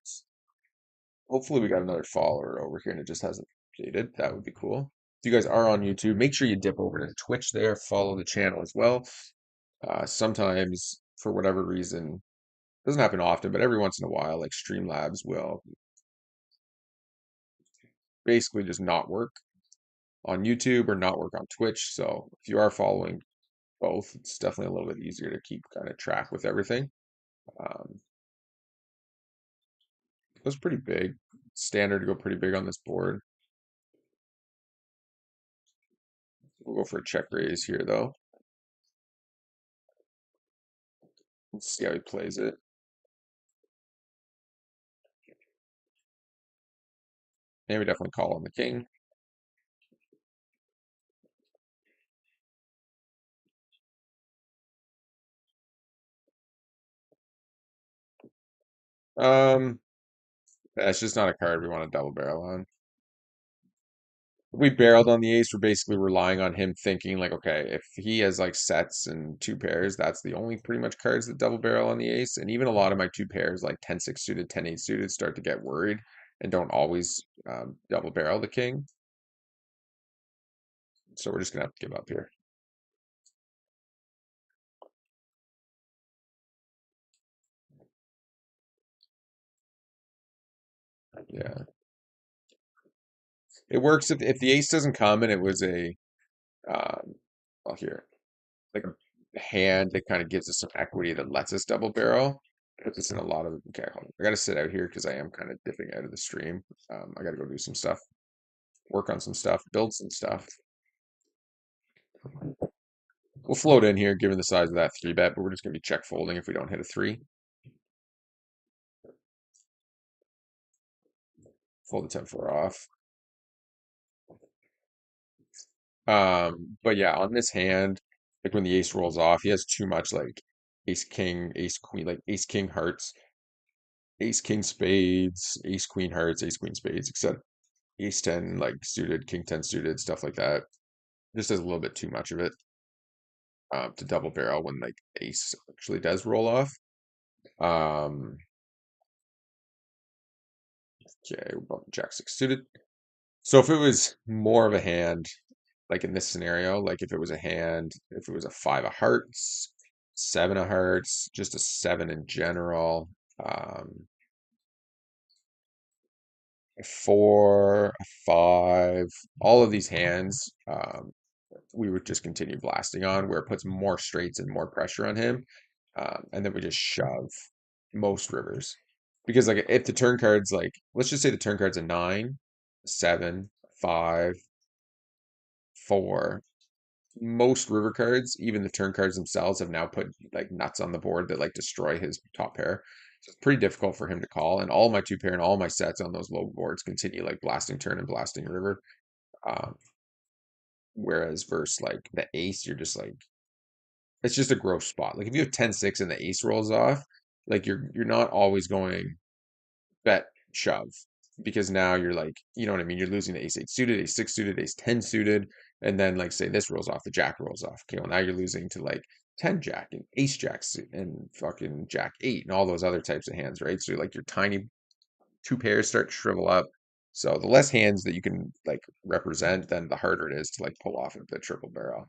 Hopefully we got another follower over here and it just hasn't updated. That would be cool. If you guys are on YouTube, make sure you dip over to Twitch there, follow the channel as well. Sometimes, for whatever reason, doesn't happen often, but every once in a while, like Streamlabs will basically just not work on YouTube or not work on Twitch. So if you are following both, it's definitely a little bit easier to keep kind of track with everything. It was pretty big. Standard to go pretty big on this board. We'll go for a check raise here, though. Let's see how he plays it. And we definitely call on the king. Um, that's just not a card we want to double barrel on. we barreled on the ace. We're basically relying on him thinking like, okay, if he has like sets and two pairs, that's the only pretty much cards that double barrel on the ace. And even a lot of my two pairs, like 10-6 suited, 10-8 suited, start to get worried and don't always double barrel the king. So we're just gonna have to give up here. Yeah, it works if the ace doesn't come and it was a well here like a hand that kind of gives us some equity that lets us double barrel. Puts us in a lot of okay. Hold on. I got to sit out here because I am kind of dipping out of the stream. I got to go do some stuff, work on some stuff, build some stuff. We'll float in here given the size of that three bet, but we're just gonna be check folding if we don't hit a three. Fold the 10-4 off. But yeah, on this hand, like when the ace rolls off, he has too much like ace king, ace queen, like ace king hearts, ace king spades, ace queen hearts, ace queen spades, except ace 10 like suited, king 10 suited, stuff like that. Just has a little bit too much of it to double barrel when like ace actually does roll off. Um, okay, we're bumping jack six suited. So if it was more of a hand, like in this scenario, like if it was a hand, if it was a five of hearts, seven of hearts, just a seven in general, um, a four, a five, all of these hands, we would just continue blasting on where it puts more straights and more pressure on him. And then we just shove most rivers. Because like if the turn card's like, let's just say the turn card's a nine, seven, five, four, most river cards, even the turn cards themselves, have now put like nuts on the board that like destroy his top pair. So it's pretty difficult for him to call. And all my two pair and all my sets on those low boards continue like blasting turn and blasting river. Um, whereas versus like the ace, you're just like it's just a gross spot. Like if you have 10-6 and the ace rolls off, like you're not always going bet shove because now you're like, you know what I mean? You're losing the ace eight suited, ace six suited, ace 10 suited, and then like say this rolls off, the jack rolls off. Okay, well now you're losing to like 10 jack and ace jack and fucking jack eight and all those other types of hands, right? So like your tiny two pairs start to shrivel up. So the less hands that you can like represent, then the harder it is to like pull off the triple barrel.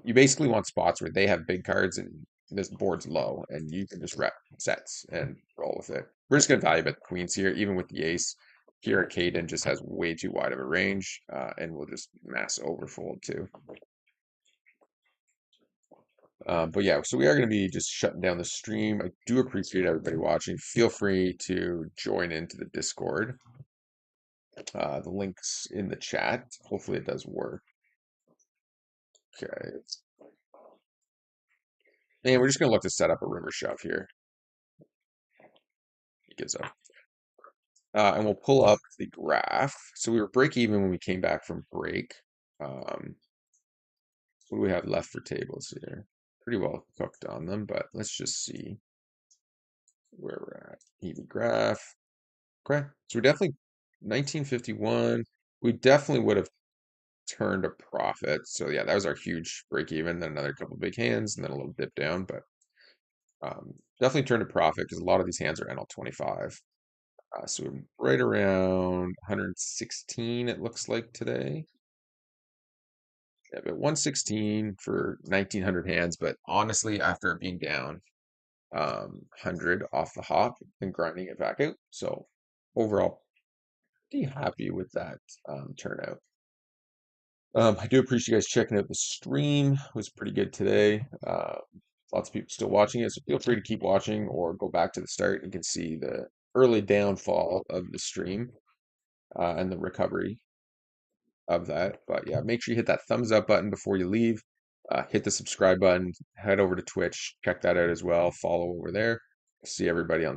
You basically want spots where they have big cards and this board's low, and you can just rep sets and roll with it. We're just gonna value bet the queens here, even with the ace. Here, Caden just has way too wide of a range, and we'll just mass overfold too. But yeah, so we are going to be just shutting down the stream. I do appreciate everybody watching. Feel free to join into the Discord. The link's in the chat. Hopefully it does work. Okay. And we're just going to look to set up a river shove here. He gives up. And we'll pull up the graph. So we were break even when we came back from break. What do we have left for tables here? Pretty well cooked on them, but let's just see where we're at. EV graph. Okay. So we're definitely 1951. We definitely would have turned a profit. So yeah, that was our huge break even. Then another couple big hands, and then a little dip down. But definitely turned a profit because a lot of these hands are NL25. So we're right around 116. It looks like today. Yeah, but 116 for 1900 hands. But honestly, after it being down 100 off the hop and grinding it back out, so overall, pretty happy with that turnout. I do appreciate you guys checking out the stream. It was pretty good today. Lots of people still watching it, so feel free to keep watching or go back to the start. You can see the early downfall of the stream and the recovery of that. But yeah, make sure you hit that thumbs up button before you leave. Hit the subscribe button. Head over to Twitch. Check that out as well. Follow over there. See everybody on